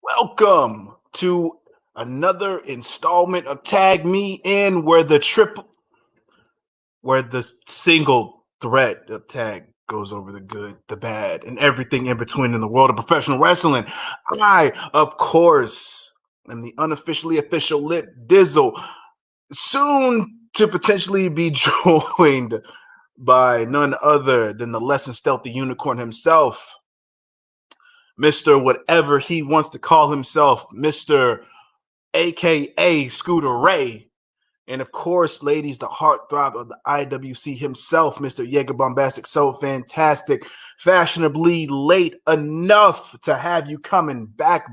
Welcome to another installment of Tag Me In, where the single thread of tag goes over the good, the bad, and everything in between in the world of professional wrestling. I, of course, am the unofficially official Lit Dizzle, soon to potentially be joined by none other than the less than stealthy unicorn himself, Mr. Whatever he wants to call himself, Mr. AKA ScooterRay. And of course, ladies, the heartthrob of the IWC himself, Mr. Jaeger Bombastic, so fantastic, fashionably late enough to have you coming back.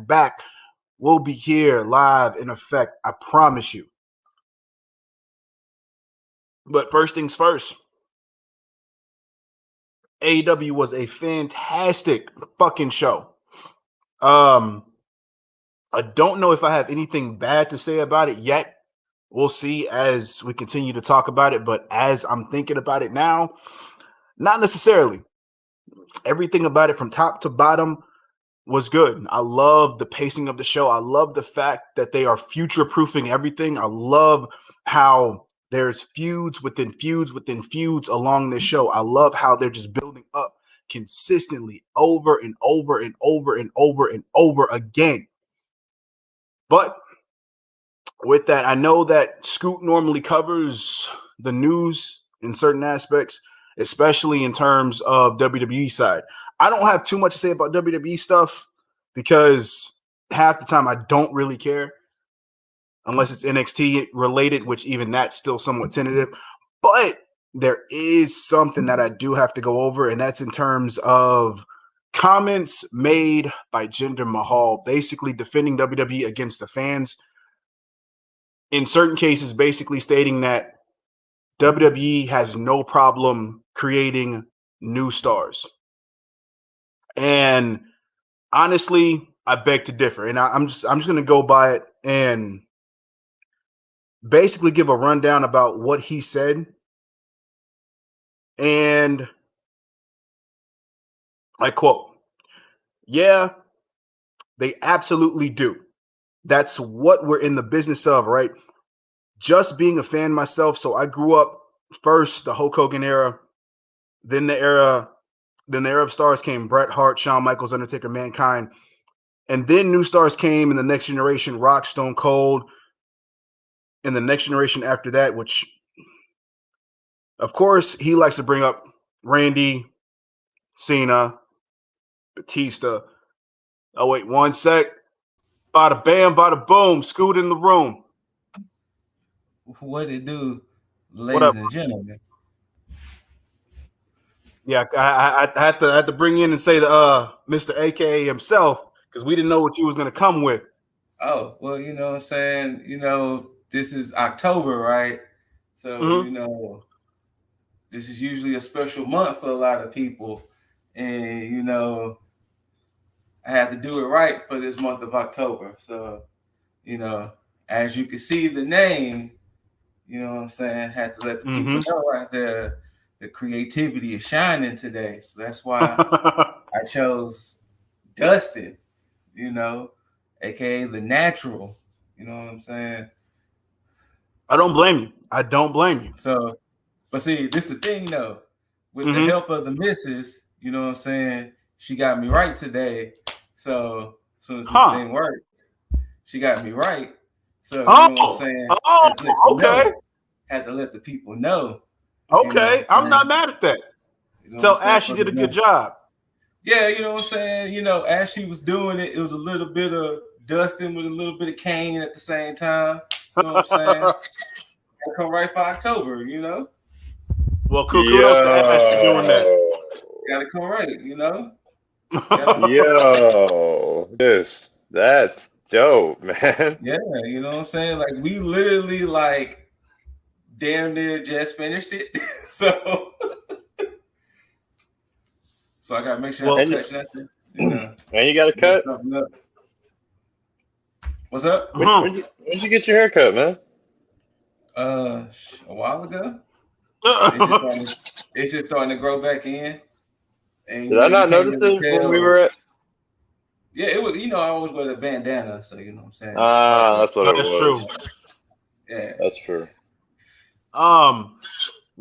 We'll be here live in effect, I promise you. But first things first, AEW was a fantastic fucking show. I don't know if I have anything bad to say about it yet. We'll see as we continue to talk about it, but as I'm thinking about it now, not necessarily. Everything about it from top to bottom was good. I love the pacing of the show. I love the fact that they are future-proofing everything. I love how there's feuds within feuds within feuds along this show. I love how they're just building up consistently over and over and over and over and over again. But with that, I know that Scoot normally covers the news in certain aspects, especially in terms of WWE side. I don't have too much to say about WWE stuff because half the time I don't really care unless it's NXT related, which even that's still somewhat tentative. But there is something that I do have to go over, and that's in terms of comments made by Jinder Mahal, basically defending WWE against the fans. In certain cases, basically stating that WWE has no problem creating new stars. And honestly, I beg to differ. And I'm just going to go by it and basically give a rundown about what he said. And I quote, "Yeah, they absolutely do. That's what we're in the business of, right? Just being a fan myself. So I grew up first the Hulk Hogan era, then the era of stars came Bret Hart, Shawn Michaels, Undertaker, Mankind, and then new stars came in the next generation, Rock, Stone Cold, and the next generation after that, which, of course, he likes to bring up Randy, Cena, Batista. Oh wait, one sec. Bada bam, bada boom, Scoot in the room. What it do, ladies and gentlemen? Yeah, I had to bring in and say the Mr. AKA himself because we didn't know what you was gonna come with. Oh, well, you know what I'm saying? You know, this is October, right? So, you know, this is usually a special month for a lot of people. And, you know, I had to do it right for this month of October. So, you know, as you can see the name, you know what I'm saying, had to let the people know right there the creativity is shining today. So that's why I chose Dustin, you know, aka the natural. You know what I'm saying? I don't blame you. So, but see, this is the thing though. With the help of the missus, you know what I'm saying, she got me right today. So as soon as this thing worked, she got me right. So you know what I'm saying? Had to let the people know. Okay, you know I'm not mad at that. You know Tell Ash she did a good job. Yeah, you know what I'm saying? You know, as she was doing it, it was a little bit of Dustin with a little bit of Kane at the same time. You know what I'm saying? I come right for October, you know? Well, kudos to Ash for doing that. Gotta come right, you know? That's dope, man. Yeah, you know what I'm saying? Like, we literally, like, damn near just finished it. So I gotta make sure I touch nothing. You know, and you got a cut. What's up? When'd you get your haircut, man? A while ago. It's just starting to grow back in. And did I not notice it when we were at? Yeah, it was. I always wear the bandana, so you know what I'm saying. That's what it was. That's true. Yeah, that's true.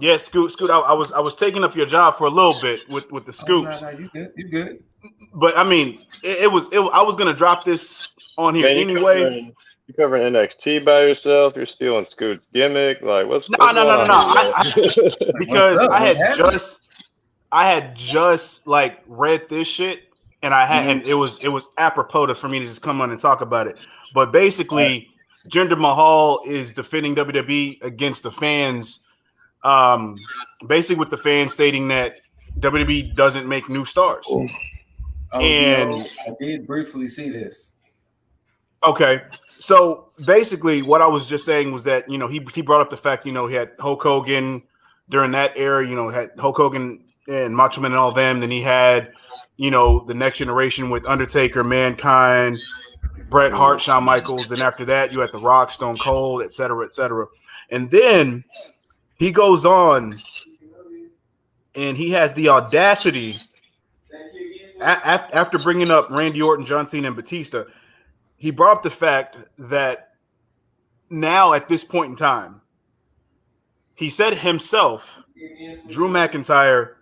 Yeah, Scoot. I was taking up your job for a little bit with the scoops. No, you good. You good. But I mean, I was gonna drop this on here anyway. You covering NXT by yourself? You're stealing Scoot's gimmick? Like what's No. Because I had just like read this shit, and and it was apropos for me to just come on and talk about it. But basically, Jinder Mahal is defending WWE against the fans. Basically with the fans stating that WWE doesn't make new stars. I did briefly see this. Okay. So basically what I was just saying was that, he brought up the fact, he had Hulk Hogan during that era, had Hulk Hogan and Macho Man and all them. Then he had, the next generation with Undertaker, Mankind, Bret Hart, Shawn Michaels. Then after that, you had The Rock, Stone Cold, et cetera, et cetera. And then he goes on and he has the audacity after bringing up Randy Orton, John Cena, and Batista. He brought up the fact that now at this point in time, he said himself, Drew McIntyre,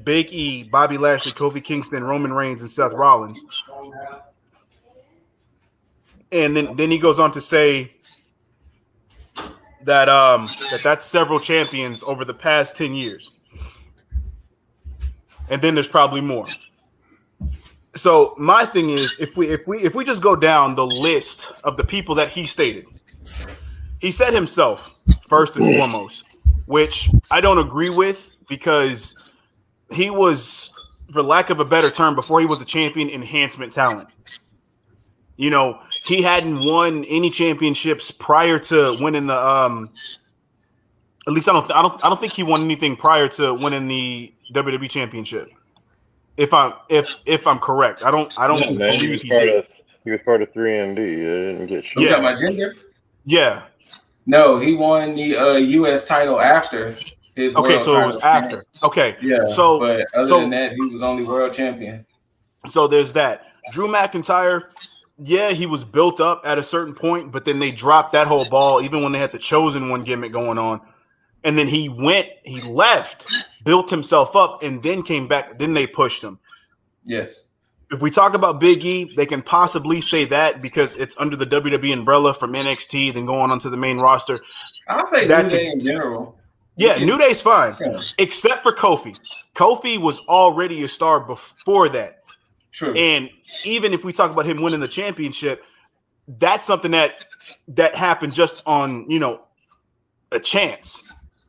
Big E, Bobby Lashley, Kofi Kingston, Roman Reigns, and Seth Rollins. And then he goes on to say that that's several champions over the past 10 years. And then there's probably more. So my thing is, if we just go down the list of the people that he stated, he said himself first and foremost, which I don't agree with because he was, for lack of a better term, before he was a champion, enhancement talent. He hadn't won any championships prior to winning the. At least I don't think he won anything prior to winning the WWE Championship. If I'm correct, I don't believe he did. He was part of 3MD. He didn't get shot. You talking about Jinder? Yeah. No, he won the U.S. title after his. Okay, so it was after. Okay. Yeah. So, but other than that, he was only world champion. So there's that. Drew McIntyre. Yeah, he was built up at a certain point, but then they dropped that whole ball, even when they had the Chosen One gimmick going on. And then he left, built himself up, and then came back. Then they pushed him. Yes. If we talk about Big E, they can possibly say that because it's under the WWE umbrella from NXT, then going onto the main roster. I'll say New Day in general. Yeah, New Day's fine, except for Kofi. Kofi was already a star before that. True. And even if we talk about him winning the championship, that's something that happened just on, a chance.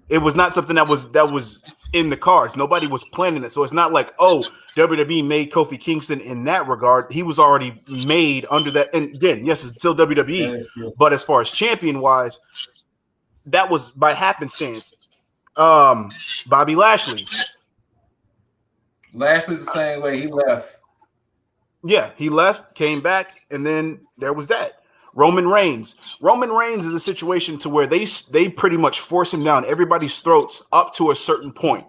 It was not something that was in the cards. Nobody was planning it. So it's not like, WWE made Kofi Kingston in that regard. He was already made under that. And again, yes, it's still WWE. But as far as champion-wise, that was by happenstance. Bobby Lashley. Lashley's the same way. He left. Yeah, he left, came back, and then there was that. Roman Reigns. Roman Reigns is a situation to where they pretty much force him down everybody's throats up to a certain point.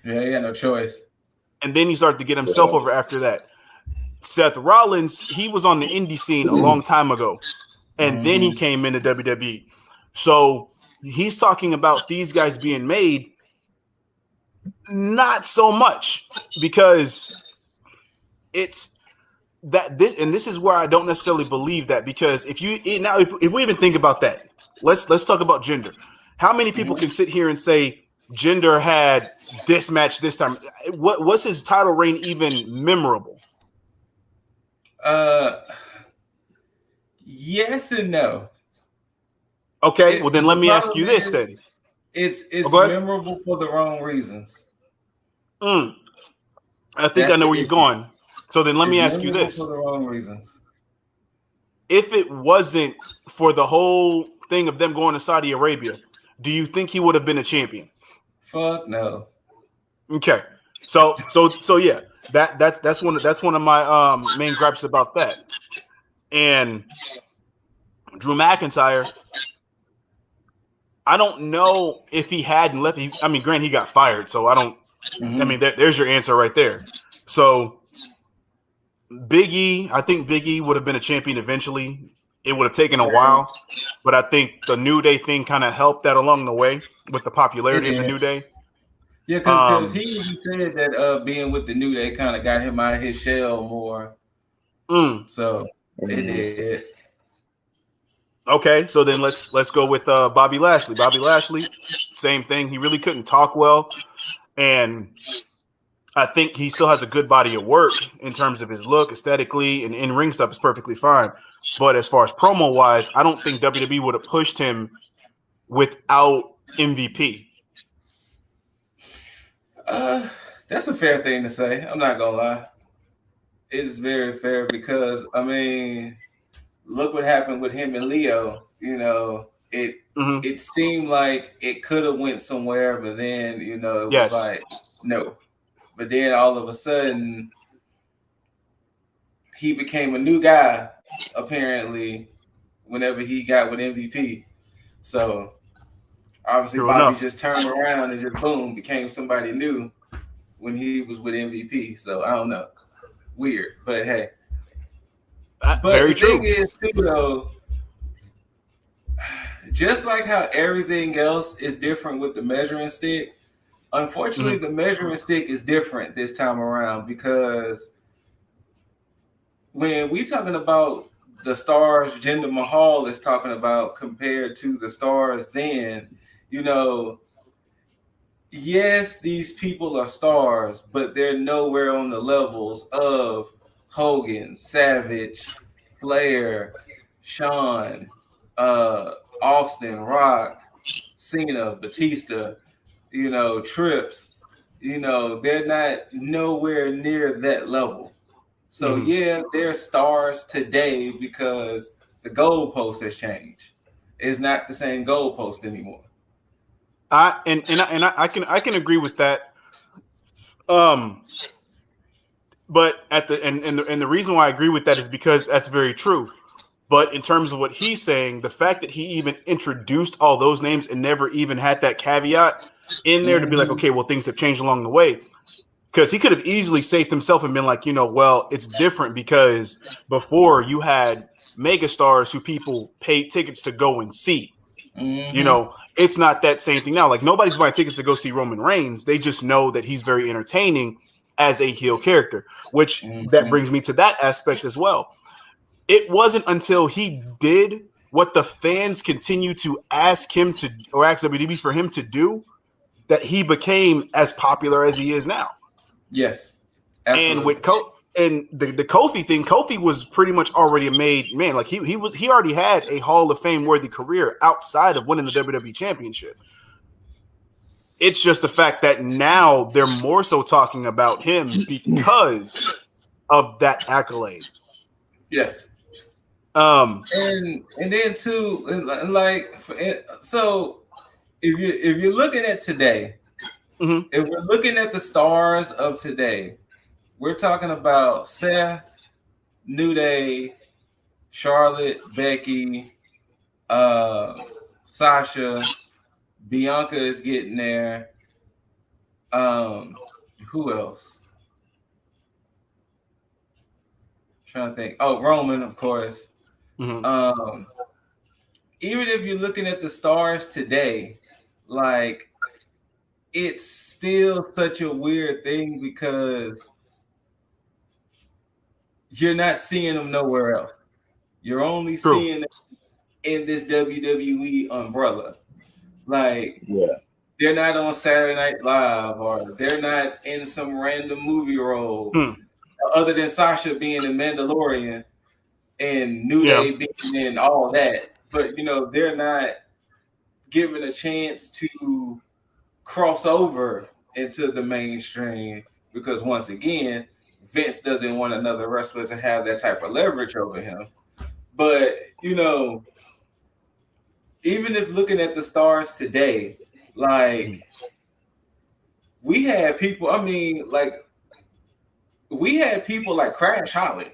Yeah, he had no choice. And then he started to get himself over after that. Seth Rollins, he was on the indie scene a long time ago, and then he came into WWE. So he's talking about these guys being made. Not so much, because it's that this is where I don't necessarily believe that, because if we even think about that, let's talk about Jinder. How many people can sit here and say Jinder had this match this time? What was his title reign even memorable? Yes and no. Okay, well then let me ask you this then. It's memorable for the wrong reasons. I think I know where you're going. So then let me ask you this. For the wrong reasons. If it wasn't for the whole thing of them going to Saudi Arabia, do you think he would have been a champion? Fuck no. Okay. So yeah, that's one of my main gripes about that. And Drew McIntyre, I don't know if he hadn't left. I mean, granted, he got fired, so I don't. I mean, there's your answer right there. So, Big E, I think Big E would have been a champion eventually. It would have taken a while, but I think the New Day thing kind of helped that along the way with the popularity of the New Day. Yeah, because he even said that being with the New Day kind of got him out of his shell more. So it did. Okay, so then let's go with Bobby Lashley. Bobby Lashley, same thing. He really couldn't talk well, and I think he still has a good body of work in terms of his look, aesthetically, and in-ring stuff is perfectly fine. But as far as promo-wise, I don't think WWE would have pushed him without MVP. That's a fair thing to say. I'm not gonna lie. It is very fair because I mean, look what happened with him and Leo. You know, it seemed like it could have went somewhere, but then it was like no. But then all of a sudden, he became a new guy. Apparently, whenever he got with MVP, so obviously Bobby just turned around and just boom became somebody new when he was with MVP. So I don't know, weird, but hey. But very true. Thing is, too, though, just like how everything else is different with the measuring stick, unfortunately, the measuring stick is different this time around because when we talking about the stars Jinder Mahal is talking about compared to the stars then, yes, these people are stars, but they're nowhere on the levels of Hogan, Savage, Flair, Shawn, Austin, Rock, Cena, Batista, Trips. They're not nowhere near that level. So yeah, they're stars today because the goalpost has changed. It's not the same goalpost anymore. I can agree with that. But at the reason why I agree with that is because that's very true. But in terms of what he's saying, the fact that he even introduced all those names and never even had that caveat in there to be like, okay, well, things have changed along the way. Because he could have easily saved himself and been like, well, it's different because before you had megastars who people paid tickets to go and see. It's not that same thing now. Like nobody's buying tickets to go see Roman Reigns. They just know that he's very entertaining as a heel character, which that brings me to that aspect as well. It wasn't until he did what the fans continue to ask him to, or ask WWE for him to do, that he became as popular as he is now. Yes, absolutely. And with the Kofi thing, Kofi was pretty much already a made man. Like he already had a Hall of Fame worthy career outside of winning the WWE Championship. It's just the fact that now they're more so talking about him because of that accolade. Yes. And then too, like so, if you're looking at today. If we're looking at the stars of today, we're talking about Seth, New Day, Charlotte, Becky, Sasha, Bianca is getting there. Who else? I'm trying to think. Oh, Roman, of course. Even if you're looking at the stars today, like, it's still such a weird thing because you're not seeing them nowhere else. You're only seeing them in this WWE umbrella. Like, they're not on Saturday Night Live or they're not in some random movie role other than Sasha being in Mandalorian and New Day being in all that. But, they're not given a chance to cross over into the mainstream because once again, Vince doesn't want another wrestler to have that type of leverage over him. But, even if looking at the stars today, like we had people like Crash Holly.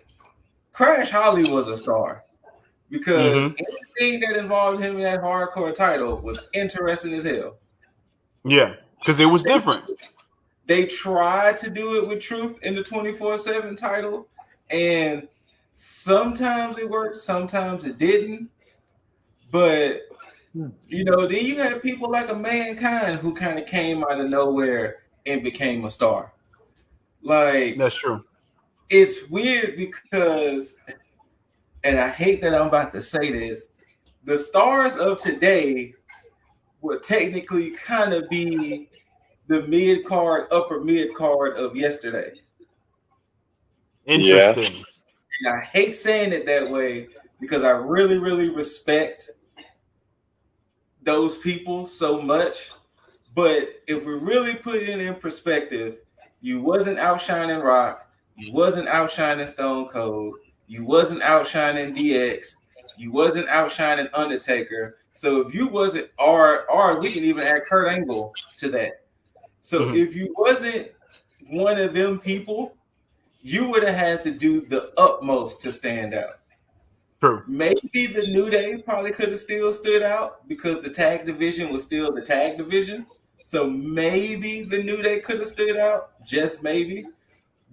Crash Holly was a star. because anything that involved him in that hardcore title was interesting as hell. Yeah, because it was different. They tried to do it with Truth in the 24/7 title, and sometimes it worked, sometimes it didn't. But you know, then you had people like a Mankind who kind of came out of nowhere and became a star. Like, that's true. It's weird because, and I hate that I'm about to say this, the stars of today would technically kind of be the mid card, upper mid card of yesterday. Interesting. Yeah. And I hate saying it that way because I really, really respect those people so much. But if we really put it in perspective, you wasn't outshining Rock, you wasn't outshining Stone Cold, you wasn't outshining DX, you wasn't outshining Undertaker. So if you wasn't, or we can even add Kurt Angle to that. So if you wasn't one of them people, you would have had to do the utmost to stand out. True. Maybe the New Day probably could have still stood out because the tag division was still the tag division. So maybe the New Day could have stood out, just maybe.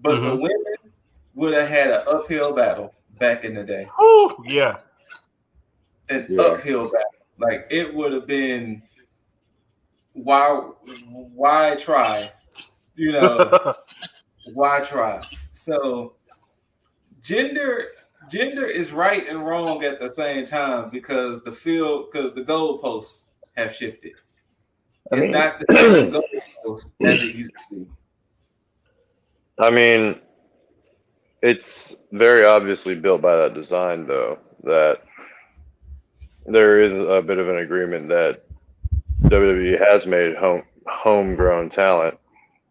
But the women would have had an uphill battle back in the day. Oh, yeah. An uphill battle. Like, it would have been, why try? You know, why try? So Jinder is right and wrong at the same time because the goalposts have shifted. It's not the same goalposts as it used to be. I mean, it's very obviously built by that design, though, that there is a bit of an agreement that WWE has made homegrown talent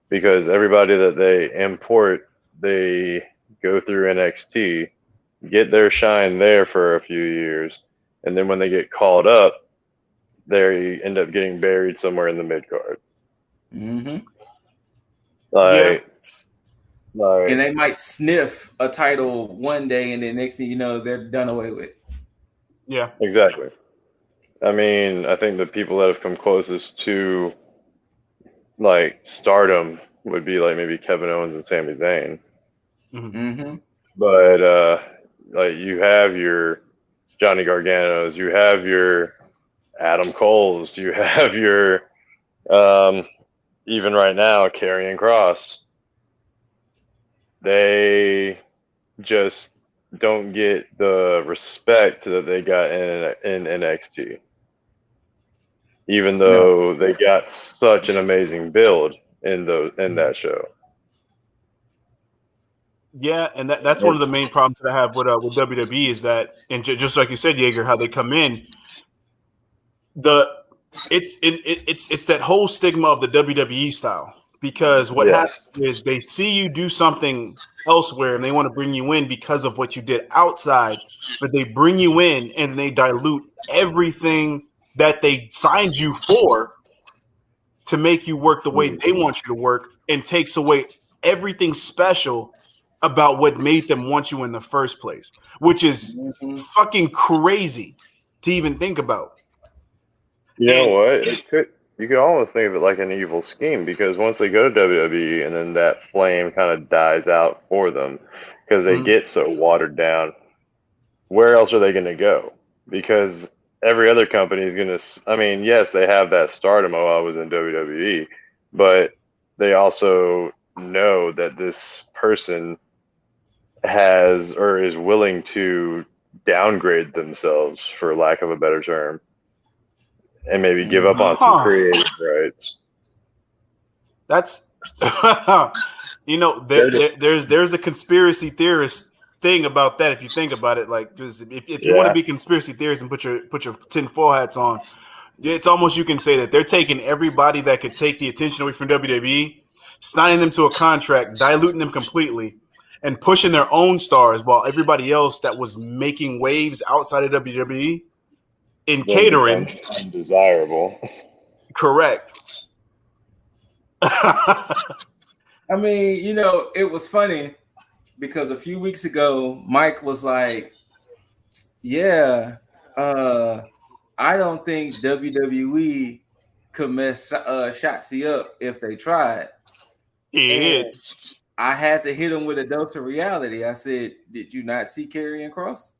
because everybody that they import, they go through NXT, get their shine there for a few years, and then when they get called up, they end up getting buried somewhere in the mid card. And they might sniff a title one day, and then next thing you know, they're done away with. Yeah, exactly. I mean, I think the people that have come closest to like stardom would be like maybe Kevin Owens and Sami Zayn. But like you have your Johnny Garganos, you have your Adam Coles, you have your even right now Karrion Kross. They just don't get the respect that they got in NXT. Even though they got such an amazing build in that show. Yeah, and that's one of the main problems that I have with WWE is that, and just like you said, Jaeger, how they come in, it's that whole stigma of the WWE style because what happens is they see you do something elsewhere and they want to bring you in because of what you did outside, but they bring you in and they dilute everything that they signed you for to make you work the way they want you to work and takes away everything special about what made them want you in the first place, which is fucking crazy to even think about. You know what? You could almost think of it like an evil scheme because once they go to WWE and then that flame kind of dies out for them because they get so watered down, where else are they going to go? Because every other company is going to, I mean, yes, they have that stardom. Oh, I was in WWE, but they also know that this person has or is willing to downgrade themselves, for lack of a better term, and maybe give up on some creative rights. That's, you know, there's a conspiracy theorist thing about that. If you think about it, like, just if you want to be conspiracy theorists and put your tinfoil hats on, it's almost you can say that they're taking everybody that could take the attention away from WWE, signing them to a contract, diluting them completely, and pushing their own stars while everybody else that was making waves outside of WWE in catering undesirable. Correct. I mean, you know, it was funny because a few weeks ago, Mike was like, Yeah. I don't think WWE could mess Shotzi up if they tried. Yeah. And I had to hit him with a dose of reality. I said, "Did you not see Karrion Kross?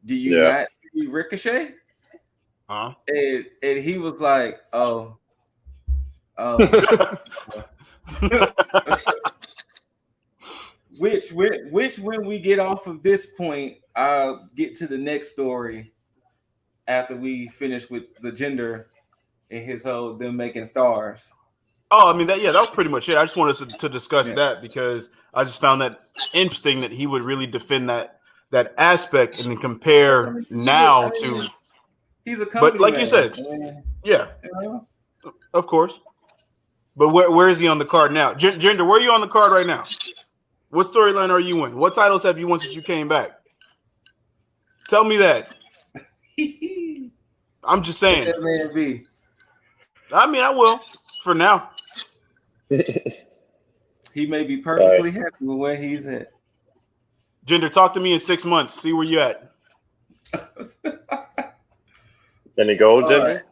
Do you not see Ricochet?" Huh? And he was like, "Oh." Which when we get off of this point, I'll get to the next story after we finish with the Jinder and his whole them making stars. Oh, I mean that was pretty much it. I just wanted to discuss that because I just found that interesting that he would really defend that aspect and then compare now to. He's a company, but like man. You said, yeah, of course. But where is he on the card now? Jinder, where are you on the card right now? What storyline are you in? What titles have you won since you came back? Tell me that. I'm just saying. Let that man be. I mean, I will for now. He may be perfectly happy with where he's at. Jinder, talk to me in 6 months. See where you at. Any gold, Jinder?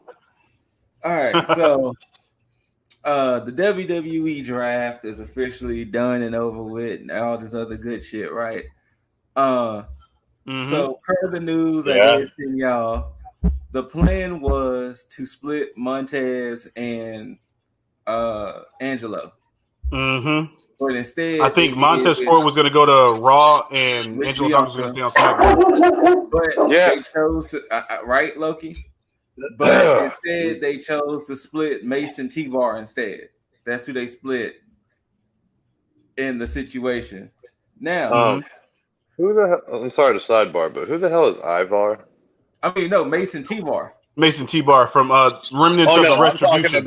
All right, so the WWE draft is officially done and over with, and all this other good shit, right? So per the news I did send y'all, the plan was to split Montez and Angelo. But instead, I think Montez Ford was going to go to Raw, and Angelo Dawkins was going to stay on SmackDown. But they chose to, right, Loki? But instead, they chose to split Mason T-Bar instead. That's who they split in the situation. Now, who the hell? I'm sorry to sidebar, but who the hell is Ivar? I mean, no, Mason T-Bar. Mason T-Bar from Remnants of the Retribution.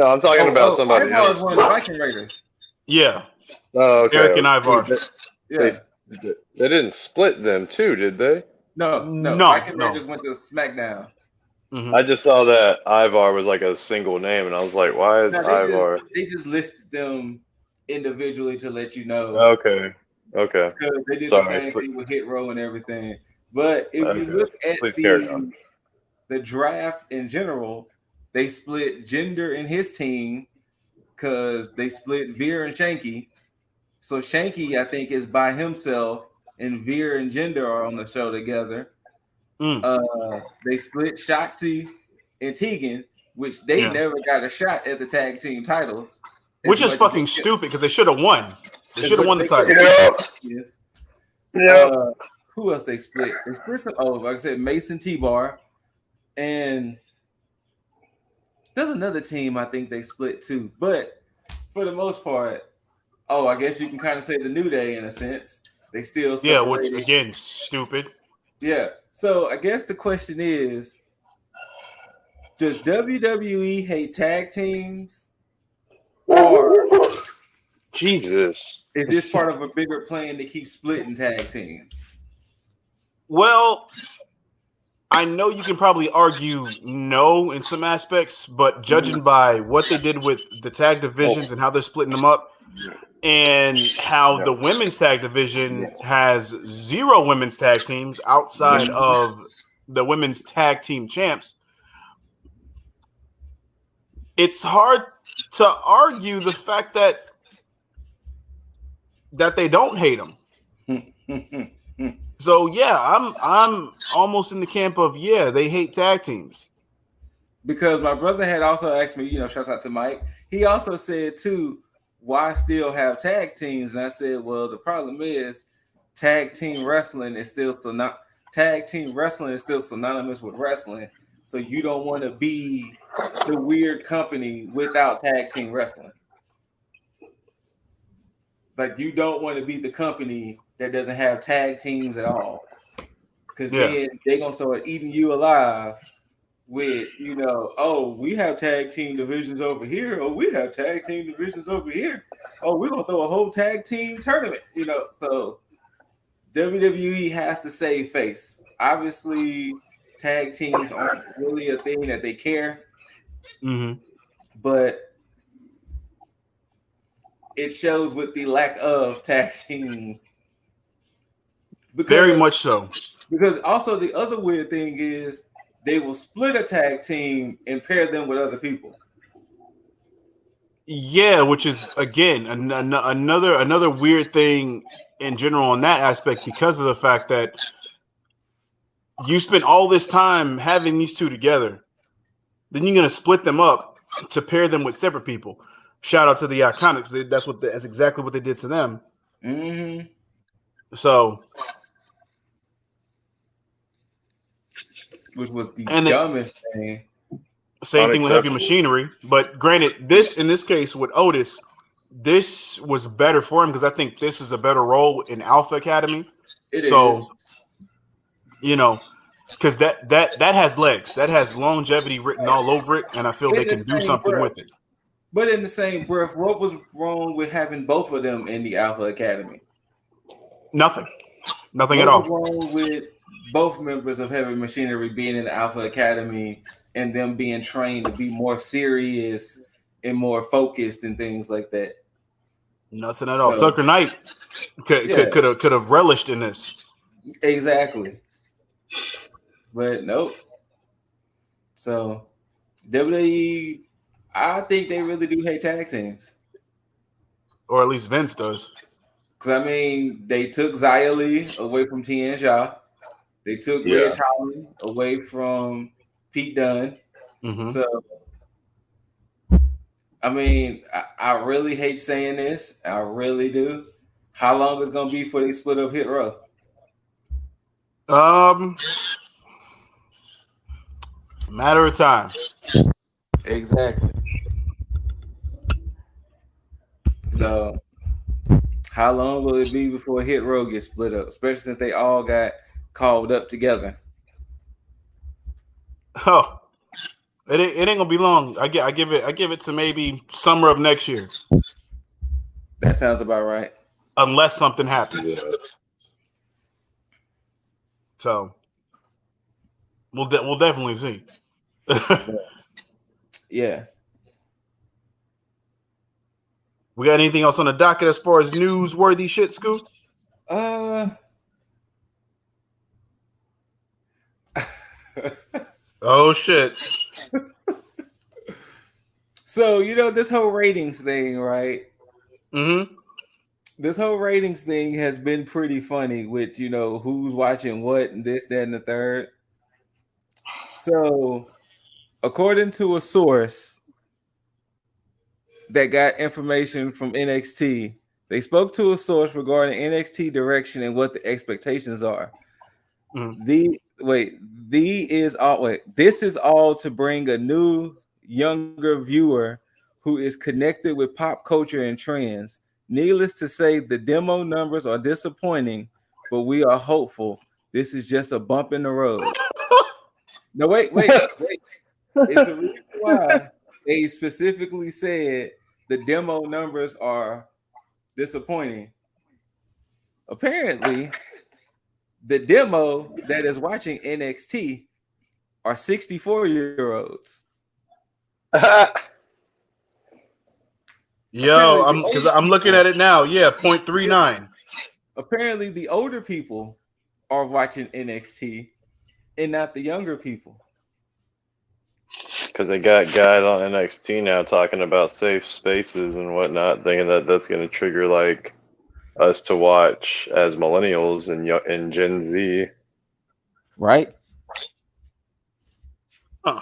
I'm talking about somebody Ivar else. is one of the Viking Raiders. Yeah. Oh, okay. Eric and Ivar. They didn't split them too, did they? No. Viking Raiders went to SmackDown. I just saw that Ivar was like a single name, and I was like, why is Ivar? They just listed them individually to let you know. Okay. Because they did the same thing with Hit Row and everything. But if you look at the draft in general, they split Jinder and his team because they split Veer and Shanky. So Shanky, I think, is by himself, and Veer and Jinder are on the show together. They split Shotzi and Tegan, which they never got a shot at the tag team titles. Which is fucking stupid because they should have won. They should have won the title. Yes. Who else they split? They split some. Oh, like I said, Mason T-Bar, and there's another team I think they split too. But for the most part, I guess you can kind of say the New Day in a sense. They still separated. Which again, stupid. Yeah. So I guess the question is, does WWE hate tag teams? Or Jesus, is this part of a bigger plan to keep splitting tag teams? Well, I know you can probably argue no in some aspects, but judging by what they did with the tag divisions and how they're splitting them up, and how the women's tag division has 0 women's tag teams outside of the women's tag team champs, it's hard to argue the fact that they don't hate them. So yeah, I'm almost in the camp of they hate tag teams. Because my brother had also asked me, shouts out to Mike. He also said too, why still have tag teams? And I said, well, the problem is tag team wrestling is still synonymous with wrestling. So you don't want to be the weird company without tag team wrestling. Like you don't want to be the company that doesn't have tag teams at all. Because then they're gonna start eating you alive with, we have tag team divisions over here. Oh, we have tag team divisions over here. Oh, we're gonna throw a whole tag team tournament, So WWE has to save face. Obviously, tag teams aren't really a thing that they care. But it shows with the lack of tag teams Very much so. Because also the other weird thing is they will split a tag team and pair them with other people. Yeah, which is again another weird thing in general in that aspect, because of the fact that you spent all this time having these two together, then you're gonna split them up to pair them with separate people. Shout out to the Iconics. That's exactly what they did to them. Mm-hmm. So, which was the dumbest thing. Same thing with Heavy Machinery. But granted, in this case with Otis, this was better for him because I think this is a better role in Alpha Academy. It is. You know, because that has legs, that has longevity written all over it, and I feel they can do something with it. But in the same breath, what was wrong with having both of them in the Alpha Academy? Nothing at all. What was wrong with both members of Heavy Machinery being in the Alpha Academy and them being trained to be more serious and more focused and things like that? Nothing at all. Tucker Knight could have relished in this. Exactly. But nope. So WWE, I think they really do hate tag teams. Or at least Vince does. Because, I mean, they took Xia Li away from T.A.G. They took Ridge Holland away from Pete Dunne. Mm-hmm. So, I mean, I really hate saying this. I really do. How long is it going to be before they split up Hit Row? Matter of time. Exactly. So, how long will it be before Hit Row gets split up? Especially since they all got called up together. Oh, it ain't gonna be long. I give it to maybe summer of next year. That sounds about right. Unless something happens. Yeah. So we'll definitely see. Yeah. We got anything else on the docket as far as newsworthy shit, Scoot? Oh shit. So, you know, this whole ratings thing, right? Mm-hmm. This whole ratings thing has been pretty funny with, you know, who's watching what and this, that, and the third. So, according to a source that got information from NXT, they spoke to a source regarding NXT direction and what the expectations are. Mm-hmm. This is all to bring a new, younger viewer who is connected with pop culture and trends. Needless to say, the demo numbers are disappointing, but we are hopeful. This is just a bump in the road. No, wait. It's a reason why they specifically said the demo numbers are disappointing. Apparently, the demo that is watching NXT are 64-year-olds. Yo, I'm looking at it now. Yeah, 0.39. Apparently, the older people are watching NXT and not the younger people. Because they got guys on NXT now talking about safe spaces and whatnot, thinking that that's going to trigger like us to watch as millennials and Gen Z. Right? Huh.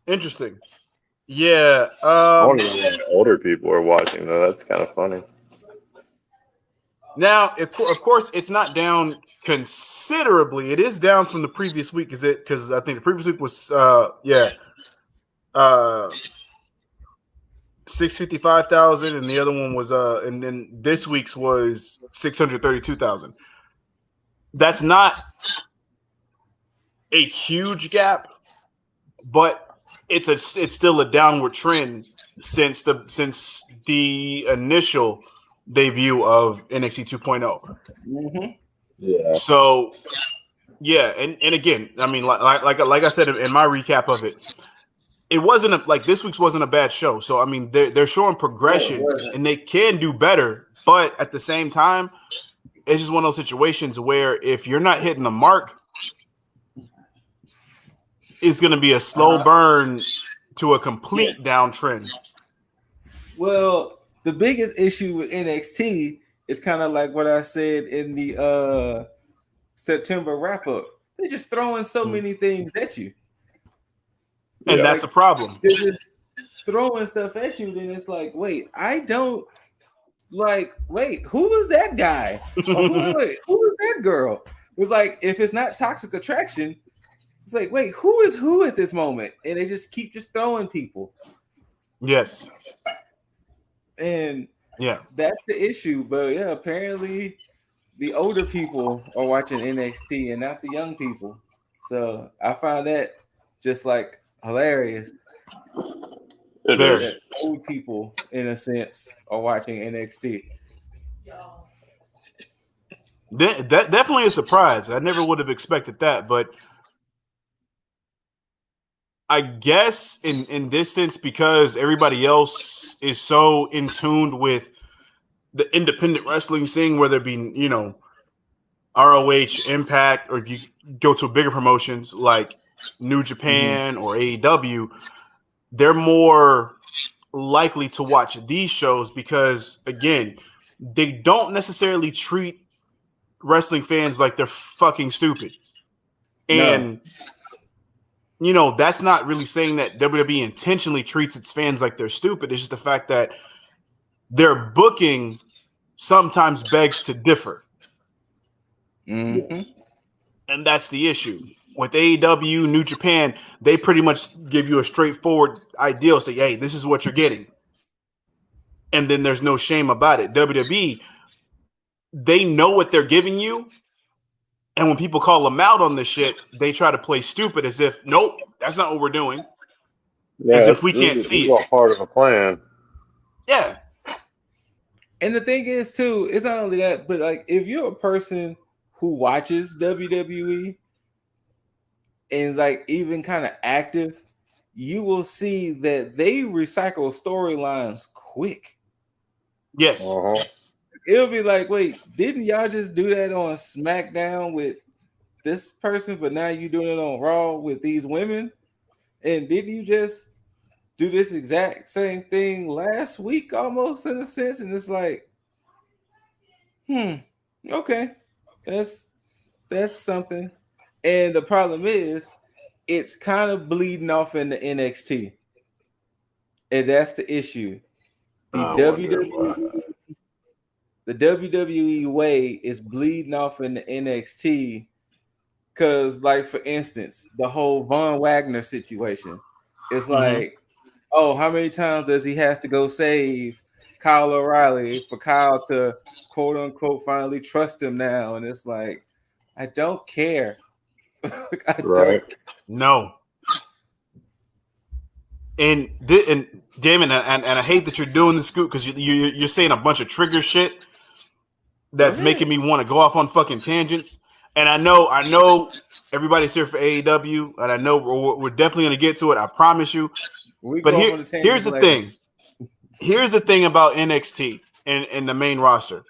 Interesting. Yeah. I wonder when older people are watching though. That's kind of funny. Now, of course, it's not down considerably. It is down from the previous week. Is it? Because I think the previous week was 655,000, and the other one was and then this week's was 632,000. That's not a huge gap, but it's still a downward trend since the initial debut of NXT 2.0. Mm-hmm. Yeah. So, yeah, and again, I mean, like I said in my recap of it, it wasn't like this week's wasn't a bad show. So, I mean, they're showing progression and they can do better, but at the same time, it's just one of those situations where if you're not hitting the mark, it's going to be a slow burn to a complete downtrend. Well, the biggest issue with NXT is kind of like what I said in the September wrap up. They're just throwing so many things at you. And that's a problem. They're just throwing stuff at you. Then it's like, wait, who was that guy? Who was that girl? It's like, if it's not Toxic Attraction, it's like, wait, who is who at this moment? And they just keep throwing people. Yes. And that's the issue. But yeah, apparently the older people are watching NXT and not the young people. So I find that just like hilarious. That old people, in a sense, are watching NXT. That definitely a surprise. I never would have expected that, but I guess in this sense, because everybody else is so in tune with the independent wrestling scene, whether it be, ROH, Impact, or if you go to bigger promotions like New Japan or AEW, they're more likely to watch these shows because, again, they don't necessarily treat wrestling fans like they're fucking stupid. And, that's not really saying that WWE intentionally treats its fans like they're stupid. It's just the fact that their booking sometimes begs to differ. Mm-hmm. And that's the issue. With AEW, New Japan, they pretty much give you a straightforward ideal. Say, hey, this is what you're getting. And then there's no shame about it. WWE, they know what they're giving you. And when people call them out on this shit, they try to play stupid as if, nope, that's not what we're doing. Yeah, as if we can't see it. It's all part of a plan. Yeah. And the thing is, too, it's not only that, but like if you're a person who watches WWE and is like even kind of active, you will see that they recycle storylines quick. Yes. Uh-huh. It'll be like, wait, didn't y'all just do that on SmackDown with this person, but now you're doing it on Raw with these women? And didn't you just do this exact same thing last week almost in a sense? And it's like, okay, that's something. And the problem is it's kind of bleeding off in the NXT. And that's the issue. The WWE way is bleeding off in the NXT because, like, for instance, the whole Von Wagner situation. It's like, oh, how many times does he have to go save Kyle O'Reilly for Kyle to, quote unquote, finally trust him now? And it's like, I don't care. No. And Damon, and I hate that you're doing this, Scoot, because you're saying a bunch of trigger shit that's making me want to go off on fucking tangents. And I know everybody's here for AEW, and I know we're definitely going to get to it. I promise you. But here's the thing. Here's the thing about NXT and the main roster.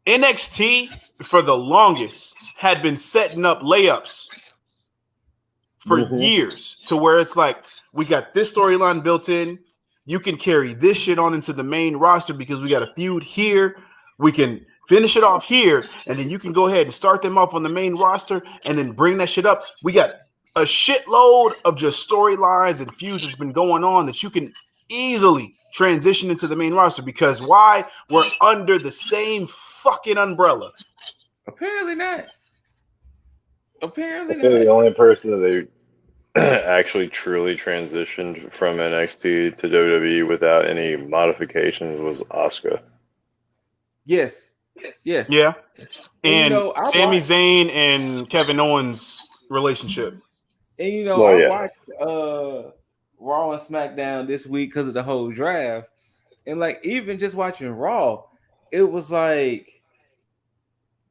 NXT, for the longest, had been setting up layups for years to where it's like, we got this storyline built in. You can carry this shit on into the main roster because we got a feud here. We can finish it off here, and then you can go ahead and start them off on the main roster and then bring that shit up. We got a shitload of just storylines and feuds that's been going on that you can easily transition into the main roster because why? We're under the same fucking umbrella. Apparently not. The only person that they actually truly transitioned from NXT to WWE without any modifications was Asuka. Yes. Yeah. And Sami Zayn and Kevin Owens' relationship. And I watched Raw and SmackDown this week because of the whole draft. And like even just watching Raw, it was like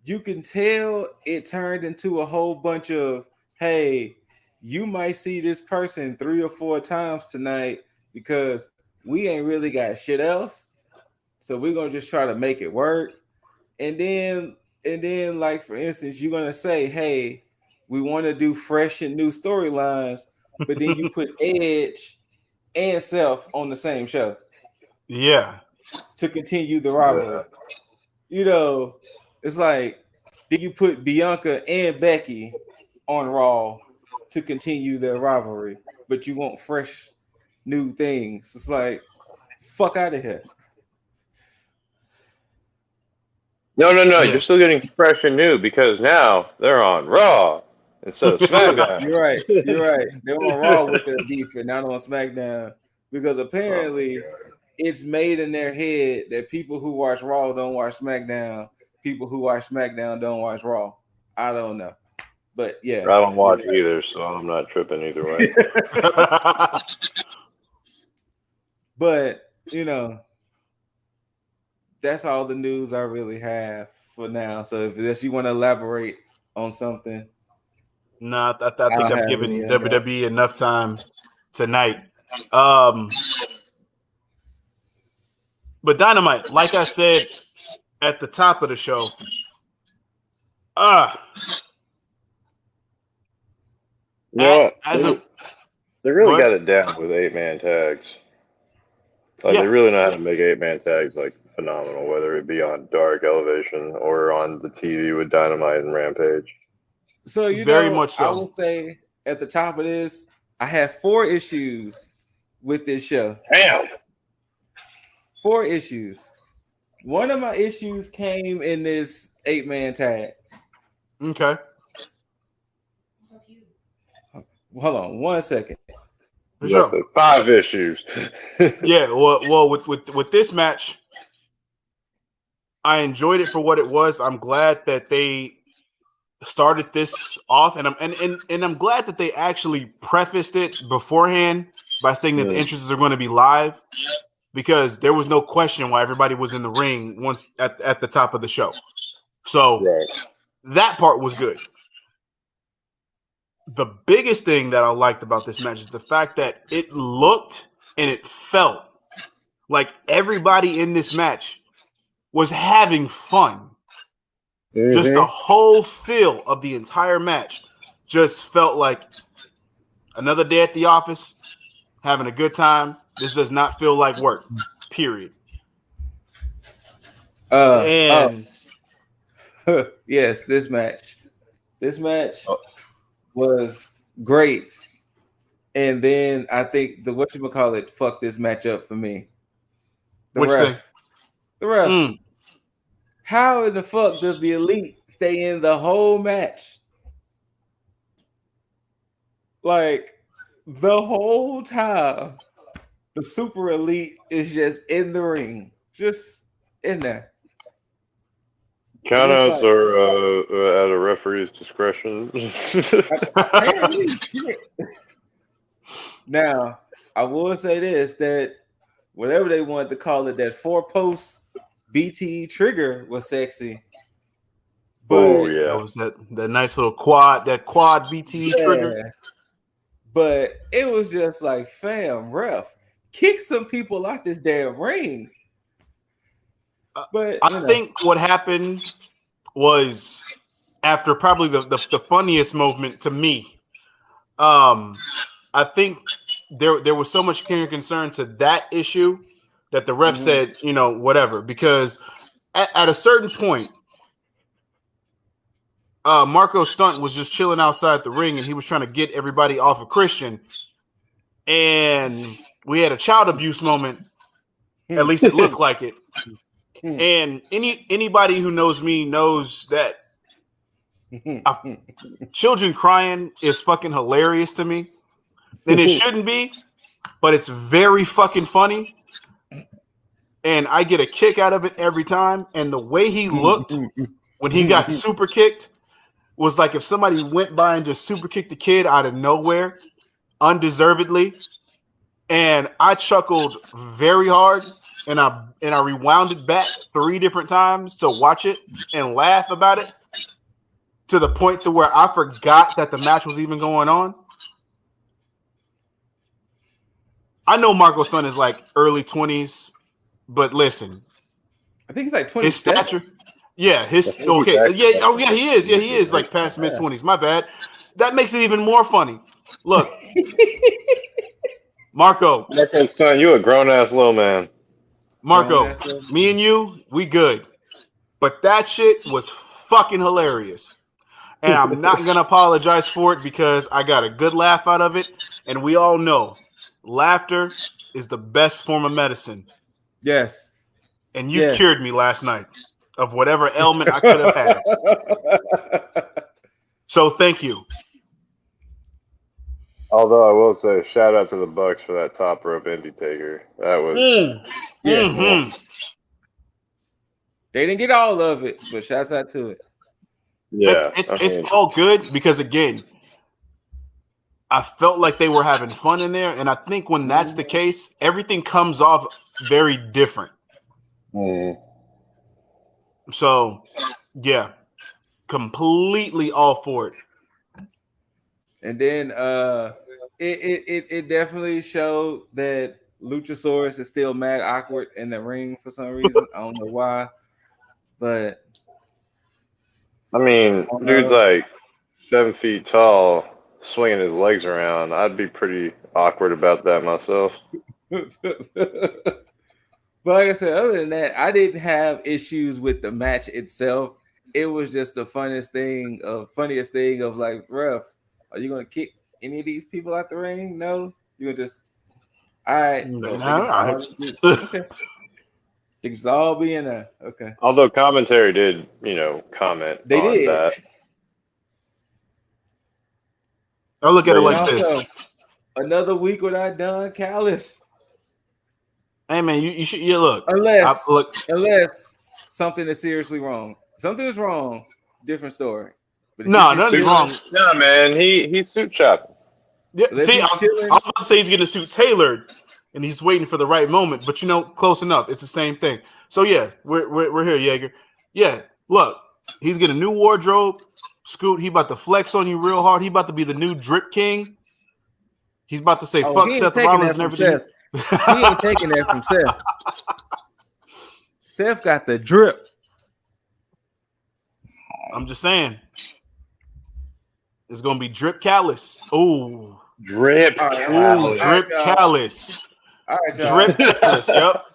you can tell it turned into a whole bunch of, hey, you might see this person 3 or 4 times tonight because we ain't really got shit else. So we're going to just try to make it work. And then like for instance, you're gonna say, hey, we want to do fresh and new storylines, but then you put Edge and Seth on the same show. Yeah. To continue the rivalry. It's like, did you put Bianca and Becky on Raw to continue their rivalry, but you want fresh new things? It's like, fuck out of here. No. Yeah. You're still getting fresh and new because now they're on Raw instead of SmackDown. You're right. They're on Raw with their beef and not on SmackDown because apparently it's made in their head that people who watch Raw don't watch SmackDown. People who watch SmackDown don't watch Raw. I don't know. But yeah. I don't watch either, so I'm not tripping either way. But, that's all the news I really have for now. So if you want to elaborate on something. No, I think I've given WWE enough time tonight. But Dynamite, like I said at the top of the show, they really got it down with 8-man tags. Like they really know how to make 8-man tags like phenomenal, whether it be on Dark Elevation or on the TV with Dynamite and Rampage. So very much so. I will say at the top of this, I have 4 issues with this show. Damn. 4 issues. One of my issues came in this 8-man tag. Okay. Hold on 1 second. Sure. 5 issues. Yeah, well, with this match, I enjoyed it for what it was. I'm glad that they started this off, and I'm glad that they actually prefaced it beforehand by saying that the entrances are going to be live, because there was no question why everybody was in the ring once at the top of the show. So that part was good. The biggest thing that I liked about this match is the fact that it looked and it felt like everybody in this match was having fun. Mm-hmm. Just the whole feel of the entire match just felt like another day at the office, having a good time. This does not feel like work, period. Yes, this match was great. And then I think the whatchamacallit fucked this match up for me. The ref. How in the fuck does the Elite stay in the whole match? Like, the whole time, the Super Elite is just in the ring. Just in there. Countouts are at a referee's discretion. Now, I will say this, that whatever they wanted to call it, that 4-post BT trigger was sexy. But that was that nice little quad BT trigger. But it was just like, fam, ref, kick some people out this damn ring. But I think what happened was, after probably the funniest moment to me, I think there was so much care and concern to that issue that the ref said, whatever, because at a certain point, Marco Stunt was just chilling outside the ring and he was trying to get everybody off of Christian, and we had a child abuse moment. At least it looked like it. And anybody who knows me knows that children crying is fucking hilarious to me. And it shouldn't be, but it's very fucking funny. And I get a kick out of it every time. And the way he looked when he got super kicked was like if somebody went by and just super kicked the kid out of nowhere, undeservedly. And I chuckled very hard. And I rewound it back 3 different times to watch it and laugh about it, to the point to where I forgot that the match was even going on. I know Marco's son is like early 20s, but listen, I think he's like 27. Yeah, he is. Yeah, he is like past mid-20s. My bad. That makes it even more funny. Look, Marco, son, you a grown ass little man. Marco, me and you, we good. But that shit was fucking hilarious. And I'm not going to apologize for it because I got a good laugh out of it. And we all know laughter is the best form of medicine. Yes. And you cured me last night of whatever ailment I could have had. So thank you. Although I will say, shout out to the Bucks for that top rope indie taker. That was They didn't get all of it, but shouts out to it. Yeah, it's all good because again, I felt like they were having fun in there, and I think when that's the case, everything comes off very different. So, yeah, completely all for it. And then it definitely showed that Luciosaurus is still mad awkward in the ring for some reason. I don't know why, but I mean, dude's like 7 feet tall, swinging his legs around. I'd be pretty awkward about that myself. But like I said, other than that, I didn't have issues with the match itself. It was just the funniest thing of like, ref, are you gonna kick any of these people out the ring? No, you're gonna just all right. Okay. They just all be in there. Okay. Although commentary did, comment they on did. that. I'll look at it like this. Another week without Don Callis. Hey man, you should look. Unless something is seriously wrong. Something is wrong. Different story. But nothing's wrong. No, man, he's suit shopping. Yeah, see, I was about to say he's getting a suit tailored, and he's waiting for the right moment. But close enough. It's the same thing. So yeah, we're here, Jaeger. Yeah, look, he's getting a new wardrobe. Scoot, he about to flex on you real hard. He about to be the new drip king. He's about to say fuck Seth Rollins and everything. He ain't taking that from Seth. Seth got the drip. I'm just saying. It's gonna be drip callus. Oh, drip callus. Drip callus. All right, y'all. Drip callus. Yep.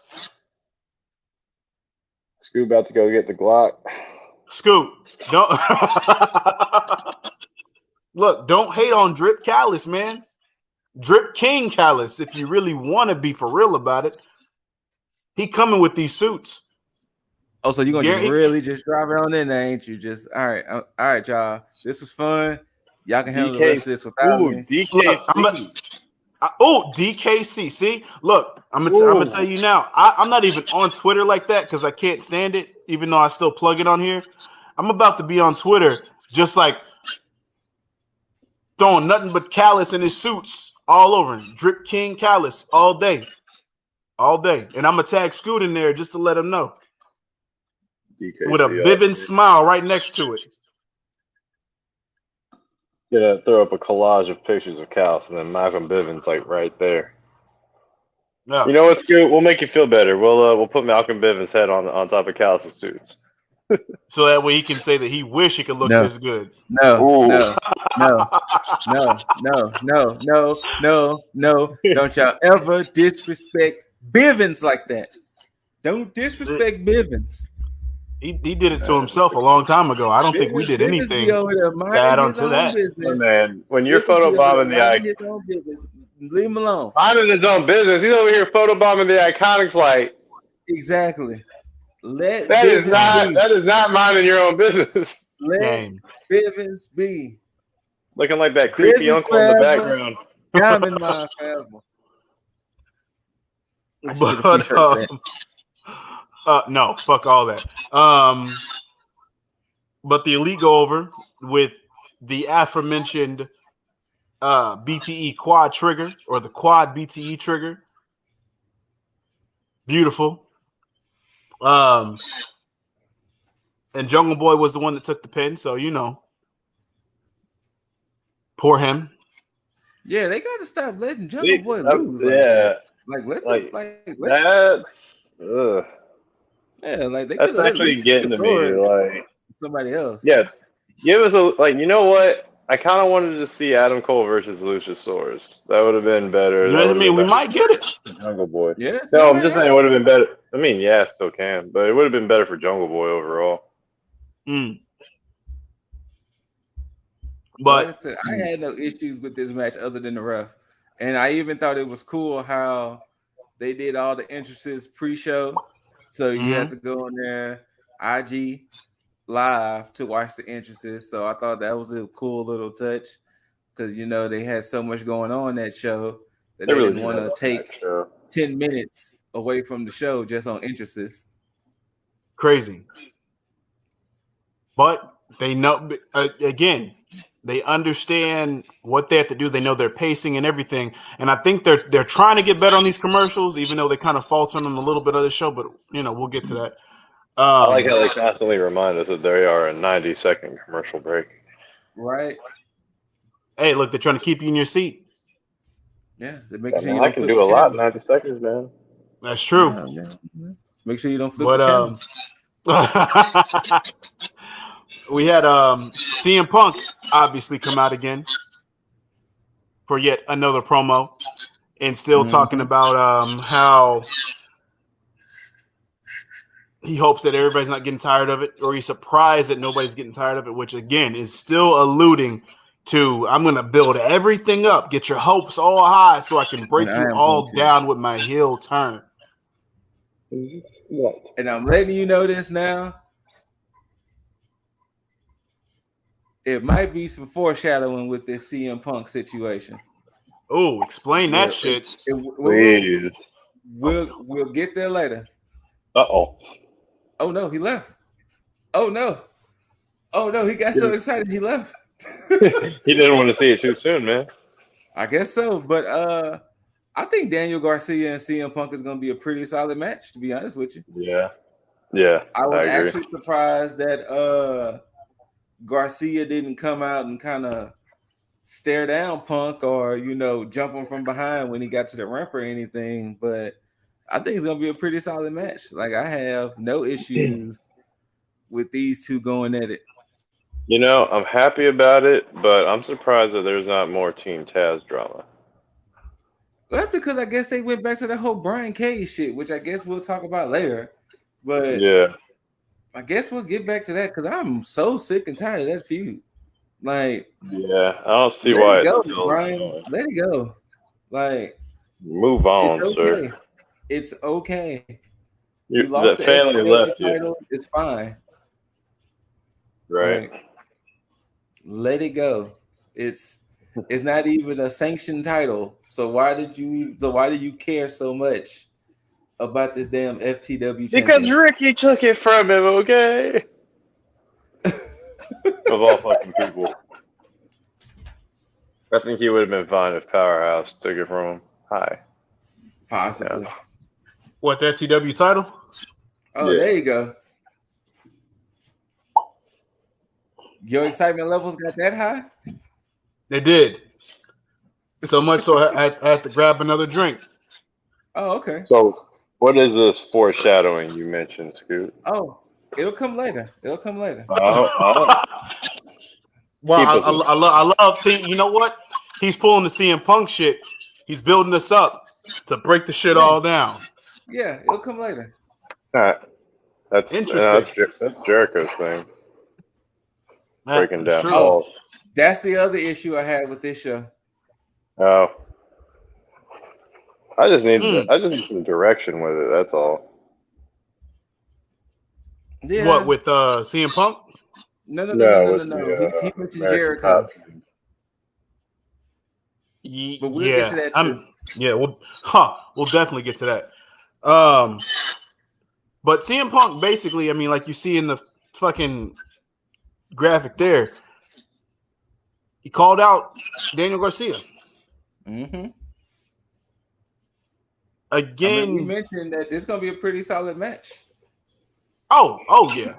Scoot about to go get the Glock. Scoot, don't look. Don't hate on drip callus, man. Drip King Callis, if you really want to be for real about it. He coming with these suits. Oh, so you're going to really just drive on in there, ain't you? Just, all right, y'all. This was fun. Y'all can handle the rest of this without me. DKC. DKC. See? Look, I'm gonna tell you now. I'm not even on Twitter like that because I can't stand it, even though I still plug it on here. I'm about to be on Twitter just like throwing nothing but Callis in his suits all over him. Drip King Callis all day. All day. And I'm going to tag Scoot in there just to let him know. DKC, with a Bivens smile right next to it. Gonna throw up a collage of pictures of Callis and then Malcolm Bivens like right there. No. You know what, Scoot? We'll make you feel better. We'll put Malcolm Bivens' head on top of Callis' suits. So that way he can say that he wish he could look this good. No. Don't y'all ever disrespect Bivens like that. Don't disrespect Bivens. He did it to himself a long time ago. I don't think we did anything to add on to that. Man, when you're photobombing the icon, leave him alone. Minding his own business. He's over here photobombing the Iconics like. Exactly. That is not minding your own business. Let Bivens be. Looking like that creepy Bivens uncle in the background. Diamond Mine forever. No, fuck all that. But the Elite go over with the aforementioned BTE quad trigger or the quad BTE trigger. Beautiful. And Jungle Boy was the one that took the pin, so poor him. Yeah, they got to stop letting Jungle Boy lose. Yeah, let's. That's. Yeah, like they That's actually getting to me. Like somebody else. Yeah, give us you know what? I kind of wanted to see Adam Cole versus Luciosaurus. That would have been better. You know what I mean? We might get it. Jungle Boy. Yeah. No, I'm just saying it would have been better. I mean, yeah, still can, but it would have been better for Jungle Boy overall. But like I said, I had no issues with this match other than the ref, and I even thought it was cool how they did all the entrances pre-show. So you have to go on there, IG live to watch the entrances. So I thought that was a cool little touch because they had so much going on that show that they really didn't want to take 10 minutes away from the show just on entrances. Crazy. But they know, again, they understand what they have to do. They know their pacing and everything. And I think they're trying to get better on these commercials, even though they kind of falter on them a little bit of the show. But, we'll get to that. I like how they constantly remind us that they are a 90-second commercial break. Right. Hey, look, they're trying to keep you in your seat. Yeah. Make sure I can do a lot in 90 seconds, man. That's true. Yeah. Make sure you don't flip the channels. We had CM Punk obviously come out again for yet another promo and still talking about how he hopes that everybody's not getting tired of it, or he's surprised that nobody's getting tired of it, which again is still alluding to I'm going to build everything up, get your hopes all high so I can break you all down with my heel turn. And I'm letting you know this now. It might be some foreshadowing with this CM Punk situation. Oh, explain that shit. Please. We'll get there later. Uh-oh. Oh, no, he left. Oh, no. Oh, no, he got so excited he left. He didn't want to see it too soon, man. I guess so. But I think Daniel Garcia and CM Punk is going to be a pretty solid match, to be honest with you. Yeah. Yeah. I was actually surprised that Garcia didn't come out and kind of stare down Punk or, jump him from behind when he got to the ramp or anything. But I think it's going to be a pretty solid match. Like, I have no issues with these two going at it. I'm happy about it, but I'm surprised that there's not more Team Taz drama. Well, that's because I guess they went back to the whole Brian Cage shit, which I guess we'll talk about later. But yeah, I guess we'll get back to that because I'm so sick and tired of that feud. Like, yeah, I don't see why it's still Brian. Let it go. Like, move on, okay. sir. It's okay. You lost the family left title. It's fine. Right. Like, let it go. It's not even a sanctioned title. So why did you care so much about this damn FTW champion? Because Ricky took it from him, okay? Of all fucking people. I think he would have been fine if Powerhouse took it from him. Hi. Possibly. Yeah. What, the FTW title? Oh, yeah. There you go. Your excitement levels got that high? They did. So much so I had to grab another drink. Oh, okay. So what is this foreshadowing you mentioned, Scoot? Oh, it'll come later. Well, I love seeing, you know what? He's pulling the CM Punk shit. He's building us up to break the shit all down. Yeah, it'll come later. All right. That's interesting. That's Jericho's thing. Breaking down walls. That's the other issue I had with this show. Oh. I just need some direction with it, that's all. Yeah. What, with CM Punk? No. He mentioned Jericho. But we'll get to that too. We'll definitely get to that. But CM Punk basically, I mean, like you see in the fucking graphic there, he called out Daniel Garcia. Mm-hmm. Again, we mentioned that this is gonna be a pretty solid match. Oh yeah.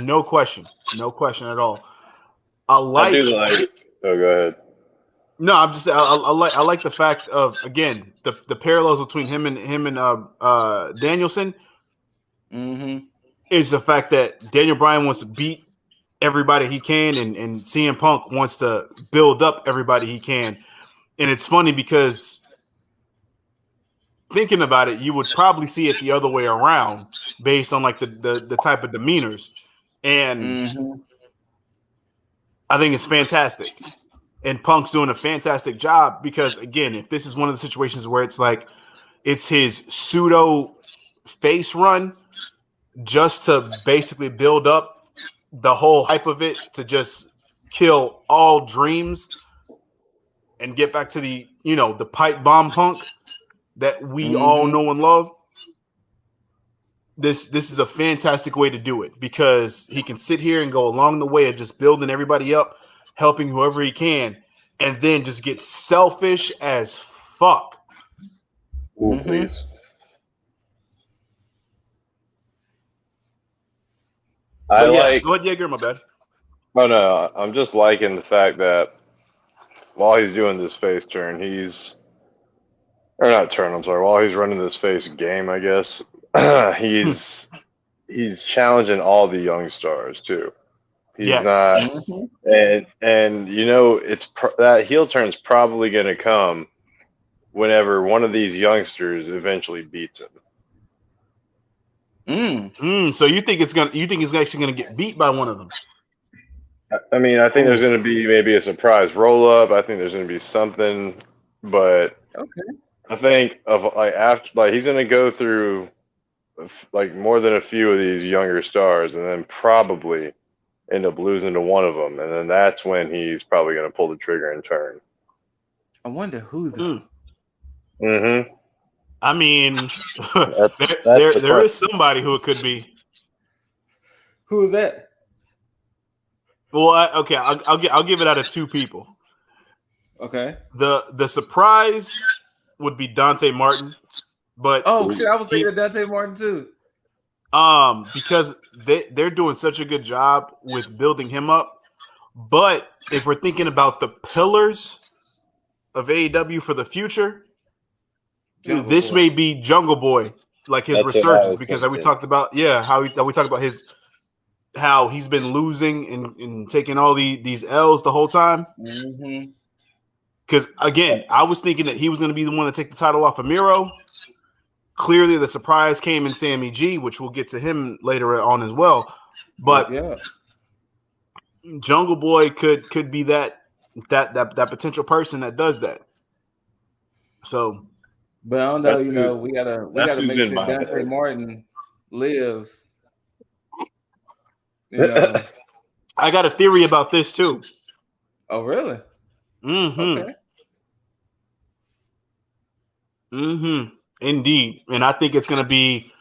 No question at all. I do like. Oh, go ahead. No, I'm just I like the fact of, again, the parallels between him and Danielson. is the fact that Daniel Bryan wants to beat everybody he can, and CM Punk wants to build up everybody he can. And it's funny because thinking about it, you would probably see it the other way around based on like the type of demeanors. And I think it's fantastic. And Punk's doing a fantastic job because, again, if this is one of the situations where it's like it's his pseudo face run just to basically build up the whole hype of it to just kill all dreams and get back to the, the pipe bomb Punk that we all know and love. This is a fantastic way to do it because he can sit here and go along the way of just building everybody up, helping whoever he can, and then just get selfish as fuck. Ooh, please. Go ahead, Jaeger, my bad. Oh, no, I'm just liking the fact that while he's doing this face turn, while he's running this face game, I guess, he's challenging all the young stars, too. He's not, and it's that heel turn's probably going to come whenever one of these youngsters eventually beats him. So you think he's actually going to get beat by one of them? I mean, I think there's going to be maybe a surprise roll up. I think there's going to be something, but I think he's going to go through like more than a few of these younger stars, and then probably end up losing to one of them, and then that's when he's probably going to pull the trigger and turn. I wonder who though. I mean, there is somebody who it could be. Who is that? Well, I'll give it out of two people. Okay. The surprise would be Dante Martin, but shit, I was thinking of Dante Martin too. Because they're doing such a good job with building him up. But if we're thinking about the pillars of AEW for the future, this may be Jungle Boy, like his resurgence, because we talked about how he's been losing and taking all these L's the whole time. Because again, I was thinking that he was going to be the one to take the title off of Miro. Clearly, the surprise came in Sammy G, which we'll get to him later on as well. But Jungle Boy could be that potential person that does that. So, but I don't know. We gotta make sure Dante Martin lives. I got a theory about this too. Oh, really? Indeed. And I think it's going to be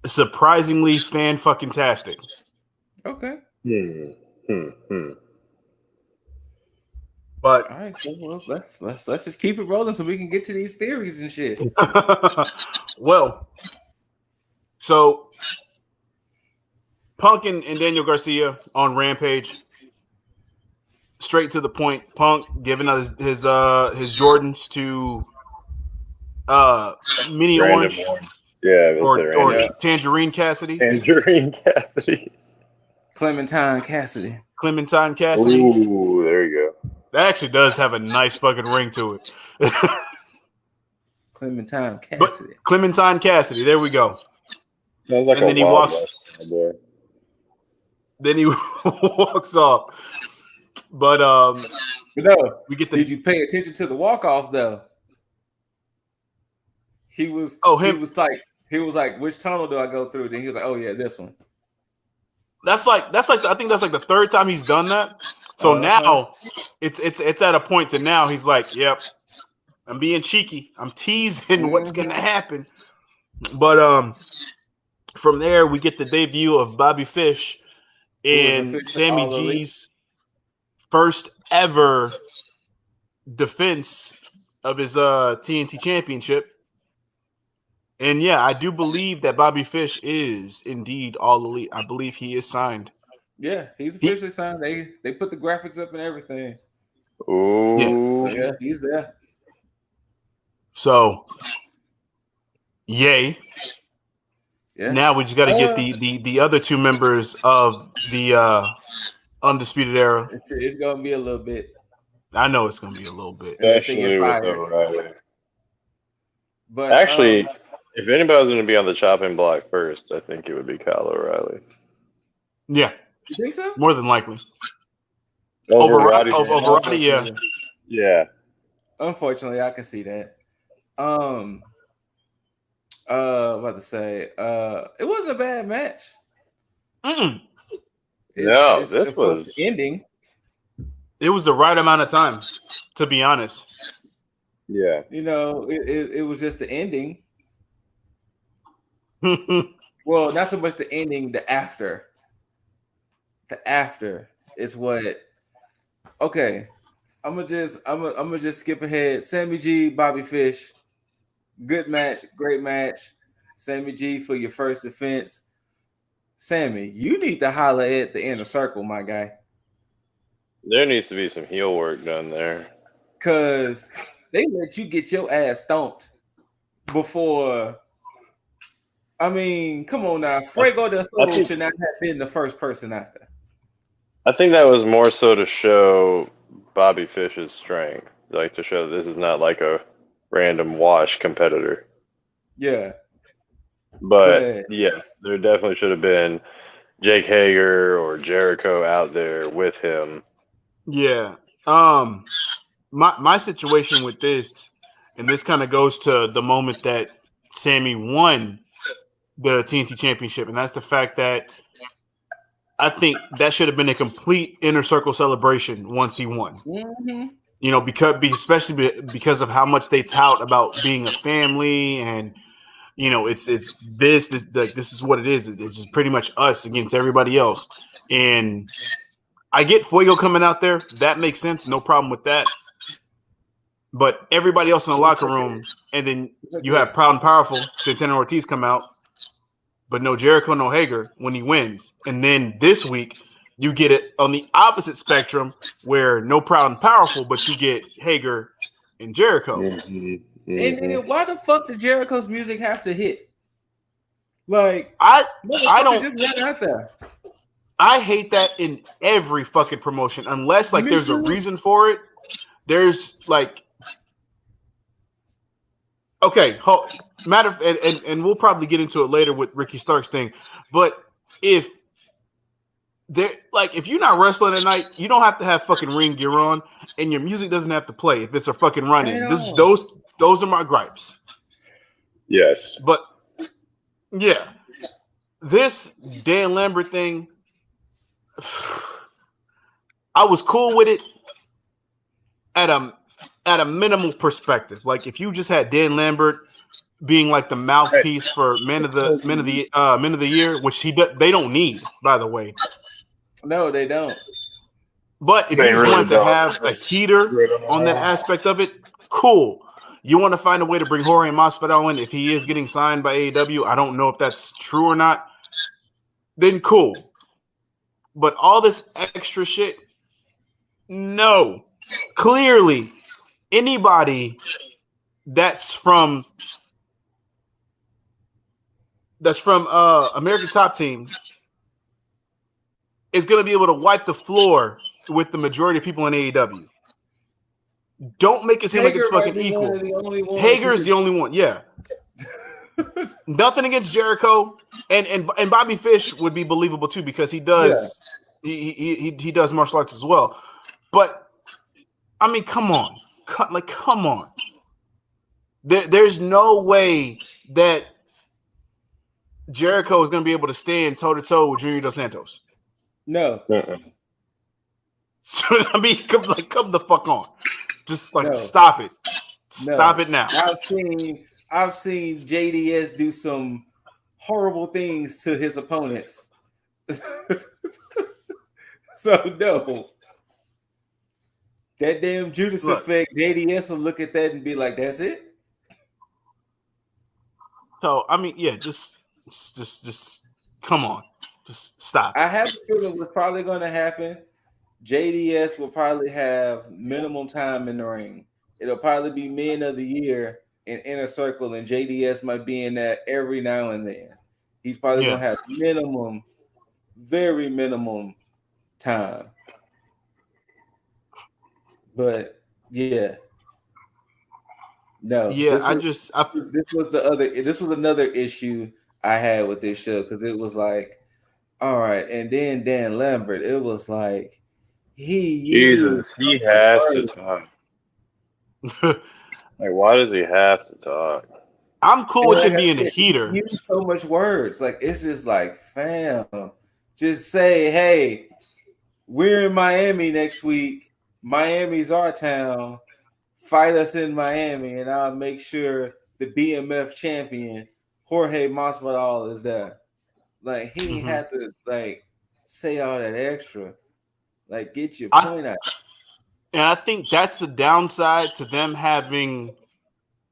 surprisingly fan-fucking-tastic. Okay. But all right, so let's just keep it rolling so we can get to these theories and shit. Well, so Punk and Daniel Garcia on Rampage. Straight to the point. Punk giving out his Jordans to Mini Orange. Or Tangerine Cassidy. Clementine Cassidy. Ooh, there you go. That actually does have a nice fucking ring to it. Clementine Cassidy. But Clementine Cassidy, there we go. Sounds like and then he walks. Then he walks off. But we get the. Did you pay attention to the walk off though? He was. He was like, which tunnel do I go through? Then he was like, oh yeah, this one. I think that's like the third time he's done that. So now it's at a point to now he's like, yep, I'm being cheeky. I'm teasing what's gonna happen. But from there we get the debut of Bobby Fish in Sammy G's first ever defense of his TNT championship. And yeah, I do believe that Bobby Fish is indeed All Elite. I believe he is signed. Yeah, he's officially signed. They put the graphics up and everything. Oh, yeah, he's there. So, yay. Yeah. Now we just got to get the other two members of the Undisputed Era. It's gonna be a little bit. I know it's gonna be a little bit, especially with O'Reilly. But actually, if anybody's going to be on the chopping block first, I think it would be Kyle O'Reilly. Yeah, you think so? More than likely. Over Roddy, yeah. Yeah. Unfortunately, I can see that. About to say, it wasn't a bad match. This was ending. It was the right amount of time, to be honest. Yeah. You know, it was just the ending. Well, not so much the ending, the after. The after is what. Okay, I'm gonna just skip ahead. Sammy G, Bobby Fish, good match, great match. Sammy G for your first defense. Sammy, you need to holler at the inner circle, my guy. There needs to be some heel work done there. Cause they let you get your ass stomped before. I mean, come on now. Fuego del Sol should not have been the first person out there. I think that was more so to show Bobby Fish's strength. Like to show this is not like a random wash competitor. Yeah. But yes, there definitely should have been Jake Hager or Jericho out there with him. Yeah. My situation with this, and this kind of goes to the moment that Sammy won the TNT Championship, and that's the fact that I think that should have been a complete inner circle celebration once he won. Mm-hmm. You know, especially because of how much they tout about being a family, and you know, this is what it is. It's just pretty much us against everybody else. And I get Fuego coming out there. That makes sense. No problem with that. But everybody else in the locker room, and then you have Proud and Powerful, Santana Ortiz come out, but no Jericho, no Hager when he wins. And then this week, you get it on the opposite spectrum where no Proud and Powerful, but you get Hager and Jericho. Mm-hmm. And then why the fuck did Jericho's music have to hit? Like I don't just run out there. I hate that in every fucking promotion, unless like there's a reason for it. There's like okay, and we'll probably get into it later with Ricky Stark's thing. But if you're not wrestling at night, you don't have to have fucking ring gear on, and your music doesn't have to play if it's a fucking run-in. Those are my gripes. Yes. But yeah, this Dan Lambert thing, I was cool with it at a minimal perspective. Like if you just had Dan Lambert being like the mouthpiece for men of the year, which they don't need, by the way. No, they don't. But if you just wanted to have a heater on that aspect of it, cool. You want to find a way to bring Jorge Masvidal in if he is getting signed by AEW. I don't know if that's true or not. Then cool. But all this extra shit, no. Clearly, anybody that's from American Top Team is going to be able to wipe the floor with the majority of people in AEW. Don't make it seem like it's fucking equal. Hager is the only one. Yeah. Nothing against Jericho, and Bobby Fish would be believable too because he does he does martial arts as well. But I mean, come on. Come on. There's no way that Jericho is going to be able to stand toe-to-toe with Junior Dos Santos. No. So, I mean, come the fuck on. Just stop it. Stop it now. I've seen JDS do some horrible things to his opponents. So no. That damn Judas effect, JDS will look at that and be like, that's it? So I mean, yeah, just come on. Just stop. I have a feeling what's probably gonna happen. JDS will probably have minimum time in the ring. It'll probably be Men of the Year in Inner Circle, and JDS might be in that every now and then. He's probably gonna have very minimum time. But yeah. No, yeah, this was another issue I had with this show, because it was like, all right, and then Dan Lambert, it was like he has to talk. Like, why does he have to talk? I'm cool with him being a heater. He used so much words, like it's just like, fam, just say, hey, we're in Miami next week. Miami's our town. Fight us in Miami, and I'll make sure the BMF champion Jorge Masvidal is there. Like, he had to like say all that extra, like get your point out. And I think that's the downside to them having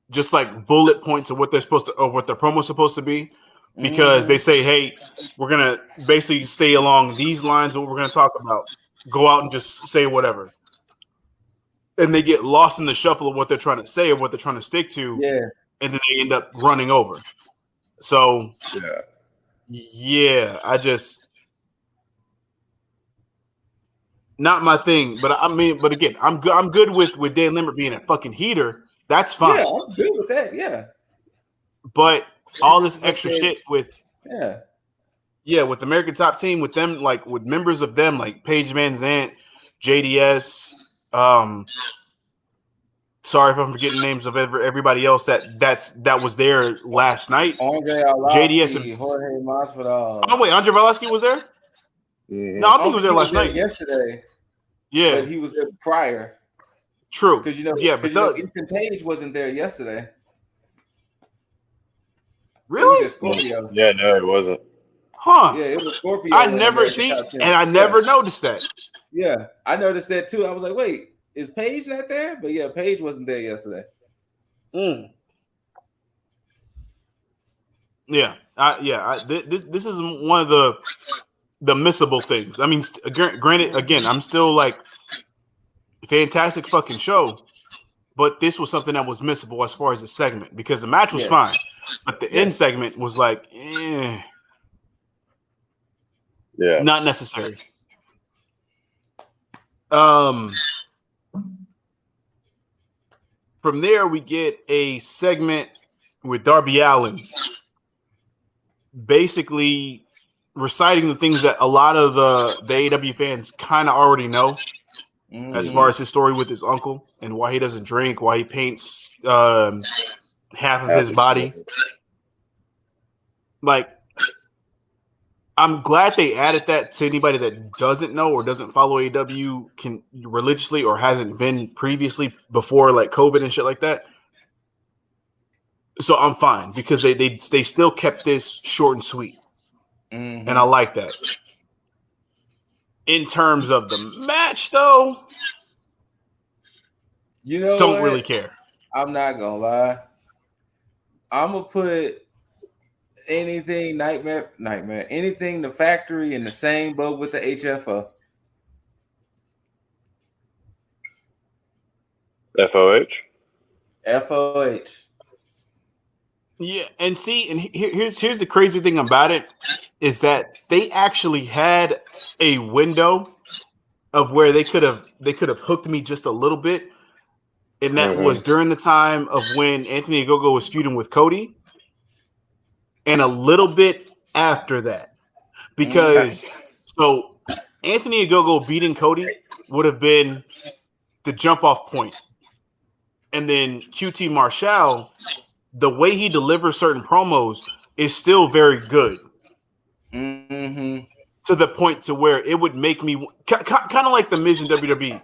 just like bullet points of what they're supposed to, or what their promo's supposed to be, because they say, hey, we're gonna basically stay along these lines of what we're gonna talk about. Go out and just say whatever. And they get lost in the shuffle of what they're trying to say or what they're trying to stick to, and then they end up running over. So, I just not my thing. But I mean, but again, I'm good with Dan Lambert being a fucking heater. That's fine. Yeah, I'm good with that. Yeah, but all this extra shit with with American Top Team, with them, like with members of them, like Paige Van Zant, JDS. Sorry if I'm forgetting names of everybody else that was there last night. Andre JDS and Jorge Masvidal. Oh wait, Andre Arlovski was there? No, I think he was there last night. Yesterday. Yeah, but he was there prior. True. Because Ethan Page wasn't there yesterday. Really? It was Scorpio. Yeah, no, it wasn't. Huh? Yeah, it was Scorpio. I never never noticed that. Yeah, I noticed that too. I was like, wait, is Paige not there? But yeah, Paige wasn't there yesterday. Yeah, this is one of the missable things. I mean, granted, again, I'm still like, fantastic fucking show, but this was something that was missable as far as the segment, because the match was fine, but the end segment was like, not necessary. From there, we get a segment with Darby Allin, basically reciting the things that a lot of the AEW fans kind of already know, as far as his story with his uncle and why he doesn't drink, why he paints half of his body. Like, I'm glad they added that to anybody that doesn't know or doesn't follow AEW religiously or hasn't been previously before, like COVID and shit like that. So I'm fine, because they still kept this short and sweet, and I like that. In terms of the match, though, don't really care. I'm not gonna lie. I'm gonna put anything Nightmare, anything the Factory in the same boat with the HFO. FOH. Yeah, and see, and here's the crazy thing about it, is that they actually had a window of where they could have hooked me just a little bit, and that was during the time of when Anthony Ogogo was feuding with Cody, and a little bit after that, because so Anthony Ogogo beating Cody would have been the jump off point, and then QT Marshall, the way he delivers certain promos is still very good, to the point to where it would make me kind of like the Miz in WWE.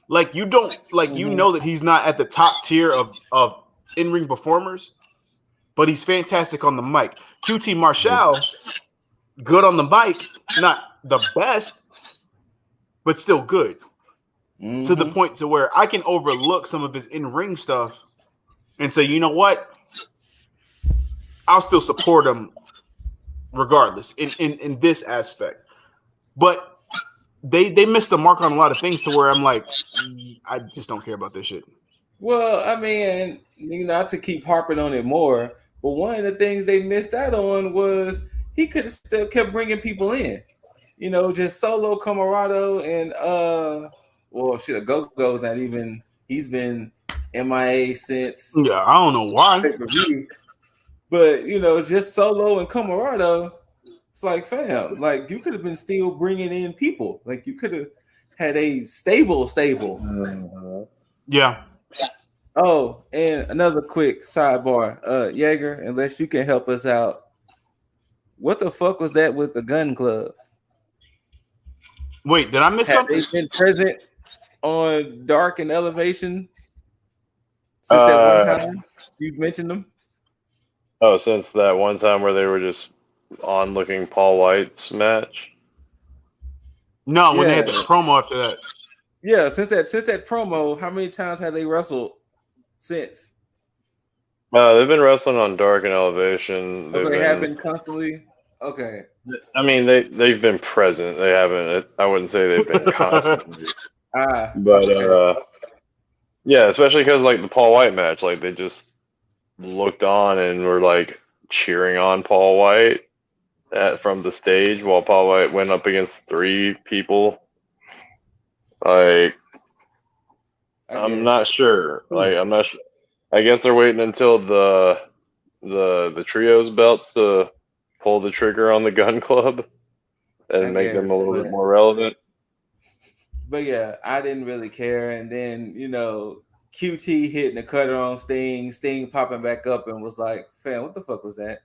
Like, you don't you know that he's not at the top tier of in-ring performers, but he's fantastic on the mic. QT Marshall, good on the mic, not the best, but still good. To the point to where I can overlook some of his in-ring stuff and say, you know what? I'll still support him regardless in this aspect. But they missed the mark on a lot of things to where I'm like, I just don't care about this shit. Well, I mean, not to keep harping on it more, but one of the things they missed out on was he could have still kept bringing people in. You know, just Solo, Camarado, and Go-Go's not even. He's been MIA since. Yeah, I don't know why. But you know, just Solo and Camarado. It's like, fam, like you could have been still bringing in people. Like you could have had a stable. Yeah. Oh, and another quick sidebar, Jaeger, unless you can help us out. What the fuck was that with the gun club? Wait, did I miss something? They been present on Dark and Elevation since that one time you mentioned them? Oh, since that one time where they were just onlooking Paul White's match? No, when they had the promo after that. Yeah, since that promo, how many times have they wrestled since? They've been wrestling on Dark and Elevation. They have been constantly. Okay. I mean, they've been present. They haven't. I wouldn't say they've been constantly. Yeah, especially because like the Paul White match, like they just looked on and were like cheering on Paul White from the stage while Paul White went up against 3 people. Like, I'm not sure. Like, I'm not sure. I guess they're waiting until the trios belts to pull the trigger on the Gun Club and make them a little bit more relevant. But yeah, I didn't really care. And then, you know, QT hitting the cutter on Sting, Sting popping back up and was like, fam, what the fuck was that?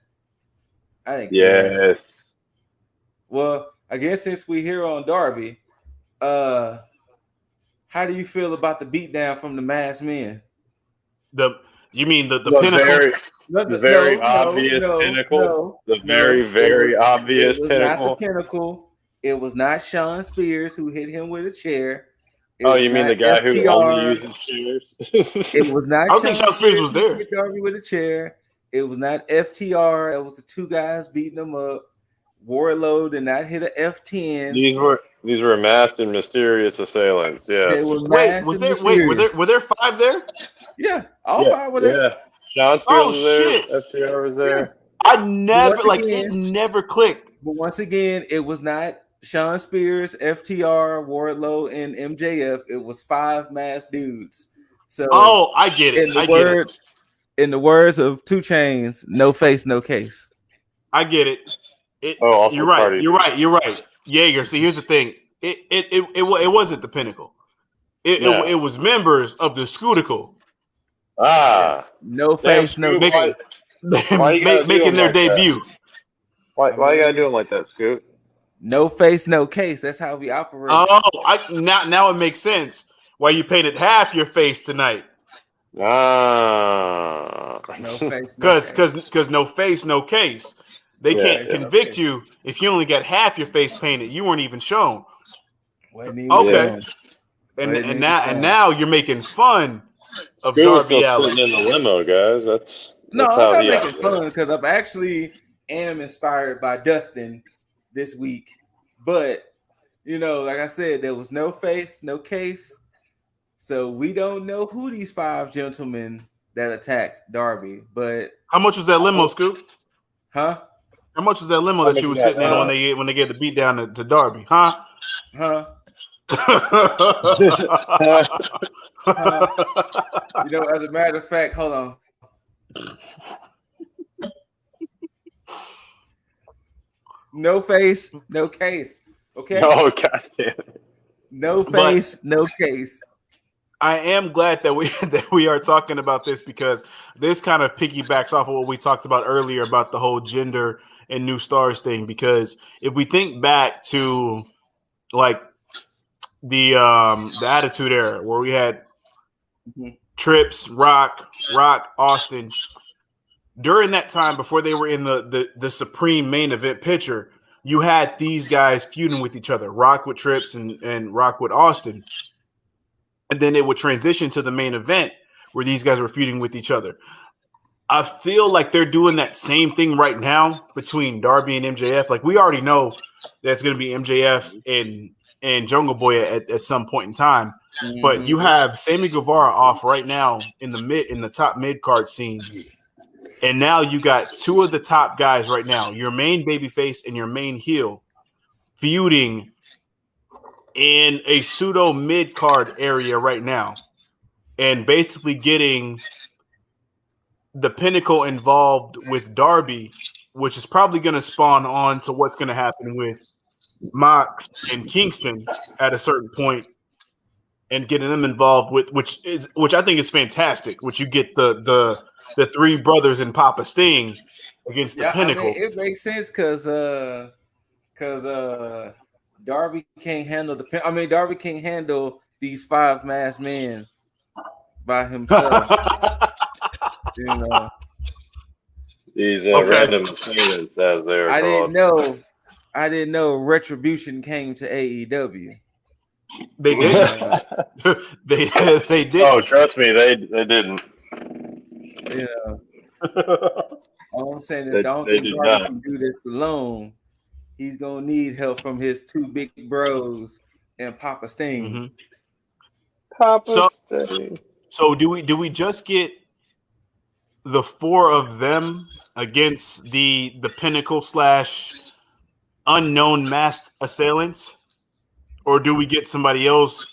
I didn't care. Yes. Well, I guess since we're here on Darby, how do you feel about the beatdown from the masked men? You mean the pinnacle? The very obvious pinnacle. The very obvious pinnacle. It was not the pinnacle. It was not Sean Spears who hit him with a chair. You mean the guy who only uses chairs? It was not. I don't think Sean Spears was there. Hit Darby with a chair. It was not FTR. It was the 2 guys beating him up. Wardlow did not hit a F10. These were masked and mysterious assailants. Yeah. Were there 5 there? Yeah, all 5 were there. Yeah. Sean Spears was there. FTR was there. Yeah. I never it never clicked. But once again, it was not Sean Spears, FTR, Wardlow, and MJF. It was 5 masked dudes. So I get it. In the words of 2 Chainz, no face, no case. I get it. You're right. Jaeger. See, here's the thing. It wasn't the Pinnacle. It was members of the Scootical. No face, no case. Making their debut. Why you gotta do them like that, Scoot? No face, no case. That's how we operate. Now it makes sense why you painted half your face tonight. No face, no case. Because no face, no case. They can't convict you if you only got half your face painted. You weren't even shown. Okay. And now you're making fun of Darby Allin. In the limo, guys. That's I'm not making fun because I'm actually am inspired by Dustin this week. But you know, like I said, there was no face, no case. So we don't know who these 5 gentlemen that attacked Darby. But how much was that limo, Scoop? Huh? How much was that limo that you were sitting in when they get the beat down to Darby? Huh? You know, as a matter of fact, hold on. No face, no case. Okay. Oh, goddamn it. No face, no case. I am glad that we are talking about this because this kind of piggybacks off of what we talked about earlier about the whole Jinder and New Stars thing. Because if we think back to like the Attitude Era where we had Trips, Rock, Austin. During that time, before they were in the supreme main event picture, you had these guys feuding with each other, Rock with Trips and Rock with Austin. And then it would transition to the main event where these guys were feuding with each other. I feel like they're doing that same thing right now between Darby and MJF. Like we already know that's going to be MJF and Jungle Boy at some point in time. Mm-hmm. But you have Sammy Guevara off right now in the top mid card scene. And now you got two of the top guys right now, your main babyface and your main heel, feuding in a pseudo mid-card area right now. And basically getting the Pinnacle involved with Darby, which is probably going to spawn on to what's going to happen with Mox and Kingston at a certain point, and getting them involved with which I think is fantastic. Which you get the three brothers and Papa Sting against the Pinnacle. I mean, it makes sense because Darby can't handle Darby can't handle these five masked men by himself. You know, these random assistants, as they're called. I didn't know Retribution came to AEW. They did. they did. Oh, trust me, they didn't. Yeah. All I'm saying is, don't think Darby can do this alone. He's gonna need help from his two big bros and Papa Sting. Mm-hmm. Sting. So do we just get the four of them against the Pinnacle / unknown masked assailants, or do we get somebody else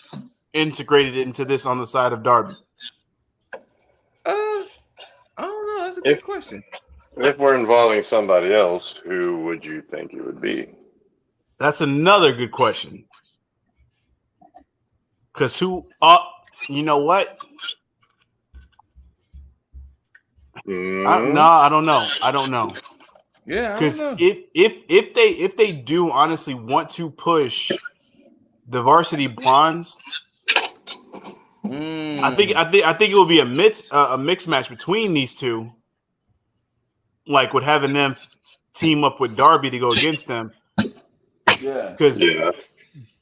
integrated into this on the side of Darby? I don't know. That's a good question. If we're involving somebody else, who would you think it would be? That's another good question. Because who? You know what? I don't know. Yeah, because if they do honestly want to push the Varsity Blondes, I think it will be a mixed match between these two, like with having them team up with Darby to go against them. Yeah, because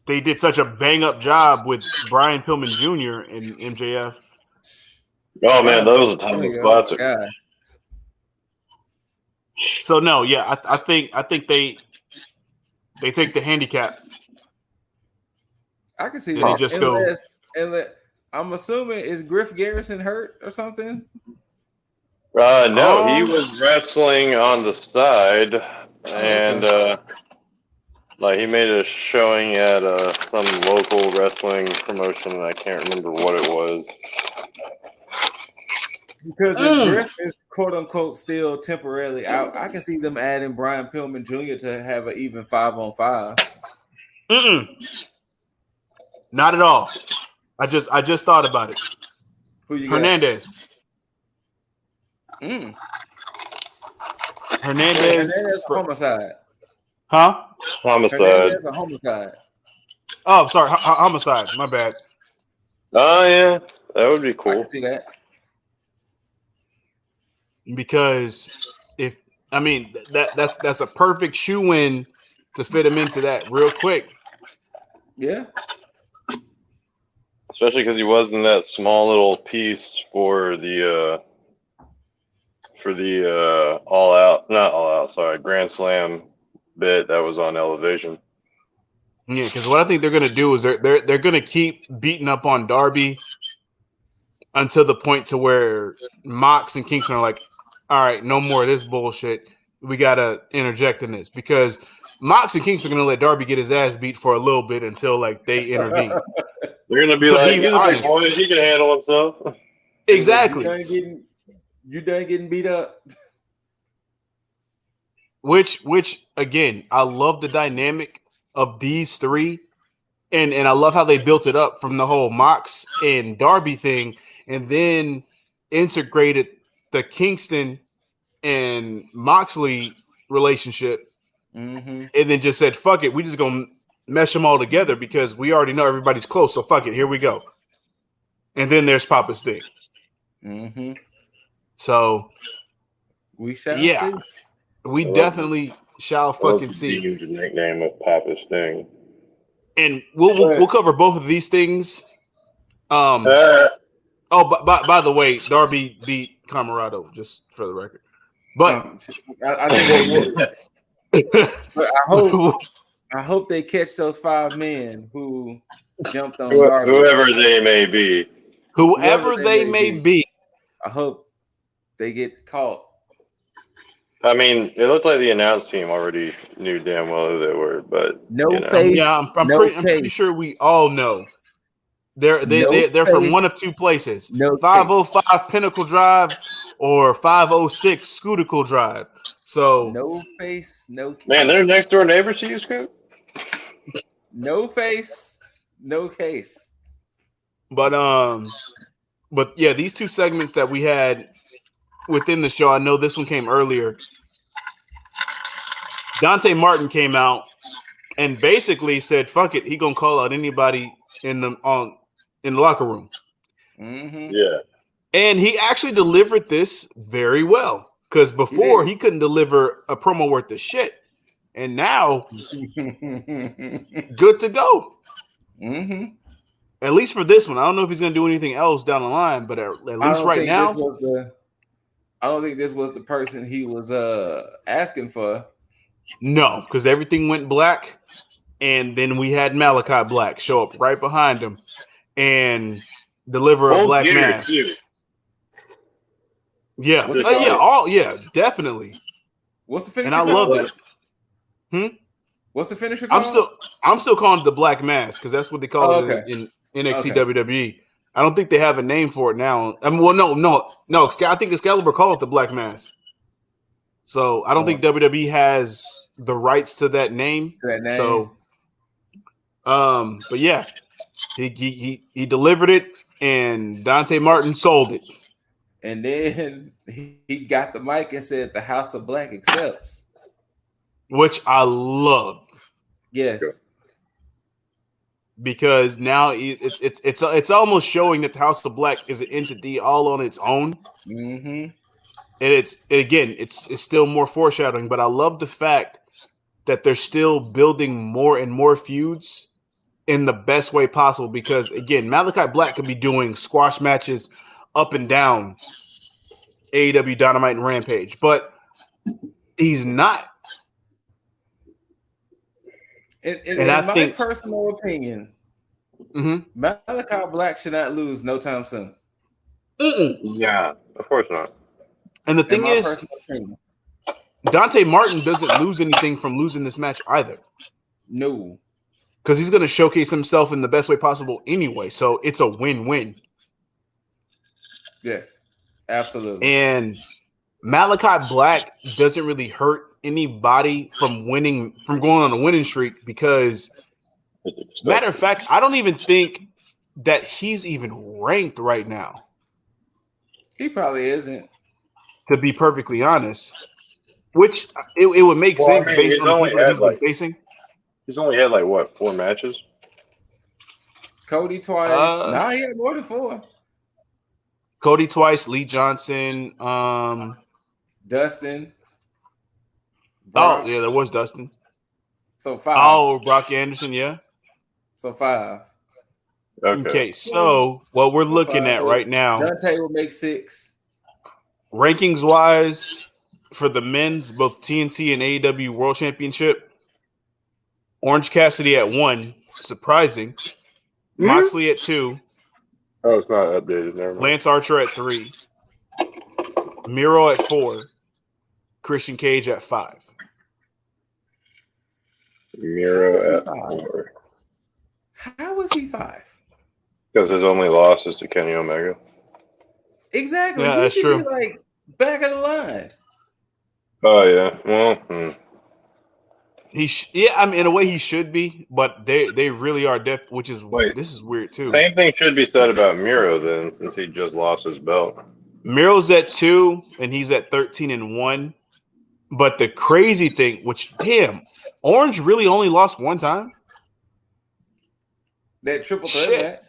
they did such a bang up job with Brian Pillman Jr. and MJF. Oh man, that was a timeless classic. Yeah. So no, yeah, I think they take the handicap. I can see that. They just go. I'm assuming, is Griff Garrison hurt or something? No, he was wrestling on the side, and he made a showing at some local wrestling promotion, and I can't remember what it was. Because if Griff is quote unquote still temporarily out, I can see them adding Brian Pillman Jr. to have an even 5-on-5. Not at all. I just thought about it. Who you Hernandez. got? Hernandez homicide. Huh? Homicide. Hernandez a homicide. Oh, sorry, homicide. My bad. Oh yeah, that would be cool. I can see that. Because that's a perfect shoe-in to fit him into that real quick. Yeah. Especially because he was in that small little piece for the Grand Slam bit that was on Elevation. Yeah, because what I think they're gonna do is they're gonna keep beating up on Darby until the point to where Mox and Kingston are like, all right, no more of this bullshit. We gotta interject in this, because Mox and Kingston are gonna let Darby get his ass beat for a little bit until they intervene. They're gonna be he's a big boy, he can handle himself. Exactly. You done getting beat up. Which again, I love the dynamic of these three, and I love how they built it up from the whole Mox and Darby thing, and then integrated the Kingston and Moxley relationship, and then just said, fuck it, we just gonna mesh them all together because we already know everybody's close, so fuck it, here we go. And then there's Papa Sting. So we shall see. We definitely shall fucking see. The nickname of Papa Sting. And we'll cover both of these things. By the way, Darby beat Camarado, just for the record. But I think they will. But I hope they catch those 5 men who jumped on Darby. Whoever they may be. Whoever they may be. I hope they get caught I mean, it looked like the announce team already knew damn well who they were, but face. Yeah, I'm pretty sure we all know. They're from one of two places: 505 Pinnacle Drive or 506 Scoutical Drive. So no face, no case. Man, they're next door neighbors to you, Scoot. No face, no case. But yeah, these two segments that we had within the show, I know this one came earlier. Dante Martin came out and basically said, "Fuck it, he gonna call out anybody in the locker room." Mm-hmm. Yeah, and he actually delivered this very well because before he couldn't deliver a promo worth of shit, and now good to go. Mm-hmm. At least for this one, I don't know if he's gonna do anything else down the line, but at least right now, I don't think this was the person he was asking for. No, because everything went black, and then we had Malachi Black show up right behind him and deliver a black mask. Yeah, definitely. What's the finisher? And I love it. What's the finisher called? I'm still calling it the Black Mask because that's what they call it in NXT WWE. I don't think they have a name for it now. I mean, well, no. I think Excalibur called it the Black Mask. So I don't think WWE has the rights to that name. So, but yeah, he delivered it, and Dante Martin sold it. And then he got the mic and said, "The House of Black accepts," which I love. Yes, because now it's almost showing that the House of Black is an entity all on its own. Mm-hmm. And it's still more foreshadowing, but I love the fact that they're still building more and more feuds in the best way possible. Because again, Malachi Black could be doing squash matches up and down AEW Dynamite and Rampage, but he's not. In my personal opinion, Malachi Black should not lose no time soon. Yeah, of course not. And the thing is, Dante Martin doesn't lose anything from losing this match either. No. Because he's going to showcase himself in the best way possible anyway. So it's a win-win. Yes, absolutely. And Malachi Black doesn't really hurt anybody from going on a winning streak because, matter of fact, I don't even think that he's even ranked right now. He probably isn't. To be perfectly honest, which it would make sense based on the people that he's been facing. He's only had 4 matches? Cody twice. He had more than 4. Cody twice, Lee Johnson, Dustin. Brock. Oh, yeah, there was Dustin. So 5. Oh, Brock Anderson, yeah. So 5. Okay, so what we're looking at right now. Dante will make 6. Rankings wise, for the men's, both TNT and AEW World Championship, Orange Cassidy at 1, surprising. Moxley at 2. Oh, it's not updated. Never mind. Lance Archer at 3. Miro at 4. Christian Cage at 5. Miro at 4. How is he 5? Because his only loss is to Kenny Omega. Exactly. Yeah, that's true. Be back of the line. Oh yeah. Well, I mean, in a way he should be, but they really are this is weird too. Same thing should be said about Miro then, since he just lost his belt. Miro's at 2 and he's at 13-1. But the crazy thing, Orange really only lost 1 time? That triple threat match.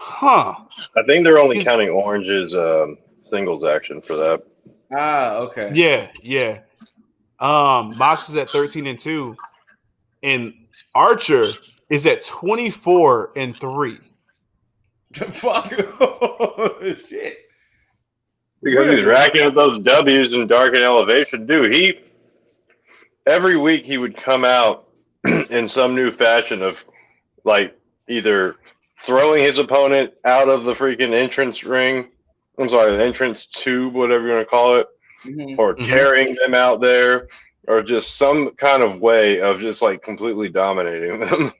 Huh. I think they're only counting Orange's singles action for that. Ah, okay. Yeah. Mox is at 13-2, and Archer is at 24-3. Fuck shit. Because he's racking up those W's in Dark and Elevation. Dude, every week he would come out in some new fashion of either throwing his opponent out of the freaking entrance ring. I'm sorry, the entrance tube, whatever you want to call it. or carrying them out there, or just some kind of way of just like completely dominating them.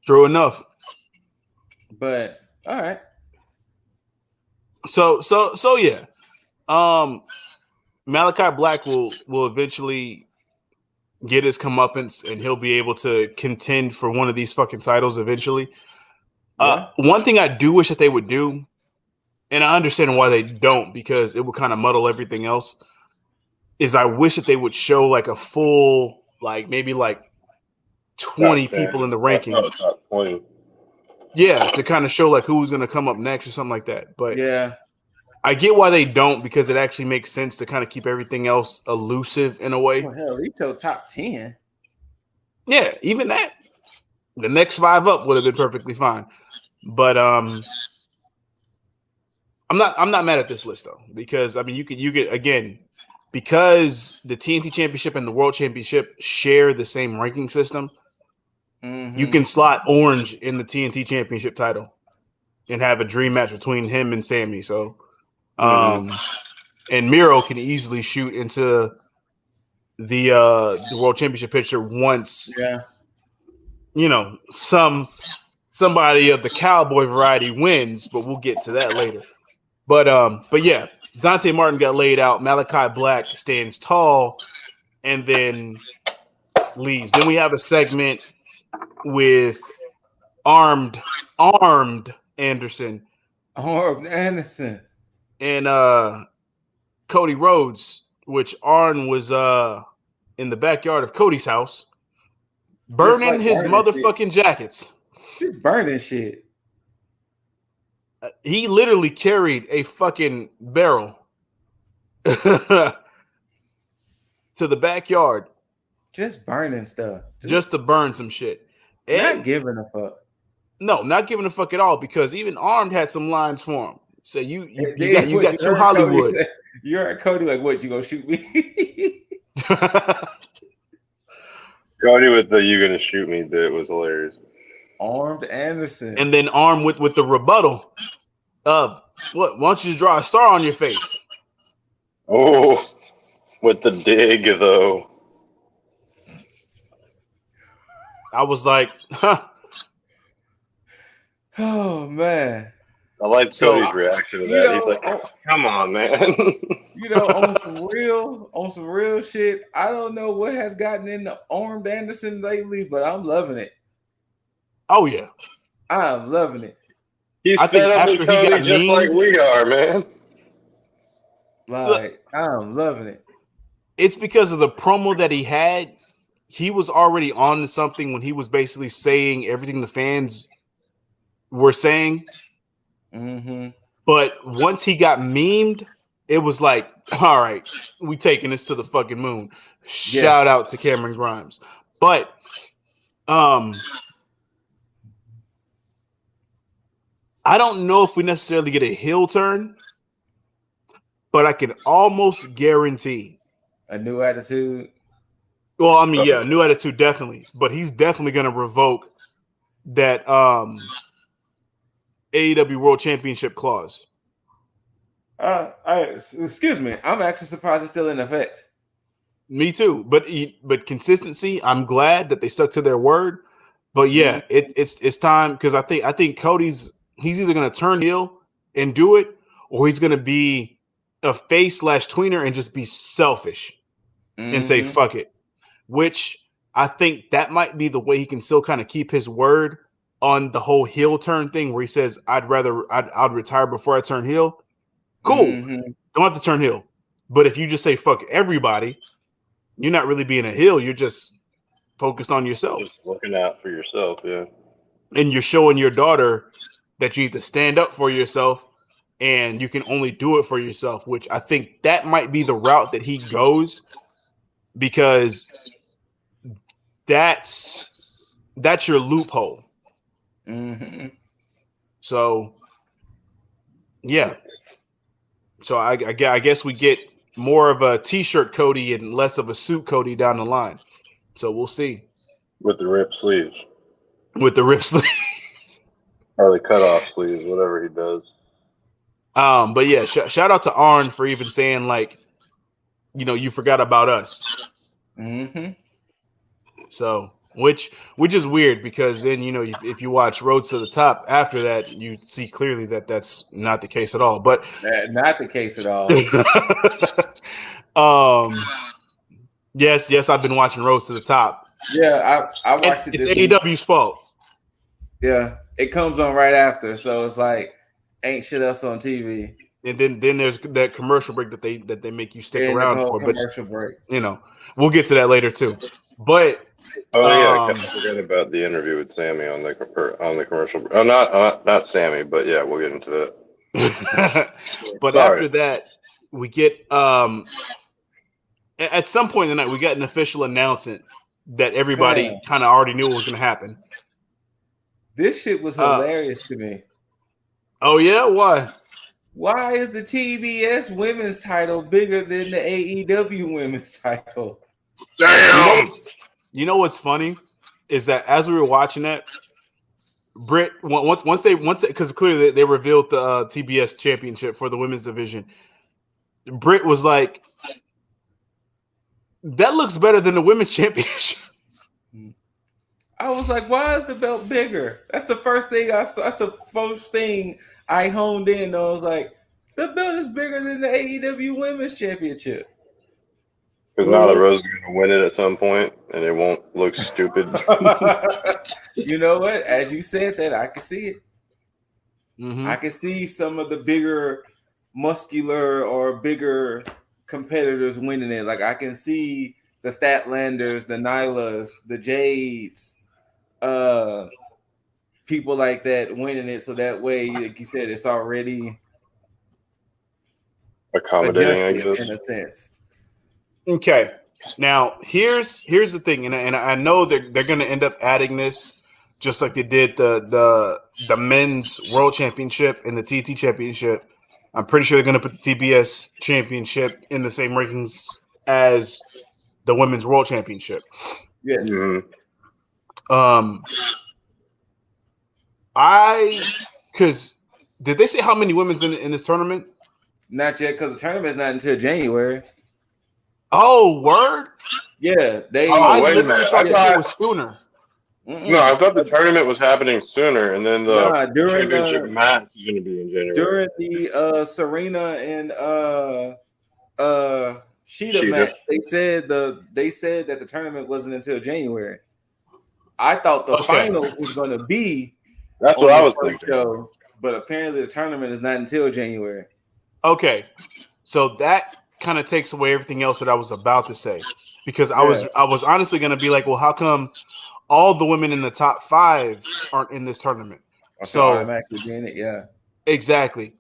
True enough. But all right. So yeah. Malachi Black will eventually get his comeuppance, and he'll be able to contend for one of these fucking titles eventually. Yeah. One thing I do wish that they would do, and I understand why they don't, because it would kind of muddle everything else, is I wish that they would show like a full, like maybe like 20 people in the rankings. Top 20. Yeah, to kind of show like who's going to come up next or something like that. But yeah, I get why they don't, because it actually makes sense to kind of keep everything else elusive in a way. Well, hell, he told top 10. Yeah, even that. The next 5 up would have been perfectly fine. But I'm not mad at this list though, because I mean you could again, because the TNT Championship and the World Championship share the same ranking system. You can slot Orange in the TNT Championship title and have a dream match between him and Sammy. So and Miro can easily shoot into the World Championship picture once somebody of the cowboy variety wins, but we'll get to that later. But yeah, Dante Martin got laid out, Malachi Black stands tall and then leaves. Then we have a segment with armed Anderson. Armed Anderson. And Cody Rhodes, which Arn was in the backyard of Cody's house, burning his motherfucking jackets. Just burning shit. He literally carried a fucking barrel to the backyard. Just burning stuff. Just to burn some shit. And not giving a fuck. No, not giving a fuck at all, because even Armed had some lines for him. So you got too Hollywood. You heard Cody like, what, you gonna shoot me? Cody with the "you gonna shoot me" bit was hilarious. Armed Anderson. And then Armed with the rebuttal of, what, why don't you just draw a star on your face? Oh, with the dig though. I was like, huh. Oh man. I like Cody's reaction to that. He's like, oh, come on, man. on some real shit. I don't know what has gotten into Armed Anderson lately, but I'm loving it. Oh yeah. I'm loving it. He's fed up with Cody just like we are, man. Like, I'm loving it. It's because of the promo that he had. He was already on to something when he was basically saying everything the fans were saying. But once he got memed, it was like, all right, we taking this to the fucking moon. Shout out to Cameron Grimes. But I don't know if we necessarily get a heel turn, but I can almost guarantee a new attitude. Well, I mean, yeah, new attitude definitely, but he's definitely going to revoke that AEW World Championship clause. Excuse me, I'm actually surprised it's still in effect. Me too, but consistency. I'm glad that they stuck to their word. But yeah, it's time, because I think he's either going to turn heel and do it, or he's going to be a face / tweener and just be selfish and say fuck it. Which I think that might be the way he can still kind of keep his word on the whole heel turn thing, where he says, I'd retire before I turn heel. Cool. Don't have to turn heel. But if you just say fuck everybody, you're not really being a heel. You're just focused on yourself. Just looking out for yourself, yeah. And you're showing your daughter that you need to stand up for yourself, and you can only do it for yourself, which I think that might be the route that he goes, because that's your loophole. So yeah. So I guess we get more of a t-shirt Cody and less of a suit Cody down the line. So we'll see. With the ripped sleeves. With the ripped sleeves. Or the cut off sleeves, whatever he does. But yeah, shout out to Arn for even saying like, you forgot about us. Mm-hmm. So which is weird because then if you watch Roads to the Top after that, you see clearly that that's not the case at all. But not the case at all. Yes, I've been watching Roads to the Top. Yeah, I watched it. It's AEW's fault. Yeah, it comes on right after, so it's like ain't shit else on TV. And then there's that commercial break that they make you stick around for. Commercial break. We'll get to that later too. But I forgot about the interview with Sammy on the commercial. Oh, not Sammy, but yeah, we'll get into that. But after that, we get at some point in the night we got an official announcement that everybody kind of already knew what was going to happen. This shit was hilarious to me. Oh yeah, why? Why is the TBS women's title bigger than the AEW women's title? Damn. You know what's funny is that as we were watching that, Britt once because clearly they revealed the TBS championship for the women's division. Britt was like, "That looks better than the women's championship." I was like, "Why is the belt bigger?" That's the first thing I saw. That's the first thing I honed in. I was like, "The belt is bigger than the AEW women's championship." Because now the Rose is going to win it at some point, and it won't look stupid. You know what? As you said that, I can see it. Mm-hmm. I can see some of the bigger, muscular or bigger competitors winning it. Like I can see the Statlanders, the Nylas, the Jades, people like that winning it. So that way, like you said, it's already accommodating, I guess, in a sense. Okay, now here's the thing, and I know they're going to end up adding this, just like they did the men's world championship and the TT championship. I'm pretty sure they're going to put the TBS championship in the same rankings as the women's world championship. Yes. Mm-hmm. Because did they say how many women's in this tournament? Not yet, because the tournament's not until January. Oh, word? Yeah, they. I literally thought this was sooner. No, I thought the tournament was happening sooner, and then the championship match is going to be in January. During the Serena and Shida match, they said that the tournament wasn't until January. I thought the finals was going to be. That's what I was thinking. Show, but apparently the tournament is not until January. Okay, so that kind of takes away everything else that I was about to say, because I was honestly going to be like, well, how come all the women in the top 5 aren't in this tournament? So automatically being it, yeah, exactly.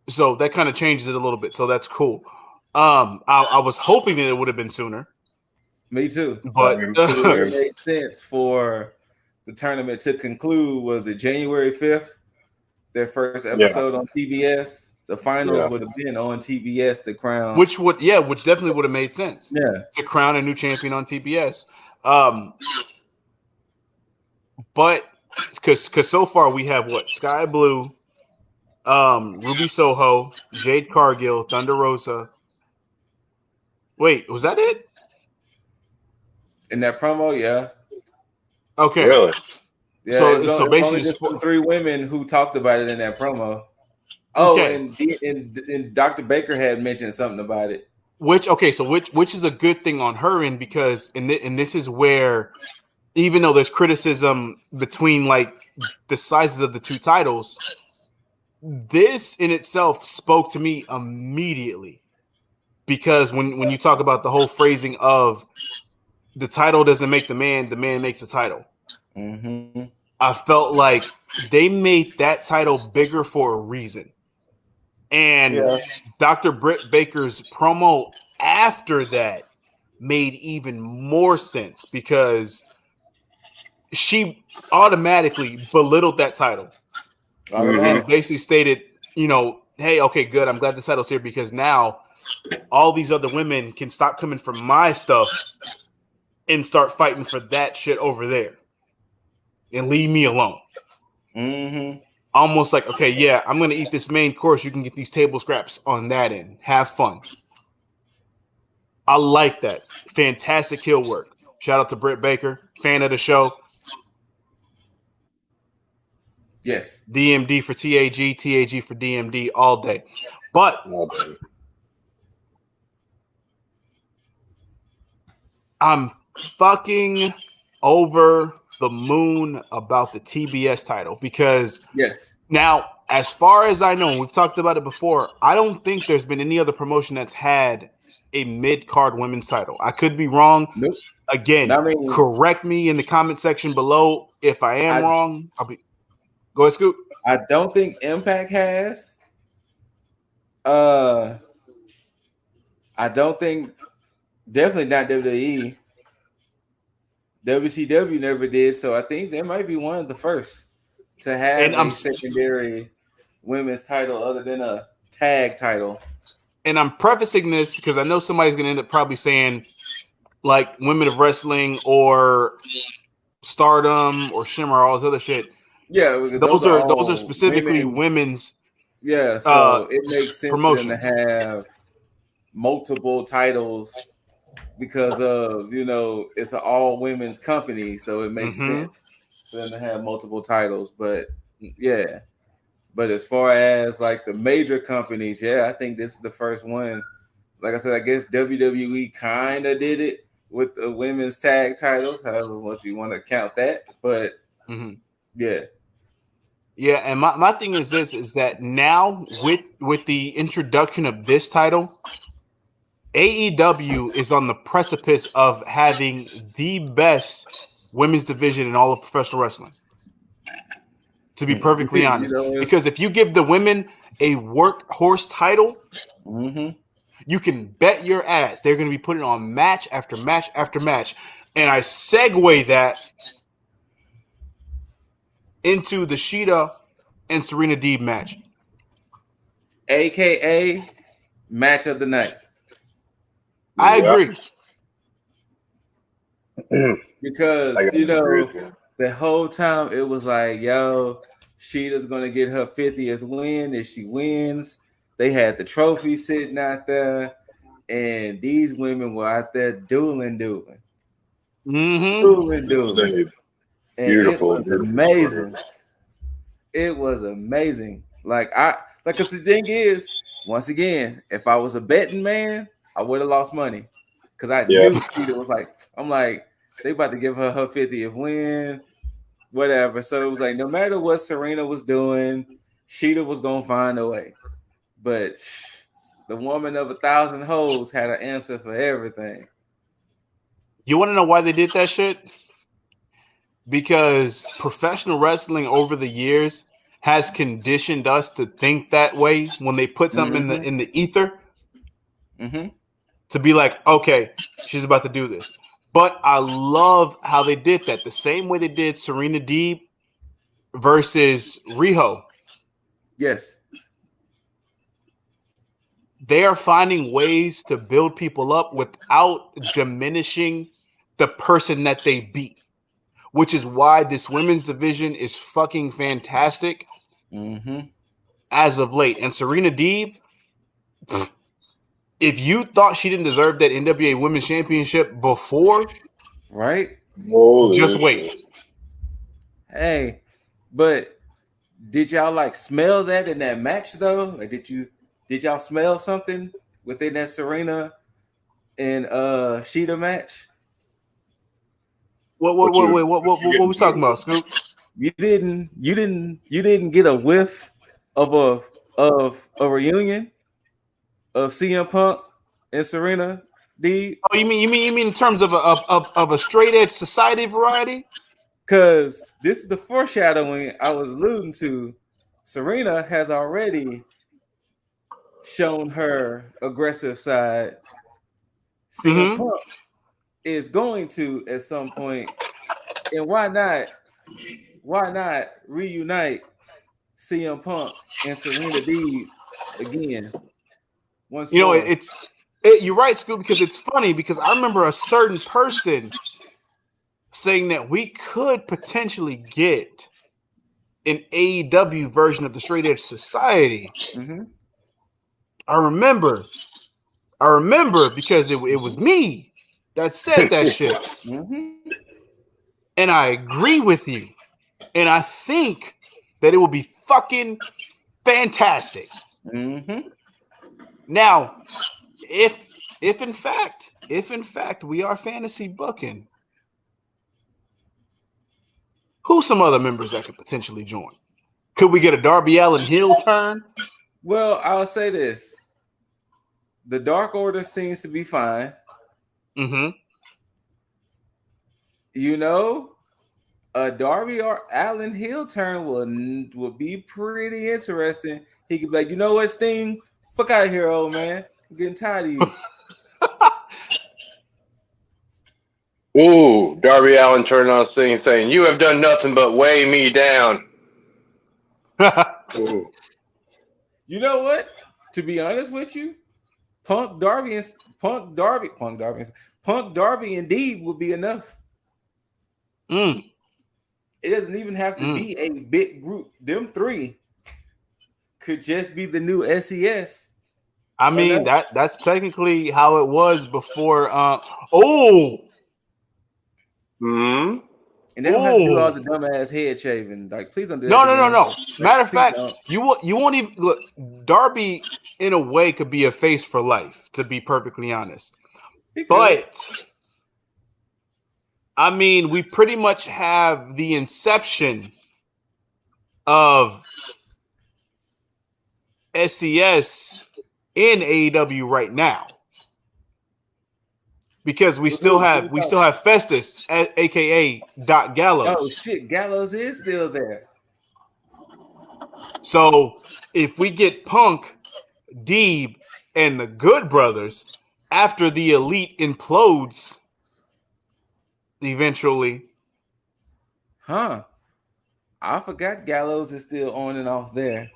So that kind of changes it a little bit. So that's cool. I was hoping that it would have been sooner. Me too. But it made sense for the tournament to conclude. Was it January 5th? Their first episode on TBS. The finals would have been on TBS to crown, which definitely would have made sense. Yeah, to crown a new champion on TBS. But because so far we have Sky Blue, Ruby Soho, Jade Cargill, Thunder Rosa. Wait, was that it? In that promo, yeah. Okay. Really? Yeah. So basically, just 3 women who talked about it in that promo. Oh, okay. and Dr. Baker had mentioned something about it. Which is a good thing on her end, because and this is where, even though there's criticism between like the sizes of the 2 titles, this in itself spoke to me immediately, because when you talk about the whole phrasing of the title doesn't make the man makes the title. Mm-hmm. I felt like they made that title bigger for a reason. And Dr. Britt Baker's promo after that made even more sense, because she automatically belittled that title and basically stated, hey, okay, good. I'm glad the title's here, because now all these other women can stop coming for my stuff and start fighting for that shit over there and leave me alone. Mm-hmm. almost like, okay, yeah, I'm gonna eat this main course. You can get these table scraps on that end. Have fun. I like that. Fantastic heel work. Shout out to Britt Baker, fan of the show. Yes. DMD for T.A.G, T.A.G for DMD all day. But I'm fucking over the moon about the TBS title because now, as far as I know, we've talked about it before, I don't think there's been any other promotion that's had a mid-card women's title. I could be wrong. Nope. Again, correct me in the comment section below if I am wrong. Go ahead, Scoop. I don't think Impact has. I don't think, definitely not WWE. WCW never did, so I think they might be one of the first to have a secondary women's title other than a tag title. And I'm prefacing this because I know somebody's going to end up probably saying, like, Women of Wrestling or Stardom or Shimmer, all this other shit. Yeah, those are specifically women's. Yeah, so it makes sense for them to have multiple titles because of, it's an all women's company, so it makes sense for them to have multiple titles. But yeah, but as far as like the major companies, I think this is the first one. Like I said, I guess WWE kind of did it with the women's tag titles, however much you want to count that. But yeah, and my thing is this, is that now with the introduction of this title, AEW is on the precipice of having the best women's division in all of professional wrestling. To be perfectly honest. Because if you give the women a workhorse title, you can bet your ass they're going to be putting on match after match after match. And I segue that into the Sheeta and Serena Deeb match. AKA match of the night. I agree. Because, the whole time it was like, Sheeta's going to get her 50th win. If she wins, they had the trophy sitting out there. And these women were out there dueling. Dueling. And beautiful. It was amazing. It was amazing. Because the thing is, once again, if I was a betting man, I would have lost money. Because I knew Sheeta was I'm like, they about to give her 50th win, whatever. So it was like, no matter what Serena was doing, Sheeta was going to find a way. But the woman of 1,000 hoes had an answer for everything. You want to know why they did that shit? Because professional wrestling over the years has conditioned us to think that way when they put something in the ether. To be like, okay, she's about to do this. But I love how they did that. The same way they did Serena Deeb versus Riho. Yes. They are finding ways to build people up without diminishing the person that they beat. Which is why this women's division is fucking fantastic as of late. And Serena Deeb, if you thought she didn't deserve that NWA Women's Championship before, right? Just wait. Hey, but did y'all smell that in that match though? Like, did y'all smell something within that Serena and Sheeta match? What we talking about, Scoop? You didn't get a whiff of a reunion of CM Punk and Serena Deeb? Oh, you mean in terms of a straight edge society variety? Because this is the foreshadowing I was alluding to. Serena has already shown her aggressive side. CM Punk is going to at some point, and why not reunite CM Punk and Serena Deeb again? Once more. You're right, Scoop, because it's funny because I remember a certain person saying that we could potentially get an AEW version of the Straight Edge Society. Mm-hmm. I remember because it was me that said that shit. Mm-hmm. And I agree with you. And I think that it will be fucking fantastic. Mm-hmm. Now, if in fact we are fantasy booking, who's some other members that could potentially join? Could we get a Darby Allin heel turn? Well, I'll say this. The Dark Order seems to be fine. Mm-hmm. You know, a Darby or Allin heel turn would be pretty interesting. He could be like, you know what, Sting? Fuck out of here, old man. I'm getting tired of you. Ooh, Darby Allin turned on Sting saying, "You have done nothing but weigh me down." You know what? To be honest with you, Punk Darby and Deeb would be enough. Mm. It doesn't even have to be a big group. Them three could just be the new SES. I mean, that's technically how it was before. And they don't have to do all the dumbass head shaving. Like, please don't do that. No. Like, Matter of fact, you won't even look. Darby, in a way, could be a face for life. To be perfectly honest, but I mean, we pretty much have the inception of SES in AEW right now. Because we still have Festus, aka Doc Gallows. Oh shit, Gallows is still there. So if we get Punk, Deeb, and the Good Brothers after the Elite implodes eventually. Huh. I forgot Gallows is still on and off there.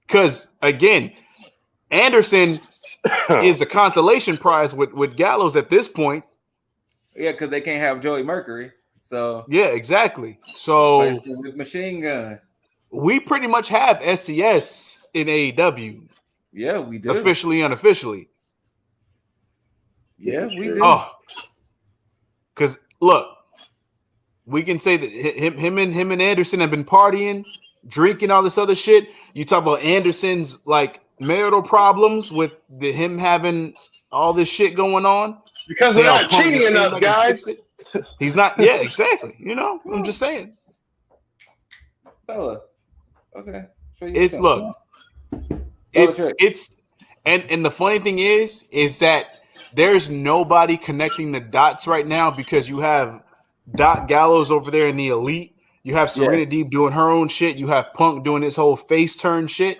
Because again, Anderson is a consolation prize with Gallows at this point. Yeah, because they can't have Joey Mercury. So yeah, exactly. So with Machine Gun, we pretty much have SCS in AEW. Yeah, we do. Officially, unofficially. Yeah, we do. Oh, because look, we can say that him and Anderson have been partying, drinking, all this other shit. You talk about Anderson's like marital problems with him having all this shit going on because they're not cheating enough, guys. He's not. Yeah, exactly. You know, I'm just saying. Fella, okay. It's look. It's and the funny thing is that there's nobody connecting the dots right now because you have Doc Gallows over there in the Elite. You have Serena Deeb doing her own shit. You have Punk doing his whole face turn shit.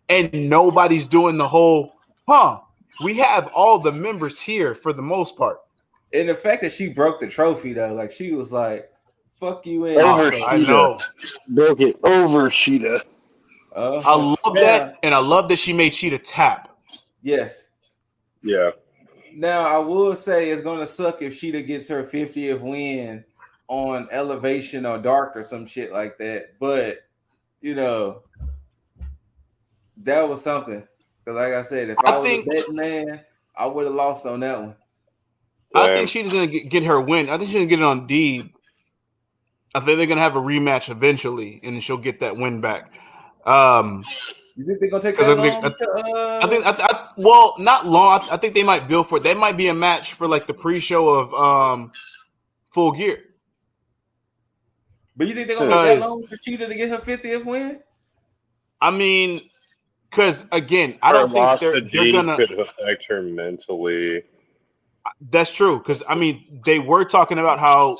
And nobody's doing the whole, we have all the members here for the most part. And the fact that she broke the trophy, though, like she was like, fuck you in. I know. Broke it over Sheeta. I love that. And I love that she made Sheeta tap. Yes. Yeah. Now, I will say it's going to suck if Sheeta gets her 50th win on Elevation or Dark or some shit like that. But, you know, that was something. Because like I said, if I was a betting man, I would have lost on that one. I think Sheeta's going to get her win. I think she's going to get it on Deeb. I think they're going to have a rematch eventually, and then she'll get that win back. You think they're going to take that long? Well, not long. I think they might build for it. That might be a match for like the pre-show of Full Gear. But you think they're going to take that long for Cheetah to get her 50th win? I mean, because again, I don't think they're going to could affect her mentally. That's true. Because I mean, they were talking about how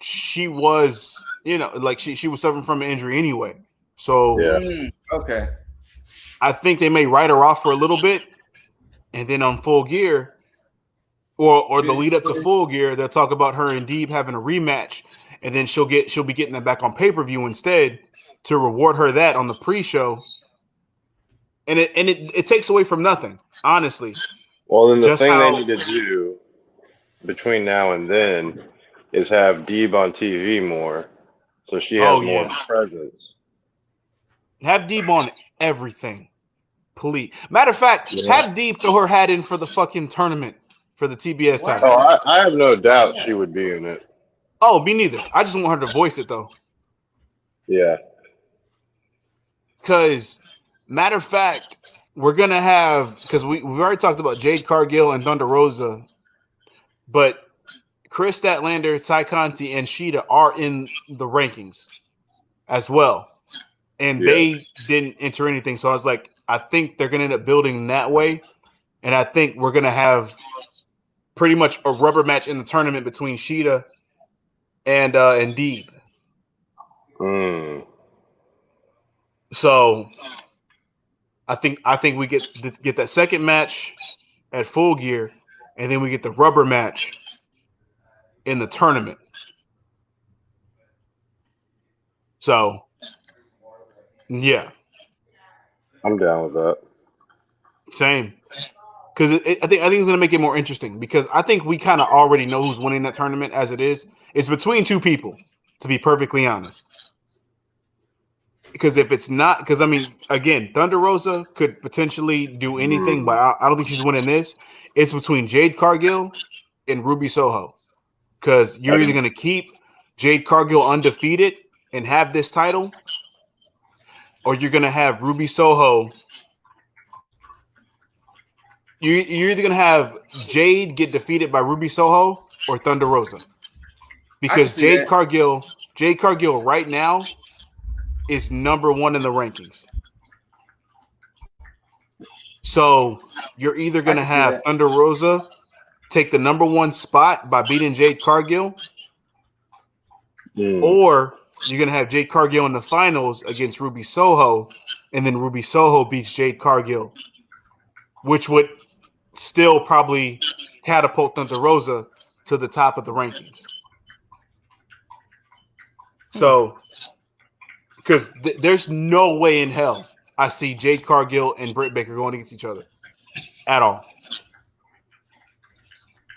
she was, like she was suffering from an injury anyway. So okay. I think they may write her off for a little bit, and then on Full Gear, or the lead up to Full Gear, they'll talk about her and Deeb having a rematch, and then she'll be getting that back on pay-per-view instead to reward her that on the pre-show. And it takes away from nothing, honestly. Well, then the thing they need to do between now and then is have Deeb on TV more, so she has more presence. Have Deeb on everything, please. Matter of fact, have Deeb throw her hat in for the fucking tournament for the TBS title. Oh, I have no doubt she would be in it. Oh, me neither. I just want her to voice it though. Yeah. Because, matter of fact, we're gonna have, because we've already talked about Jade Cargill and Thunder Rosa, but Chris Statlander, Ty Conti, and Shida are in the rankings as well. And they didn't enter anything. So I was like, I think they're gonna end up building that way. And I think we're gonna have pretty much a rubber match in the tournament between Shida and Deeb. So I think we get that second match at Full Gear, and then we get the rubber match in the tournament. So yeah, I'm down with that. Same, because I think it's going to make it more interesting, because I think we kind of already know who's winning that tournament as it is. It's between two people, to be perfectly honest. Because if it's not, because I mean, again, Thunder Rosa could potentially do anything, but I don't think she's winning this. It's between Jade Cargill and Ruby Soho, because you're either going to keep Jade Cargill undefeated and have this title, or you're going to have Ruby Soho. You're either going to have Jade get defeated by Ruby Soho or Thunder Rosa, because Jade Cargill right now is number 1 in the rankings. So you're either going to have Thunder Rosa take the number 1 spot by beating Jade Cargill, or you're going to have Jade Cargill in the finals against Ruby Soho, and then Ruby Soho beats Jade Cargill, which would still probably catapult Thunder Rosa to the top of the rankings. So, because there's no way in hell I see Jade Cargill and Britt Baker going against each other at all.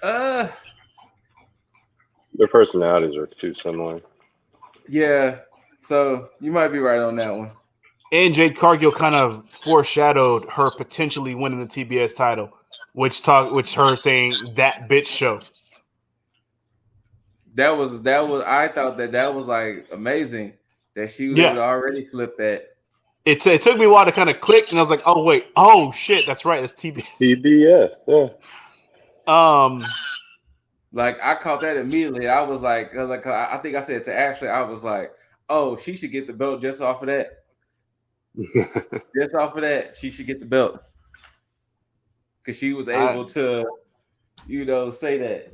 Their personalities are too similar. Yeah, so you might be right on that one. And Jade Cargill kind of foreshadowed her potentially winning the TBS title, which her saying that bitch show. That was. I thought that was like amazing that she was able to already flip that. It took me a while to kind of click, and I was like, oh wait, oh shit, that's right, that's TBS. TBS, yeah. Like I caught that immediately. I was like, I think I said to Ashley, I was like, oh, she should get the belt just off of that. Just off of that, she should get the belt because she was able to, say that.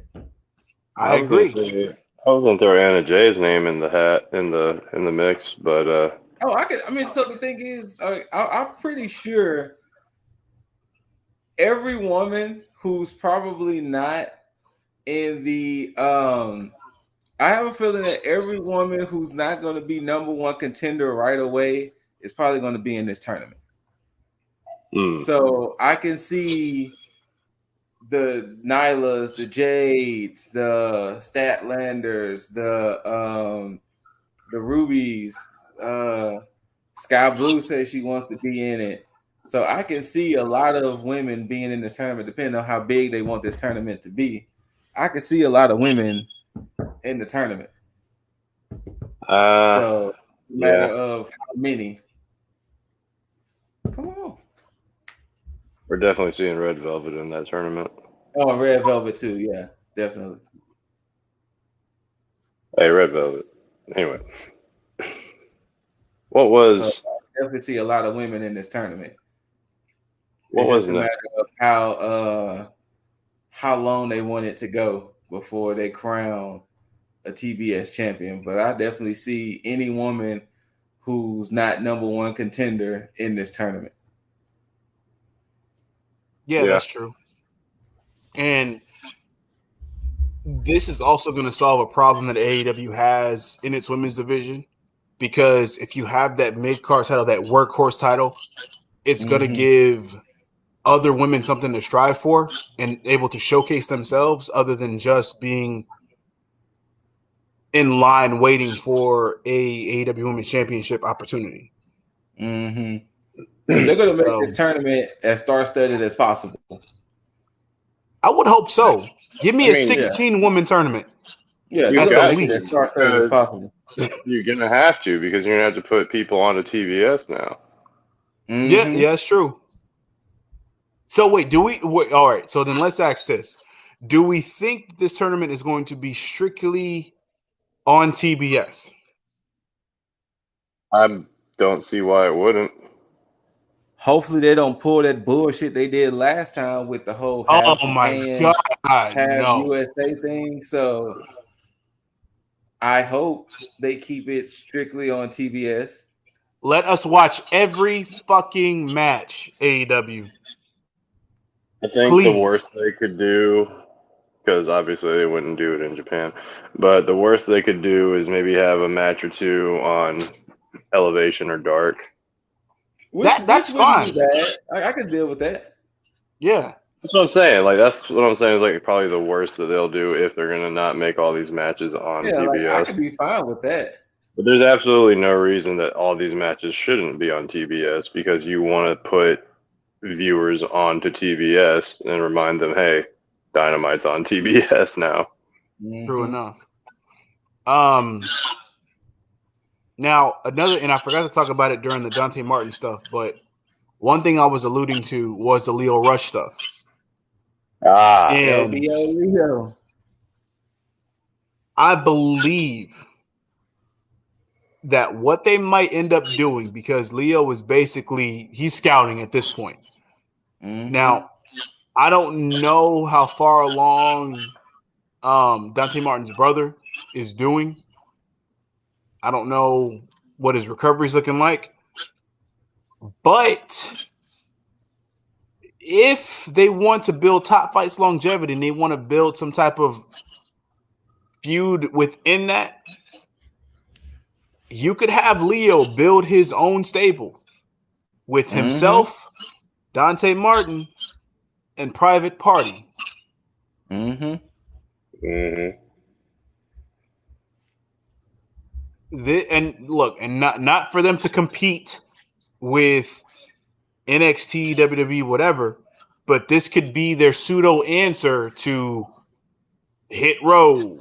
I agree. I was gonna throw Anna Jay's name in the hat in the mix, but I could. I mean, so the thing is, I'm pretty sure every woman who's probably not in the I have a feeling that every woman who's not going to be number 1 contender right away is probably going to be in this tournament. So I can see the Nylas, the Jades, the Statlanders, the Rubies. Sky Blue says she wants to be in it. So I can see a lot of women being in this tournament, depending on how big they want this tournament to be. I can see a lot of women in the tournament. So matter of how many. Come on. We're definitely seeing Red Velvet in that tournament. Oh, Red Velvet too. Yeah, definitely. Hey, Red Velvet. Anyway. What was... So I definitely see a lot of women in this tournament. What was the matter of how long they want it to go before they crown a TBS champion. But I definitely see any woman who's not number 1 contender in this tournament. Yeah, that's true. And this is also going to solve a problem that AEW has in its women's division, because if you have that mid-card title, that workhorse title, it's going to give other women something to strive for and able to showcase themselves other than just being in line waiting for a AEW Women's Championship opportunity. Mm-hmm. They're going to make this tournament as star-studded as possible. I would hope so. Give me a 16-woman tournament. Yeah, you they're got going to make it as star-studded as possible. You're going to have to, because you're going to have to put people onto TBS now. Mm-hmm. Yeah, it's true. So wait, all right, so then let's ask this. Do we think this tournament is going to be strictly on TBS? I don't see why it wouldn't. Hopefully they don't pull that bullshit they did last time with the whole half USA thing. So I hope they keep it strictly on TBS. Let us watch every fucking match, AEW. I think the worst they could do, because obviously they wouldn't do it in Japan, but the worst they could do is maybe have a match or two on Elevation or Dark. That's fine. I could deal with that. Yeah. That's what I'm saying. Like, that's what I'm saying is like probably the worst that they'll do if they're going to not make all these matches on TBS. Like, I could be fine with that. But there's absolutely no reason that all these matches shouldn't be on TBS, because you want to put viewers onto TBS and remind them, hey, Dynamite's on TBS now. True enough. Now another, and I forgot to talk about it during the Dante Martin stuff, but one thing I was alluding to was the Leo Rush stuff. And Leo. I believe that what they might end up doing, because Leo is basically, he's scouting at this point. Now, I don't know how far along Dante Martin's brother is doing. I don't know what his recovery is looking like. But if they want to build Top Fight's longevity and they want to build some type of feud within that, you could have Leo build his own stable with himself, Dante Martin, and Private Party. And look, and not for them to compete with NXT, WWE, whatever, but this could be their pseudo answer to Hit Row,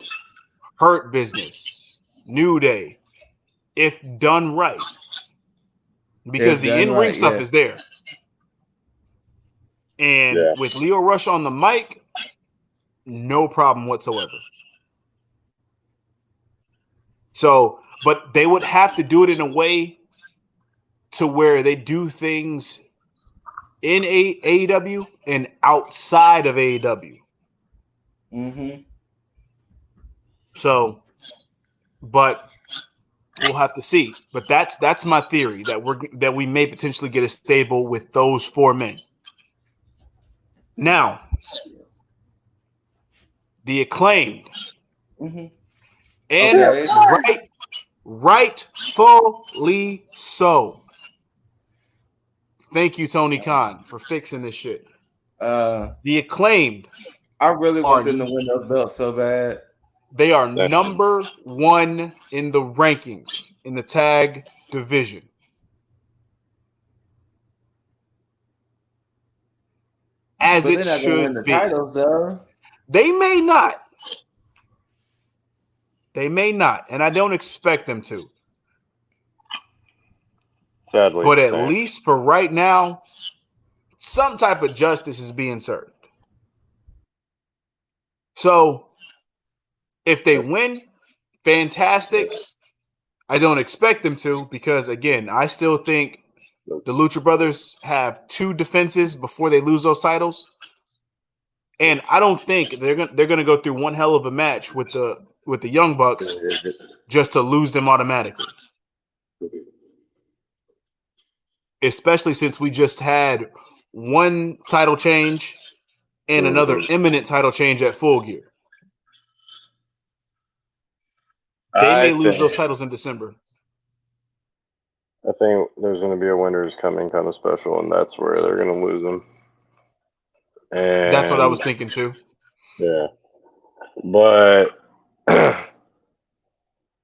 Hurt Business, New Day, if done right. Because the in-ring stuff is there. And with Leo Rush on the mic, no problem whatsoever. So, but they would have to do it in a way to where they do things in AEW and outside of AEW. So, but we'll have to see. But that's my theory, that we may potentially get a stable with those four men. Now, the Acclaimed, and rightfully so. Thank you, Tony Khan, for fixing this shit. The Acclaimed, I really want them to win those belts so bad. They are number one in the rankings in the tag division. As it should be. Titles, though. They may not. They may not, and I don't expect them to. Sadly. But at least for right now, some type of justice is being served. So, if they win, fantastic. I don't expect them to, because, again, I still think the Lucha Brothers have 2 defenses before they lose those titles. And I don't think they're gonna go through one hell of a match with the Young Bucks just to lose them automatically. Especially since we just had one title change and another imminent title change at Full Gear. They may lose those titles in December. I think there's going to be a Winners Coming kind of special, and that's where they're going to lose them. And that's what I was thinking too. Yeah. But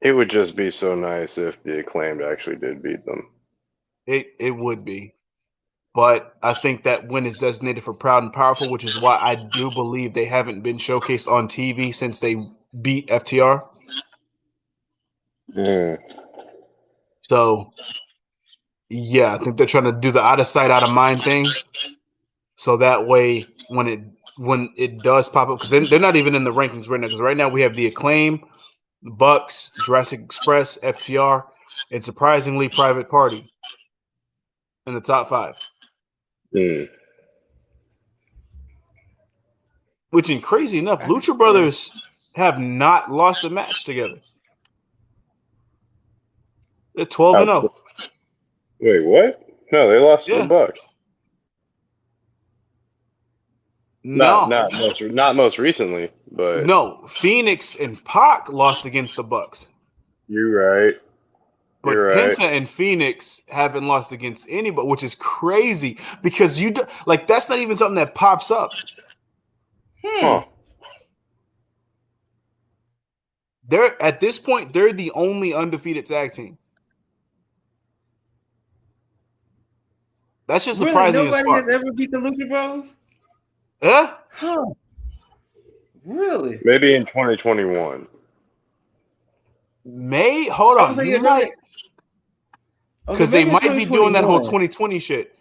It would just be so nice if the Acclaimed actually did beat them. It would be. But I think that win is designated for Proud and Powerful, which is why I do believe they haven't been showcased on TV since they beat FTR. Mm. So, yeah, I think they're trying to do the out of sight, out of mind thing. So that way, when it does pop up, because they're not even in the rankings right now. Because right now we have the Acclaim, Bucks, Jurassic Express, FTR, and surprisingly Private Party in the top 5. Mm. Which, in crazy enough, Lucha Brothers have not lost a match together. They're 12-0. Wait, what? No, they lost to the Bucks. No, not most recently, but no. Phoenix and Pac lost against the Bucks. You're right. But Penta and Phoenix haven't lost against anybody, which is crazy because that's not even something that pops up. Huh. They're at this point, they're the only undefeated tag team. That's just surprising. Really? Nobody has ever beat the Lucha Bros? Yeah? Huh. Really? Maybe in 2021. Hold on. You might. Because they might be doing that whole 2020 shit.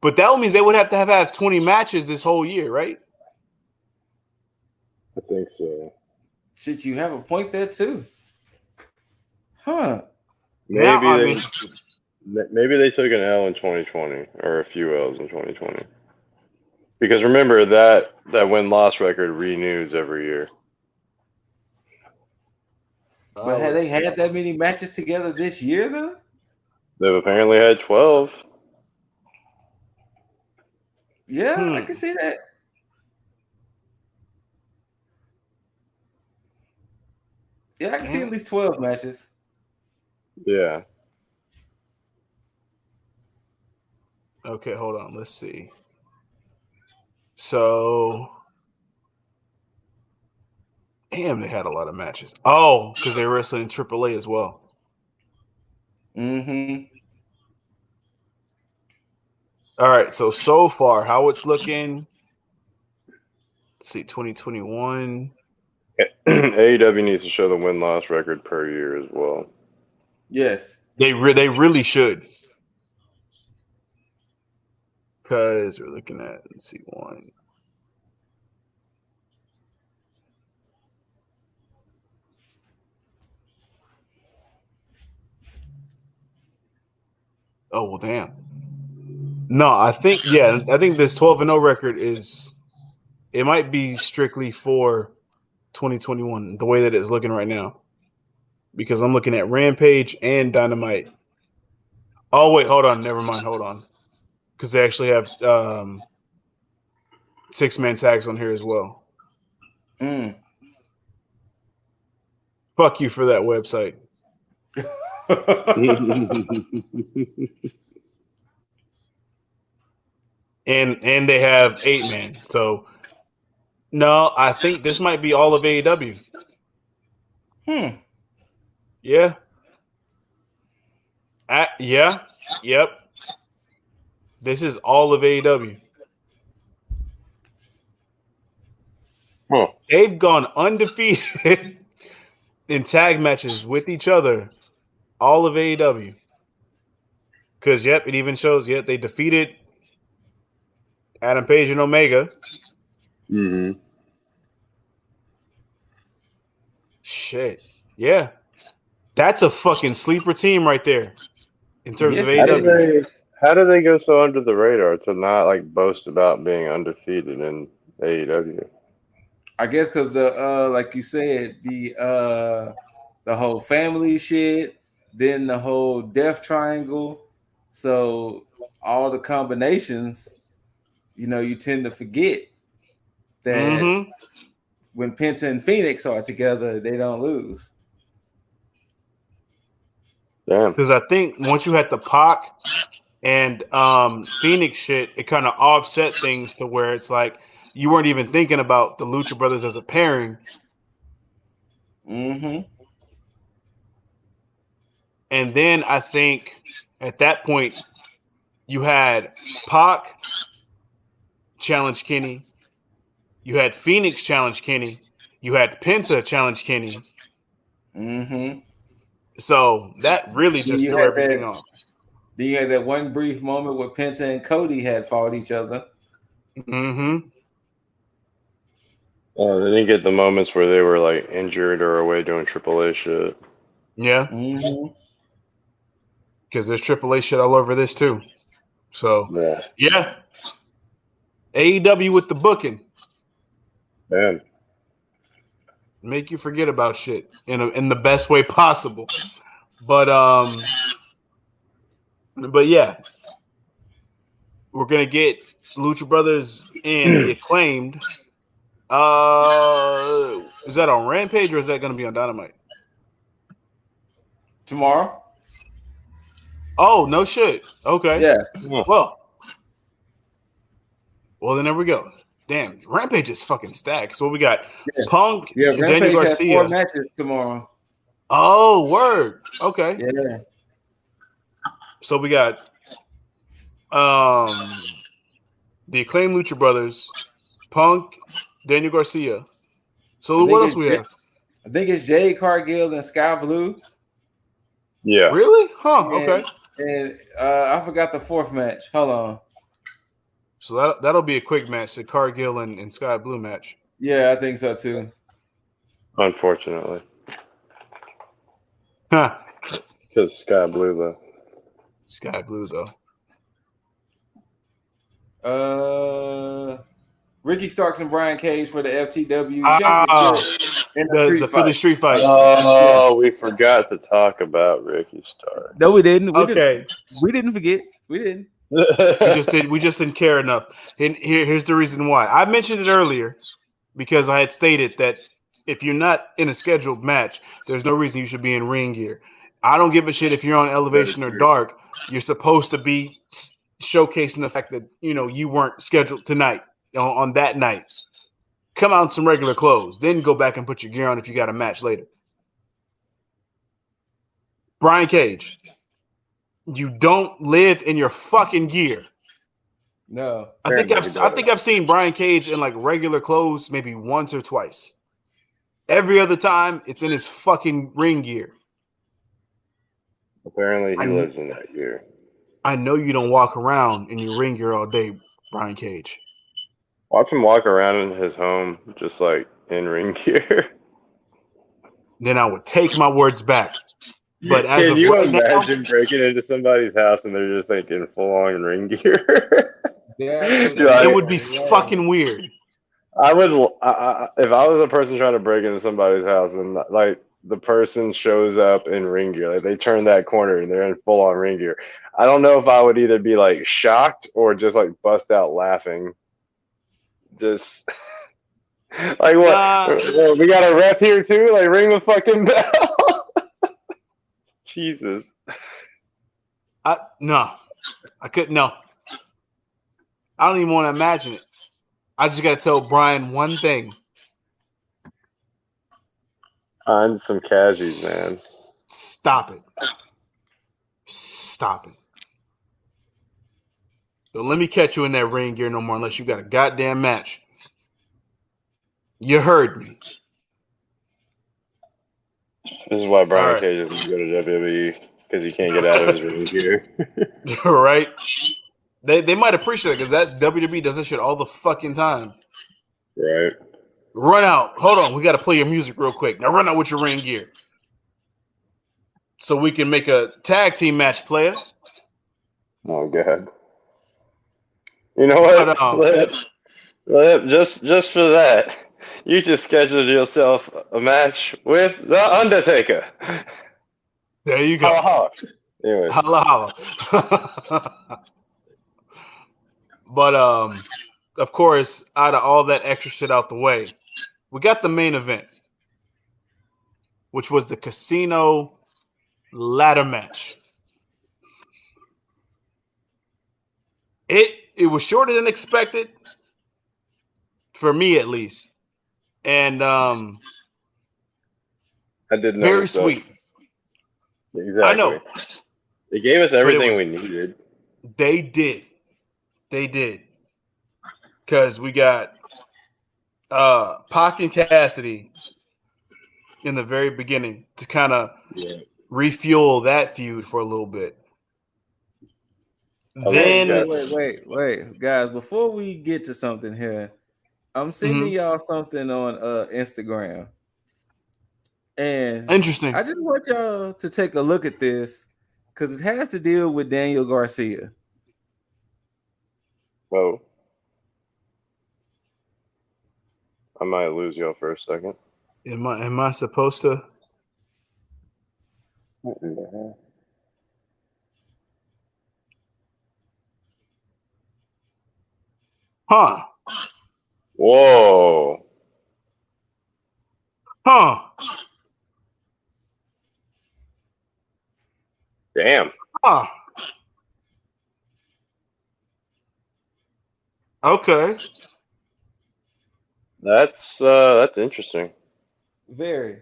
But that means they would have to have had 20 matches this whole year, right? I think so. Shit, you have a point there too. Huh. Maybe they took an L in 2020 or a few L's in 2020. Because remember that win-loss record renews every year. But have they had that many matches together this year though? They've apparently had 12. Yeah, I can see that. Yeah, I can see at least 12 matches. Yeah. Okay, hold on. Let's see. So, damn, they had a lot of matches. Oh, because they were wrestling in AAA as well. Mm-hmm. All right, so far, how it's looking. Let's see, 2021. AEW needs to show the win-loss record per year as well. Yes. They really should. Because we're looking at, let's see, 1. Oh, well, damn. No, I think this 12-0 record it might be strictly for 2021, the way that it's looking right now. Because I'm looking at Rampage and Dynamite. Oh, wait, hold on. Never mind. Hold on. Because they actually have 6-man tags on here as well. Fuck you for that website. and they have 8-man. So, no, I think this might be all of AEW. Yeah. Yeah. Yep. This is all of AEW. Huh. They've gone undefeated in tag matches with each other. All of AEW. Because, it even shows, they defeated Adam Page and Omega. Mm-hmm. Shit. Yeah. That's a fucking sleeper team right there in terms of AEW. How do they go so under the radar to not boast about being undefeated in AEW? I guess because like you said, the whole family shit, then the whole death triangle. So all the combinations, you tend to forget that when Penta and Phoenix are together, they don't lose. Damn. Because I think once you had the Pac and Phoenix shit, it kind of offset things to where it's like you weren't even thinking about the Lucha Brothers as a pairing. And then I think at that point you had Pac challenge Kenny. You had Phoenix challenge Kenny. You had Penta challenge Kenny. Mm-hmm. So that really just threw everything off. Then you had that one brief moment where Penta and Cody had fought each other. Mm-hmm. Oh, they didn't get the moments where they were like injured or away doing AAA shit. Yeah. Mm-hmm. Because there's AAA shit all over this too. So yeah. AEW with the booking. Man. Make you forget about shit in the best way possible. But yeah. We're gonna get Lucha Brothers and the Acclaimed. Is that on Rampage or is that gonna be on Dynamite? Tomorrow. Oh, no shit. Okay. Yeah. Well, then there we go. Damn, Rampage is fucking stacked. So we got Punk, Rampage Daniel Garcia. has 4 matches tomorrow. Oh, word. Okay. Yeah. So we got the Acclaimed Lucha Brothers, Punk, Daniel Garcia. So what else we have? I think it's Jade Cargill and Sky Blue. Yeah. Really? Huh. Okay. And I forgot the 4th match. Hold on. So that'll be a quick match, the Cargill and Sky Blue match. Yeah, I think so too. Unfortunately. Huh. Because Sky Blue, though. Sky Blue, though. Ricky Starks and Brian Cage for the FTW Championship in the Philly Street Fight. Oh, we forgot to talk about Ricky Starks. No, we didn't. We didn't forget. We didn't. We just didn't care enough. And here's the reason why. I mentioned it earlier because I had stated that if you're not in a scheduled match, there's no reason you should be in ring gear. I don't give a shit if you're on Elevation or Dark. You're supposed to be showcasing the fact that you weren't scheduled tonight on that night. Come out in some regular clothes, then go back and put your gear on if you got a match later. Brian Cage. You don't live in your fucking gear. No. I think I've seen Brian Cage in like regular clothes maybe once or twice. Every other time it's in his fucking ring gear. Apparently he lives in that gear. I know you don't walk around in your ring gear all day, Brian Cage. Watch him walk around in his home just like in ring gear. Then I would take my words back. But as Can of you right imagine now, breaking into somebody's house and they're just like in full on ring gear? It would be fucking weird. I would, if I was a person trying to break into somebody's house and like the person shows up in ring gear, like they turn that corner and they're in full on ring gear, I don't know if I would either be like shocked or just like bust out laughing. Just like what? We got a rep here too. Like ring the fucking bell. Jesus. No. I couldn't. No. I don't even want to imagine it. I just got to tell Brian one thing. Find some casuals, man. Stop it. Stop it. Don't let me catch you in that ring gear no more unless you got a goddamn match. You heard me. This is why Brian Cage doesn't go to WWE, because he can't get out of his ring gear. Right? They might appreciate it because that WWE does that shit all the fucking time. Right. Run out. Hold on. We got to play your music real quick. Now run out with your ring gear. So we can make a tag team match, player. Oh, God. You know what? Just for that, you just scheduled yourself a match with The Undertaker. There you go. Holla, holla. Anyways. Holla, holla. But, of course, out of all that extra shit out the way, we got the main event, which was the Casino ladder match. It was shorter than expected, for me at least, and I did very sweet. Exactly. I know. They gave us everything we needed. They did. They did. Because we got Pac and Cassidy in the very beginning to kind of refuel that feud for a little bit. Wait, guys! Before we get to something here, I'm sending y'all something on Instagram, and interesting. I just want y'all to take a look at this because it has to deal with Daniel Garcia. Oh, I might lose y'all for a second. Am I supposed to? Huh. Whoa. Huh. Damn. Huh. Okay. That's interesting. Very.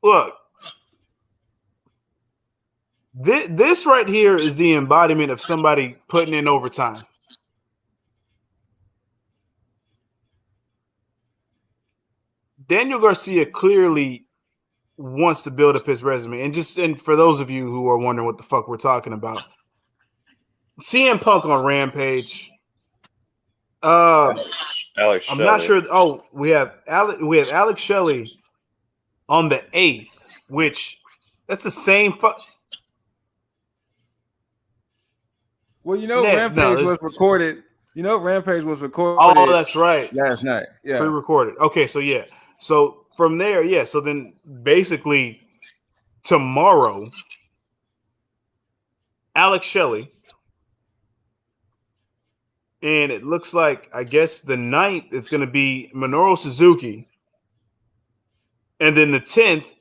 Look. This right here is the embodiment of somebody putting in overtime. Daniel Garcia clearly wants to build up his resume. And for those of you who are wondering what the fuck we're talking about, CM Punk on Rampage. Alex I'm Shelley. not sure. Oh, we have Alex Shelley on the 8th, which that's the same Well, Rampage was recorded. Rampage was recorded. Oh, that's right. Last night. Yeah. Pre-recorded. Okay, so yeah. So from there, yeah. So then basically tomorrow, Alex Shelley. And it looks like, I guess the 9th, it's going to be Minoru Suzuki. And then the 10th,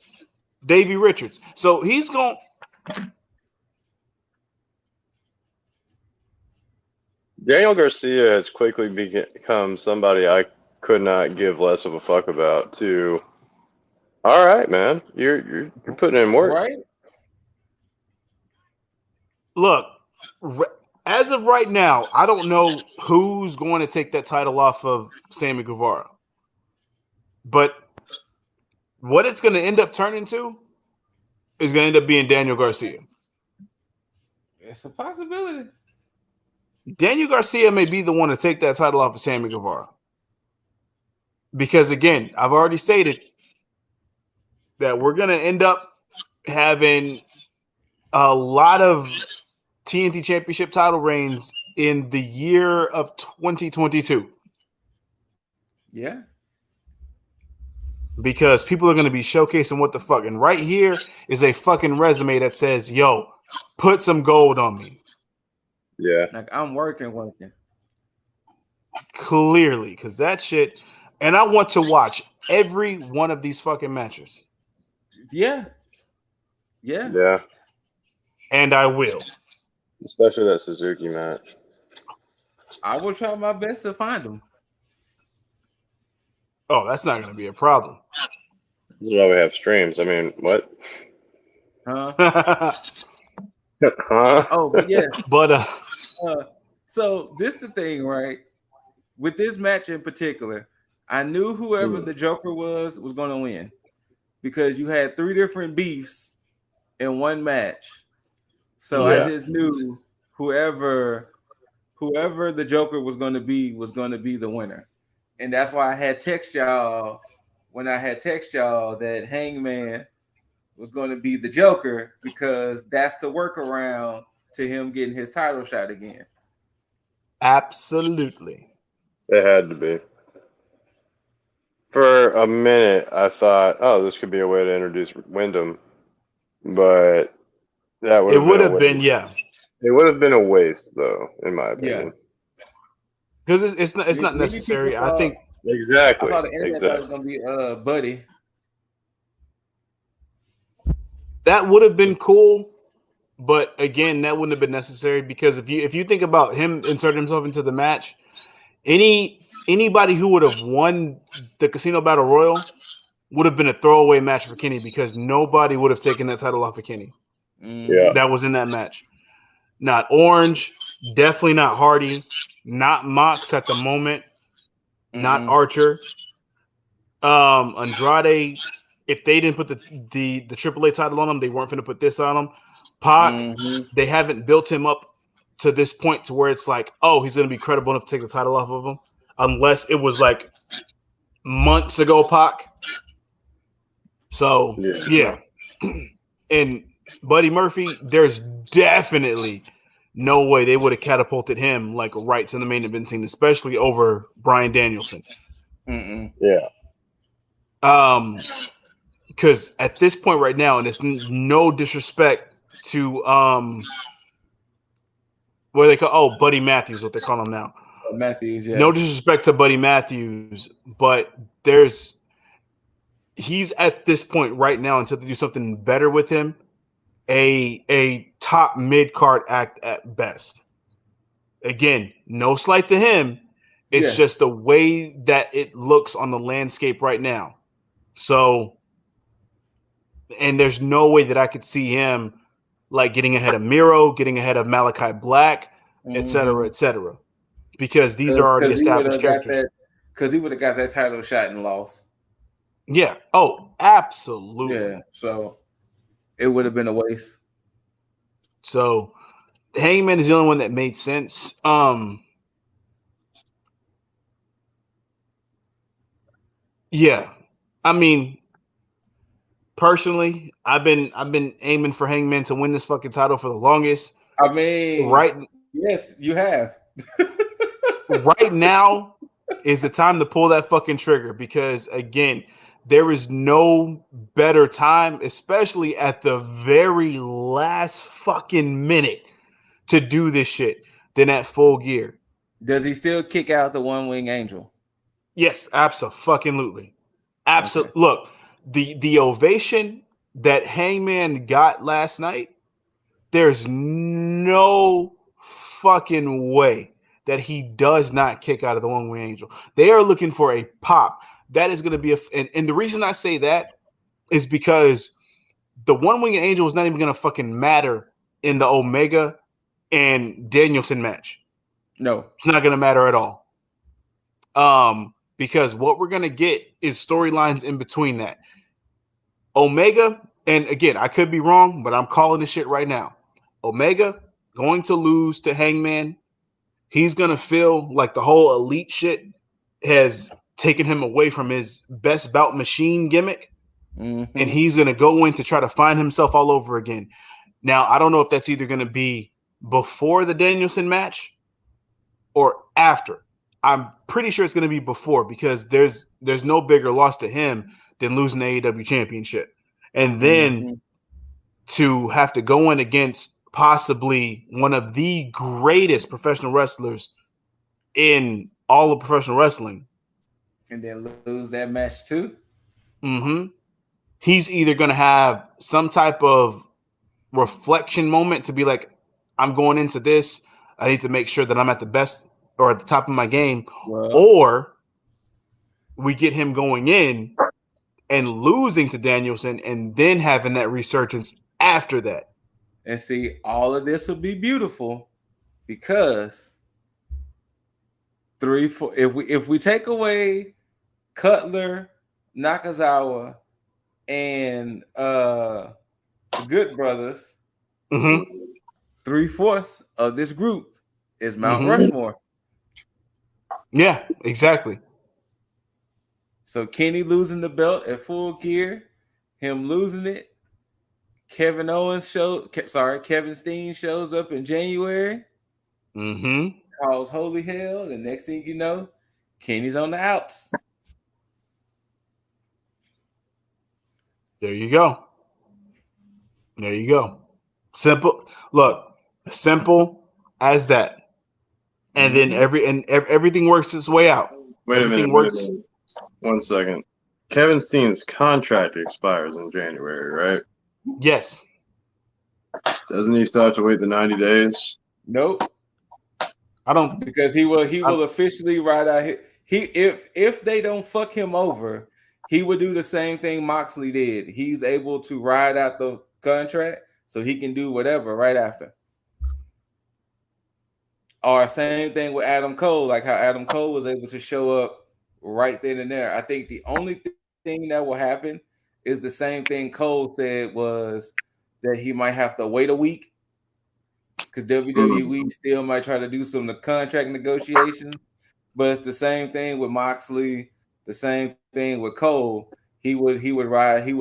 Davey Richards. So he's going. Daniel Garcia has quickly become somebody I could not give less of a fuck about. All right, man, you're putting in work, right? Look, as of right now, I don't know who's going to take that title off of Sammy Guevara, but what it's going to end up turning to is going to end up being Daniel Garcia. It's a possibility. Daniel Garcia may be the one to take that title off of Sammy Guevara. Because, again, I've already stated that we're going to end up having a lot of TNT Championship title reigns in the year of 2022. Yeah. Because people are going to be showcasing what the fuck. And right here is a fucking resume that says, yo, put some gold on me. Yeah. Like I'm working. Clearly, because that shit, and I want to watch every one of these fucking matches. Yeah. And I will. Especially that Suzuki match. I will try my best to find them. Oh, that's not going to be a problem. This is why we have streams. I mean, what? Huh? Huh? Oh, but yeah. But so this the thing, right? With this match in particular, I knew whoever the Joker was going to win because you had 3 different beefs in one match. So I just knew whoever the Joker was going to be the winner. And that's why I had text y'all that Hangman was going to be the Joker because that's the workaround to him getting his title shot again. Absolutely. It had to be. For a minute, I thought, oh, this could be a way to introduce Wyndham. But that would have been It would have been a waste, though, in my opinion. Because it's not necessary. I think exactly. I thought the internet was going to be Buddy. That would have been cool, but again, that wouldn't have been necessary because if you think about him inserting himself into the match, anybody who would have won the Casino Battle Royal would have been a throwaway match for Kenny because nobody would have taken that title off of Kenny. Yeah. That was in that match. Not Orange, definitely not Hardy, not Mox at the moment, not Archer. Andrade, if they didn't put the AAA title on him, they weren't going to put this on him. Pac, they haven't built him up to this point to where it's like, oh, he's going to be credible enough to take the title off of him, unless it was like months ago, Pac. So, yeah. And Buddy Murphy, there's definitely no way they would have catapulted him like right to the main event scene, especially over Bryan Danielson. Yeah. Because at this point right now, and it's no disrespect to what they call Buddy Matthews, what they call him now. Matthews, yeah. No disrespect to Buddy Matthews, but he's at this point right now until they do something better with him, a top mid-card act at best. Again, no slight to him. It's just the way that it looks on the landscape right now. So, and there's no way that I could see him like getting ahead of Miro, getting ahead of Malachi Black, et cetera, because these are already established characters. Because he would have got that title shot and lost. Yeah. Oh, absolutely. Yeah. So it would have been a waste. So Hangman is the only one that made sense. Yeah. I mean, personally, I've been aiming for Hangman to win this fucking title for the longest. I mean, right? Yes, you have. Right now is the time to pull that fucking trigger because, again, there is no better time, especially at the very last fucking minute, to do this shit than at Full Gear. Does he still kick out the one-wing angel? Yes, absolutely. Absolutely. Okay. Look, the ovation that Hangman got last night, there's no fucking way that he does not kick out of the one-wing angel. They are looking for a pop. That is going to be and the reason I say that is because the one-wing angel is not even going to fucking matter in the Omega and Danielson match. No. It's not going to matter at all. Because what we're going to get is storylines in between that. Omega, and again, I could be wrong, but I'm calling this shit right now. Omega going to lose to Hangman. He's going to feel like the whole elite shit has taken him away from his best bout machine gimmick. And he's going to go in to try to find himself all over again. Now, I don't know if that's either going to be before the Danielson match or after. I'm pretty sure it's going to be before because there's no bigger loss to him than losing the AEW championship. And then to have to go in against possibly one of the greatest professional wrestlers in all of professional wrestling. And then lose that match too? He's either going to have some type of reflection moment to be like, I'm going into this. I need to make sure that I'm at the best or at the top of my game. Or we get him going in and losing to Danielson and then having that resurgence after that. And see, all of this would be beautiful because 3-4. If we take away Cutler, Nakazawa, and the Good Brothers, 3/4 of this group is Mount Rushmore. Yeah, exactly. So Kenny losing the belt at Full Gear, him losing it. Kevin Steen shows up in January. Calls holy hell. The next thing you know, Kenny's on the outs. There you go. Simple. Look, simple as that. And then everything works its way out. Wait a minute. 1 second. Kevin Steen's contract expires in January, right? Yes. Doesn't he still have to wait the 90 days? Nope. I don't, because he will officially ride out here. If they don't fuck him over, he would do the same thing Moxley did. He's able to ride out the contract so he can do whatever right after. Or same thing with Adam Cole, like how Adam Cole was able to show up right then and there. I think the only thing that will happen is the same thing Cole said, was that he might have to wait a week because WWE still might try to do some of the contract negotiations. But it's the same thing with Moxley, the same thing with Cole. He would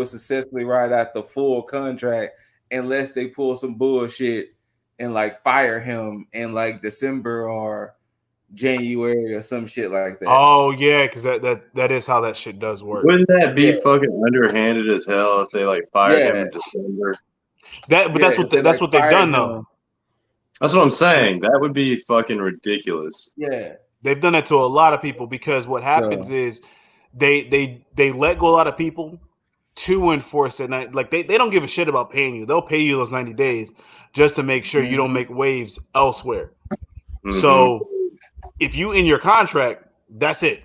successfully ride out the full contract unless they pull some bullshit and like fire him in like December or January or some shit like that. Oh yeah, because that is how that shit does work. Wouldn't that be fucking underhanded as hell if they like fired him in December? That's what they've done though. That's what I'm saying. That would be fucking ridiculous. Yeah. They've done that to a lot of people because what happens is they let go a lot of people to enforce it. Like they don't give a shit about paying you. They'll pay you those 90 days just to make sure you don't make waves elsewhere. Mm-hmm. So if you in your contract, that's it.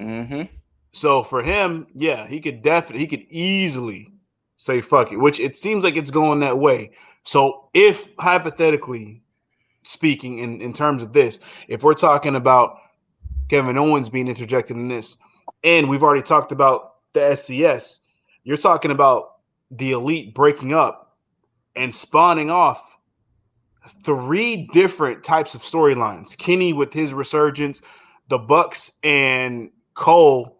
Mm-hmm. So for him, yeah, he could easily say fuck it, which it seems like it's going that way. So if hypothetically speaking in terms of this, if we're talking about Kevin Owens being interjected in this, and we've already talked about the SCS, you're talking about the Elite breaking up and spawning off 3 different types of storylines. Kenny with his resurgence, the Bucks and Cole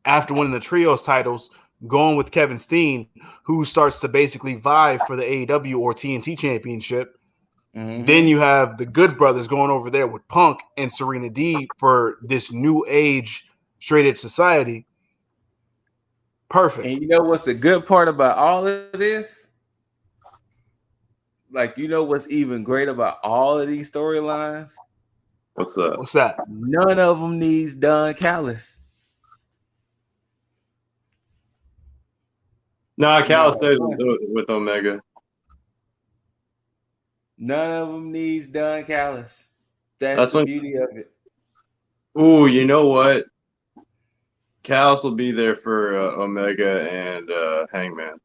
after winning the trios titles, going with Kevin Steen, who starts to basically vie for the AEW or TNT championship. Mm-hmm. Then you have the Good Brothers going over there with Punk and Serena D for this new age straight edge society. Perfect. And you know what's the good part about all of this? Like, you know what's even great about all of these storylines? What's that? What's that? None of them needs Don Callis. No, Callis stays with Omega. None of them needs Don Callis. That's the beauty of it. Ooh, you know what? Callis will be there for Omega and Hangman.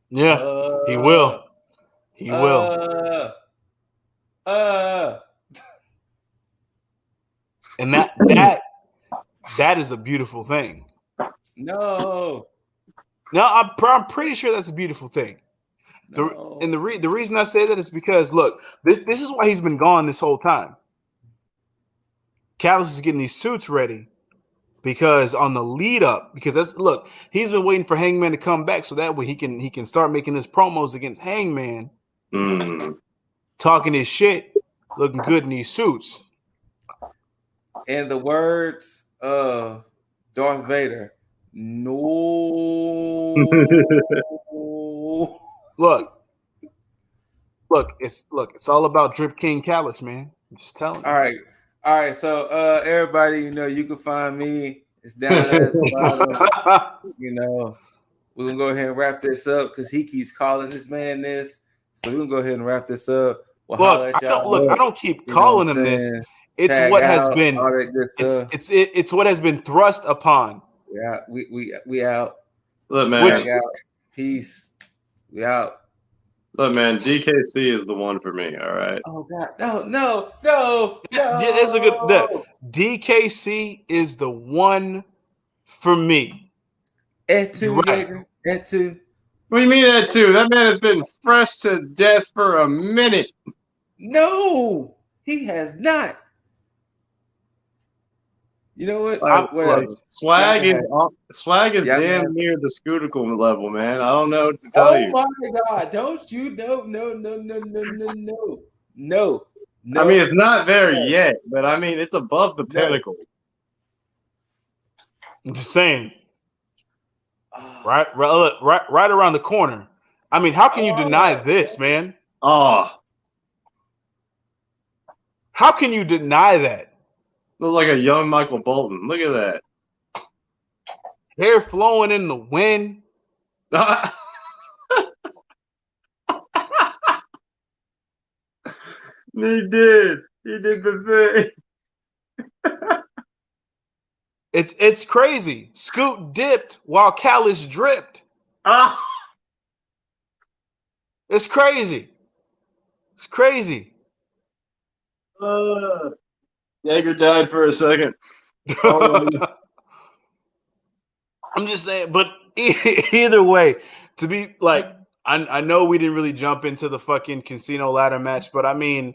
Yeah, he will. He will. And that is a beautiful thing. No, I'm pretty sure that's a beautiful thing. No. The reason I say that is because look, this is why he's been gone this whole time. Callis is getting these suits ready because on the lead up, because he's been waiting for Hangman to come back so that way he can start making his promos against Hangman, talking his shit, looking good in these suits. In the words of Darth Vader, no. Look, it's all about Drip King Callis, man. I'm just telling you. All right. So everybody, you can find me. It's down there at the bottom. We're gonna go ahead and wrap this up because he keeps calling this man this. So we're gonna go ahead and wrap this up. We'll I don't keep calling him this. It's what has been. It's what has been thrust upon. Yeah, we out. Look, man. Out. Peace. We out. Look, man. DKC is the one for me. All right. Oh God, no. Yeah, it's a good. DKC is the one for me. Etu. What do you mean Etu? That man has been fresh to death for a minute. No, he has not. You know what? Swag is damn near the Scootical level, man. I don't know what to tell you. Oh my God! Don't you? No. I mean, it's not there yet, but I mean, it's above the pinnacle. I'm just saying. Right around the corner. I mean, how can you deny this, man? How can you deny that? Look like a young Michael Bolton. Look at that. Hair flowing in the wind. He did the thing. It's crazy. Scoot dipped while Callis dripped. It's crazy. It's crazy. Jaeger died for a second. I'm just saying, but either way, to be like, I know we didn't really jump into the fucking casino ladder match, but I mean,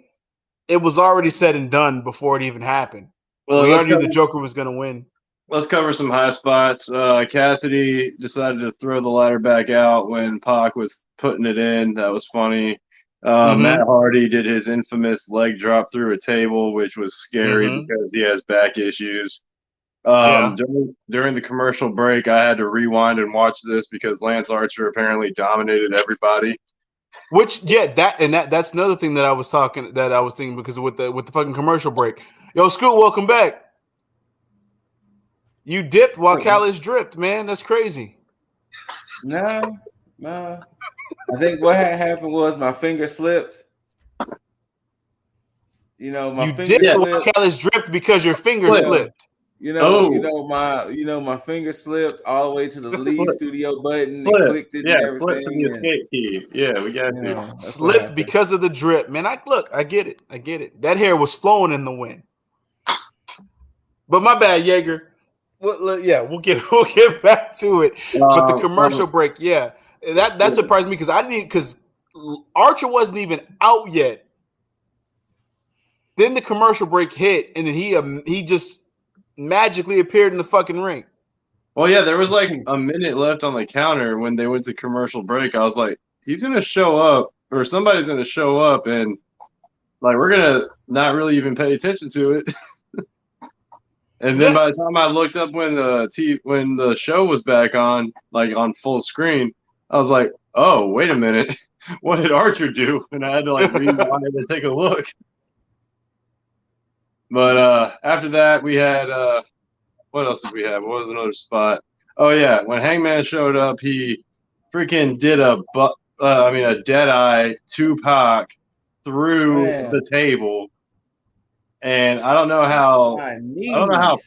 it was already said and done before it even happened. Well, we already knew the Joker was going to win. Let's cover some high spots. Cassidy decided to throw the ladder back out when Pac was putting it in. That was funny. Matt Hardy did his infamous leg drop through a table, which was scary because he has back issues. During the commercial break, I had to rewind and watch this because Lance Archer apparently dominated everybody. Which, that's another thing that I was thinking because with the fucking commercial break. Yo, Scoot, welcome back. You dipped while Callis dripped, man. That's crazy. No. I think what had happened was my finger slipped. You know, my finger dipped while Callis dripped because your finger slipped. My finger slipped all the way to the lead studio button. Slipped. Clicked it and slipped to the escape key. Yeah, we got you. Slipped because of the drip, man. I get it. That hair was flowing in the wind. But my bad, Jaeger. We'll get back to it. But the commercial break, that surprised me because Archer wasn't even out yet. Then the commercial break hit, and then he just magically appeared in the fucking ring. Well, yeah, there was like a minute left on the counter when they went to commercial break. I was like, he's gonna show up, or somebody's gonna show up, and like we're gonna not really even pay attention to it. And then by the time I looked up when the show was back on, like on full screen, I was like, "Oh, wait a minute, what did Archer do?" And I had to like rewind and take a look. But after that, we had what else did we have? What was another spot? Oh yeah, when Hangman showed up, he freaking did a dead eye to Pac through the table. And I don't know how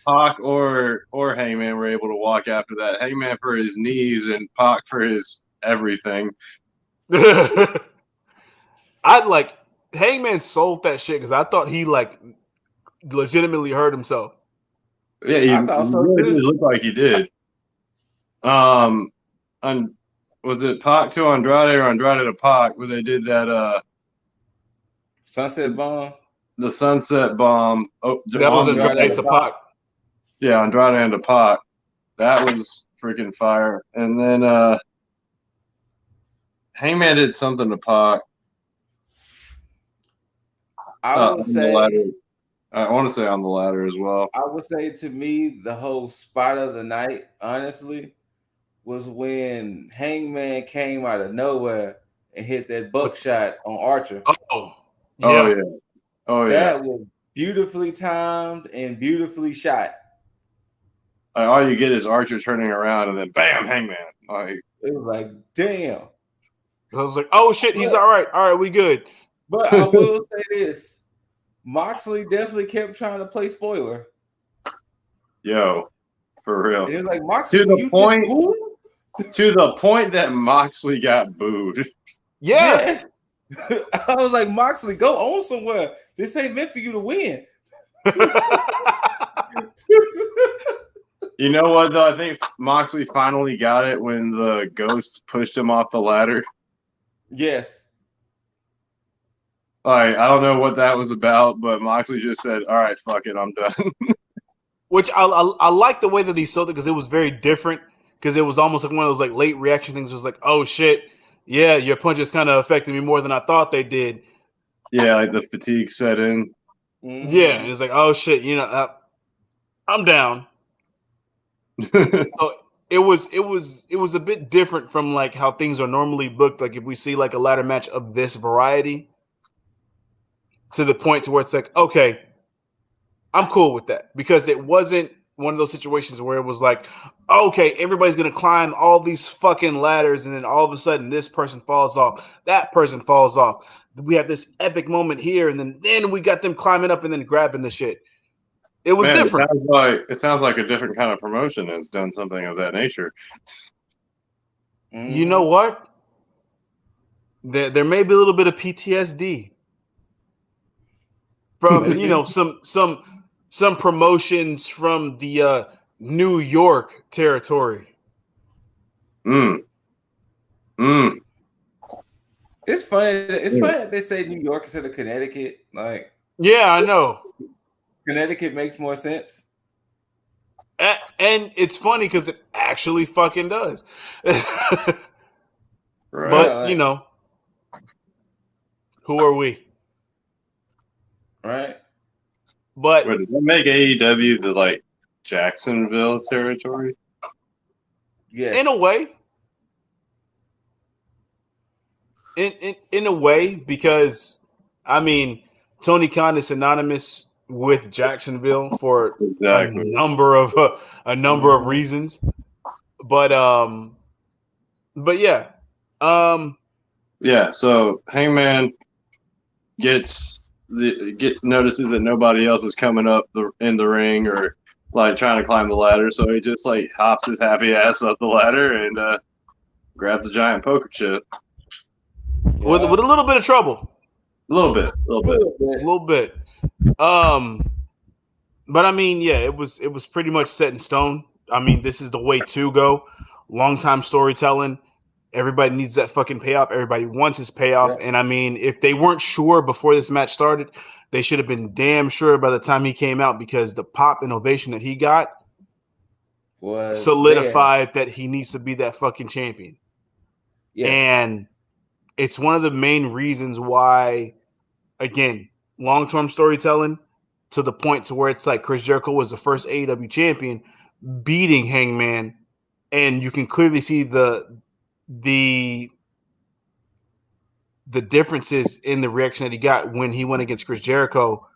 Pac or Hangman were able to walk after that. Hangman for his knees and Pac for his everything. Hangman sold that shit because I thought he like legitimately hurt himself. Yeah, he really looked like he did. Was it Pac to Andrade or Andrade to Pac where they did that Sunset Bomb? The Sunset Bomb. Oh, that was Andrade to Pac. Yeah, Andrade and to Pac. That was freaking fire. And then Hangman did something to Pac. I want to say on the ladder as well. I would say to me, the whole spot of the night, honestly, was when Hangman came out of nowhere and hit that buckshot on Archer. Oh yeah. That was beautifully timed and beautifully shot. All you get is Archer turning around and then bam, Hangman. It was like, damn. I was like, oh shit, he's all right. All right, we good. But I will say this. Moxley definitely kept trying to play spoiler. Yo, for real. It was like Moxley to the point that Moxley got booed. Yeah. Yes. I was like, Moxley, go on somewhere. This ain't meant for you to win. You know what, though? I think Moxley finally got it when the ghost pushed him off the ladder. Yes. I don't know what that was about, but Moxley just said, all right, fuck it, I'm done. Which I like the way that he sold it because it was very different because it was almost like one of those like late reaction things. It was like, oh shit. Yeah, your punches kind of affected me more than I thought they did. Yeah, like the fatigue set in. Mm-hmm. Yeah, it's like, oh shit, I'm down. So it was a bit different from like how things are normally booked. Like if we see like a ladder match of this variety, to the point to where it's like, okay, I'm cool with that because it wasn't one of those situations where it was like, okay, everybody's going to climb all these fucking ladders and then all of a sudden this person falls off, that person falls off. We have this epic moment here and then we got them climbing up and then grabbing the shit. It was different. It sounds like a different kind of promotion that's done something of that nature. You know what? There may be a little bit of PTSD from some promotions from the New York territory. It's funny. It's funny that they say New York instead of Connecticut. Like, yeah, I know. Connecticut makes more sense. And it's funny because it actually fucking does. Right. But, who are we? Right. But does that make AEW the Jacksonville territory? Yes. In a way. In a way, because Tony Khan is synonymous with Jacksonville for a number of reasons. But yeah. Yeah, so Hangman notices that nobody else is coming up in the ring or trying to climb the ladder, so he just hops his happy ass up the ladder and grabs a giant poker chip. Yeah. With a little bit of trouble. A little bit. But yeah, it was pretty much set in stone. This is the way to go. Long time storytelling. Everybody needs that fucking payoff. Everybody wants his payoff. Yeah. And if they weren't sure before this match started, they should have been damn sure by the time he came out, because the pop and ovation that he got was solidified that he needs to be that fucking champion. Yeah. And it's one of the main reasons why, again, long-term storytelling to the point to where it's like Chris Jericho was the first AEW champion beating Hangman, and you can clearly see the differences in the reaction that he got when he went against Chris Jericho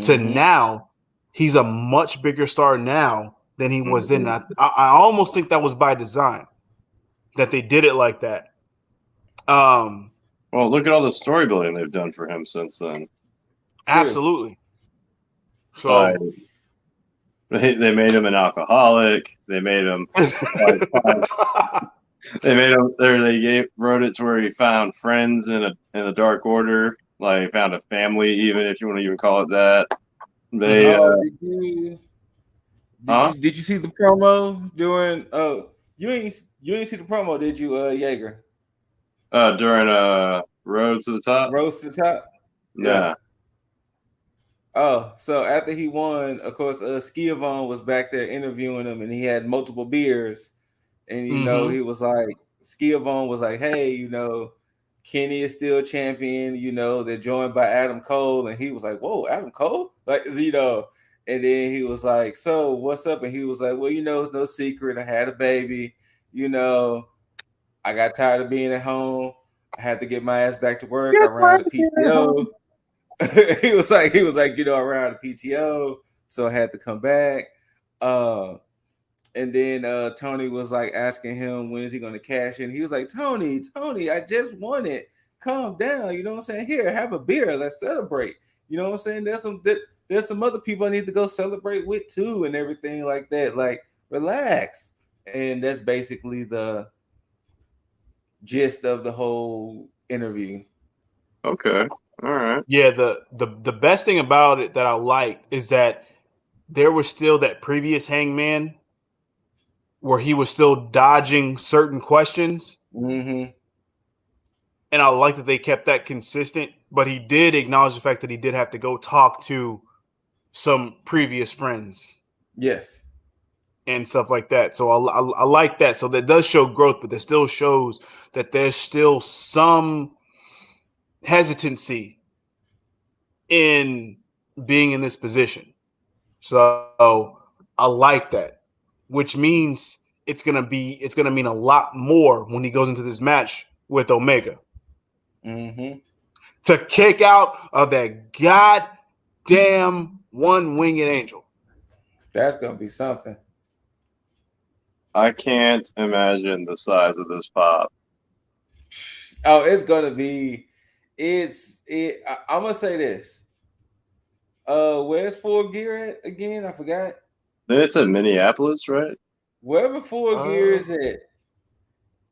to now. He's a much bigger star now than he was then. I almost think that was by design that they did it like that. Well, look at all the story building they've done for him since then. Absolutely. So they made him an alcoholic. They made him. They made him there. They wrote it to where he found friends in the Dark Order. Found a family, even if you want to even call it that. They. Did you see the promo during? You ain't see the promo, did you, Jaeger? During Road to the Top. Road to the Top. Yeah. Oh, so after he won, of course, Schiavone was back there interviewing him, and he had multiple beers, and he was like, Schiavone was like, hey, Kenny is still champion. They're joined by Adam Cole, and he was like, whoa, Adam Cole, and then he was like, so what's up? And he was like, well, it's no secret. I had a baby. I got tired of being at home. I had to get my ass back to work. I ran the PTO. he was like, I ran the PTO, so I had to come back. And then Tony was like asking him, when is he going to cash in? He was like, Tony, I just won it. Calm down. You know what I'm saying? Here, have a beer. Let's celebrate. You know what I'm saying? There's some other people I need to go celebrate with too, and everything like that. Relax. And that's basically the gist of the whole interview. Okay. All right. Yeah, the best thing about it that I like is that there was still that previous Hangman where he was still dodging certain questions. Mm-hmm. And I like that they kept that consistent, but he did acknowledge the fact that he did have to go talk to some previous friends. Yes. And stuff like that. So I like that. So that does show growth, but that still shows that there's still some hesitancy in being in this position. So I like that, which means it's gonna mean a lot more when he goes into this match with Omega. Mm-hmm. To kick out of that goddamn one-winged angel. That's gonna be something. I can't imagine the size of this pop. Oh, it's gonna be. I'm gonna say this. Where's Full Gear at again? I forgot. They said Minneapolis, right? Wherever Full Gear is at.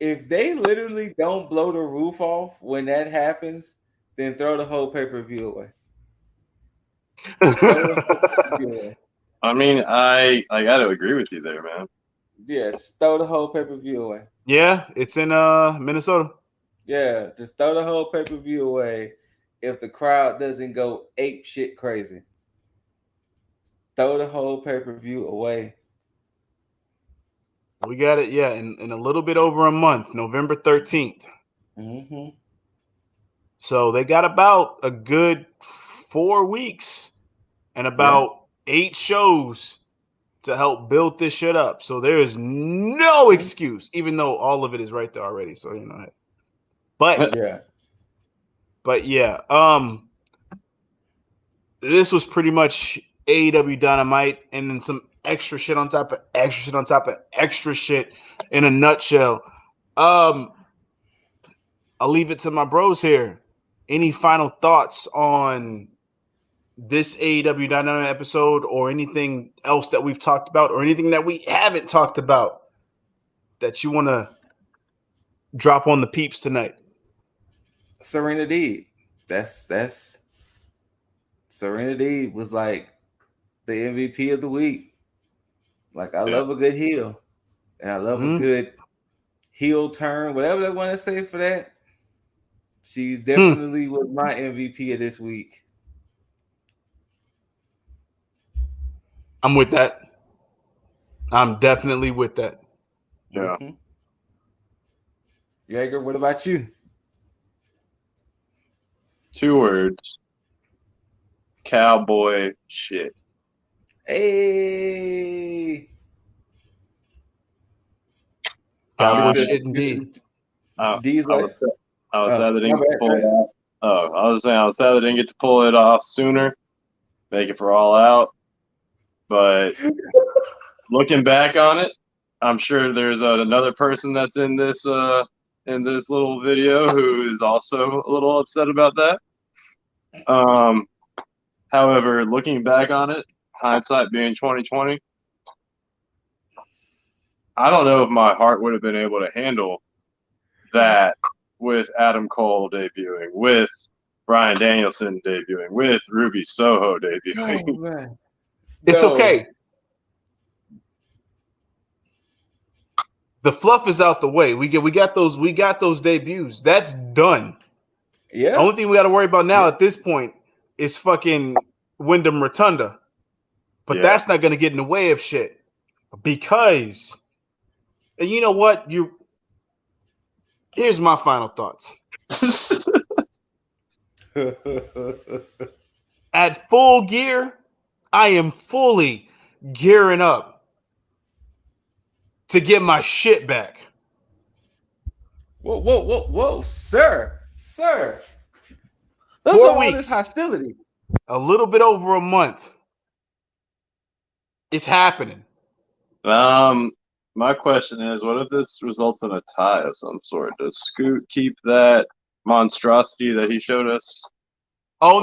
If they literally don't blow the roof off when that happens, then throw the whole pay-per-view away. I mean, I got to agree with you there, man. Yes, throw the whole pay-per-view away. Yeah, it's in Minnesota. Yeah, just throw the whole pay-per-view away. If the crowd doesn't go ape shit crazy, throw the whole pay-per-view away. We got it, yeah, in a little bit over a month, November 13th. Mm-hmm. So they got about a good 4 weeks and about 8 shows to help build this shit up. So there is no excuse, even though all of it is right there already. So you know, but this was pretty much AEW Dynamite, and then some extra shit on top of extra shit on top of extra shit in a nutshell. I'll leave it to my bros here. Any final thoughts on this AEW Dynamite episode, or anything else that we've talked about, or anything that we haven't talked about that you want to drop on the peeps tonight? Serena Deeb. That's Serena Deeb was like the MVP of the week. Like, I love a good heel, and I love a good heel turn, whatever they want to say for that. She's definitely was my MVP of this week. I'm with that. I'm definitely with that. Yeah. Mm-hmm. Jaeger, what about you? 2 words. Cowboy shit. Hey. Cowboy shit indeed. I was sad they didn't get to pull it off. I was saying I was sad they didn't get to pull it off sooner. Make it for All Out. But looking back on it, I'm sure there's another person that's in this little video who is also a little upset about that. However, looking back on it, hindsight being 2020, I don't know if my heart would have been able to handle that with Adam Cole debuting, with Bryan Danielson debuting, with Ruby Soho debuting. Oh, man. It's okay. The fluff is out the way. We got those debuts. That's done. Yeah. The only thing we got to worry about now at this point is fucking Wyndham Rotunda. But that's not going to get in the way of shit. Because, and you know what? Here's my final thoughts. At Full Gear, I am fully gearing up to get my shit back. Whoa, sir. Those 4 are weeks. all this hostility. A little bit over a month. It's happening. My question is, what if this results in a tie of some sort? Does Scoot keep that monstrosity that he showed us? Oh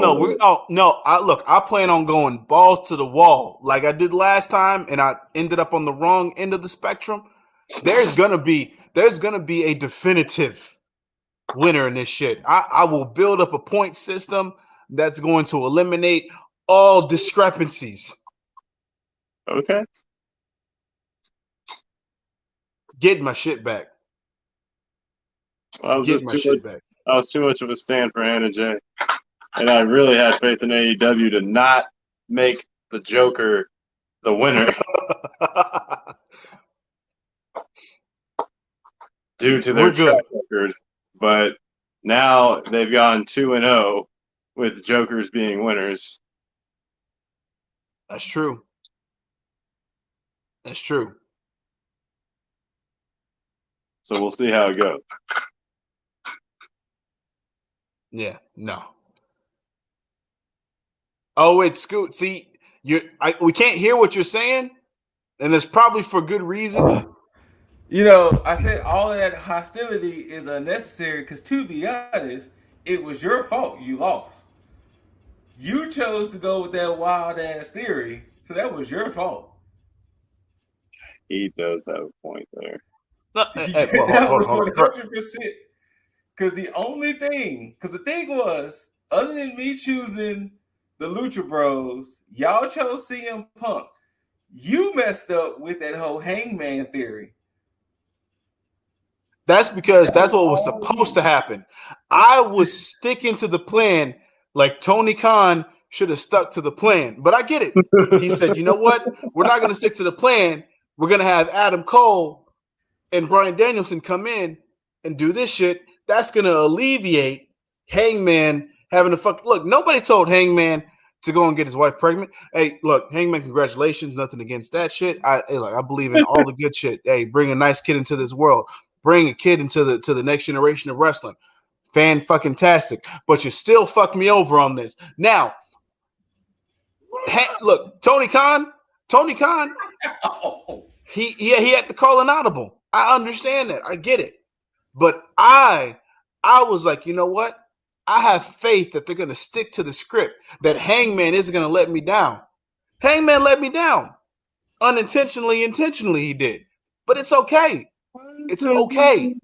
no, I plan on going balls to the wall like I did last time, and I ended up on the wrong end of the spectrum. There's gonna be a definitive winner in this shit. I will build up a point system that's going to eliminate all discrepancies. Okay. Get my shit back. I was too much of a stand for Hannah J. And I really had faith in AEW to not make the Joker the winner due to their track record. But now they've gone 2-0 with Jokers being winners. That's true. So we'll see how it goes. Yeah, no. Oh, wait, Scoot. See, we can't hear what you're saying, and it's probably for good reason. You know, I said all of that hostility is unnecessary because, to be honest, it was your fault you lost. You chose to go with that wild ass theory, so that was your fault. He does have a point there. Well, That was hold on. 100%. Because the thing was, other than me choosing the Lucha Bros, y'all chose CM Punk. You messed up with that whole Hangman theory. That's because that's what was supposed to happen. I was sticking to the plan like Tony Khan should have stuck to the plan. But I get it. He said, you know what? We're not going to stick to the plan. We're going to have Adam Cole and Bryan Danielson come in and do this shit. That's going to alleviate Hangman having to fuck. Look, nobody told Hangman to go and get his wife pregnant. Hey, look, Hangman, congratulations. Nothing against that shit. I believe in all the good shit. Hey, bring a nice kid into this world. Bring a kid into the next generation of wrestling. Fan-fucking-tastic. But you still fuck me over on this. Now, look, Tony Khan, he had to call an audible. I understand that. I get it. But I was like, you know what? I have faith that they're going to stick to the script, that Hangman isn't going to let me down. Hangman let me down. Unintentionally, intentionally he did. But it's okay. It's okay.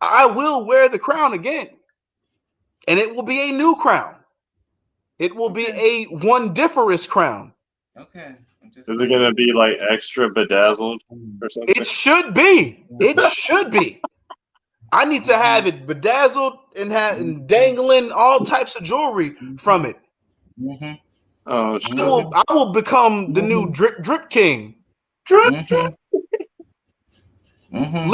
I will wear the crown again. And it will be a new crown. It will be a wondiferous crown. Okay. Is it going to be like extra bedazzled or something? It should be. It should be. I need to have it bedazzled and dangling all types of jewelry from it. Mm-hmm. Oh, shit. I will become the new drip king. Mm-hmm. Mm-hmm.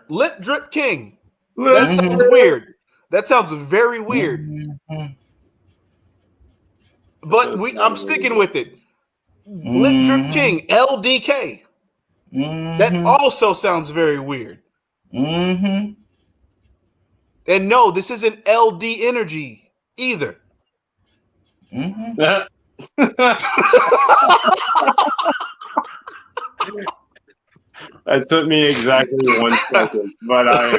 Lit drip king. That sounds weird. That sounds very weird. Mm-hmm. But I'm sticking with it. Lit drip king, LDK. Mm-hmm. That also sounds very weird. Mm-hmm. And no, this isn't LD energy either. Mm-hmm. That took me exactly 1 second, but I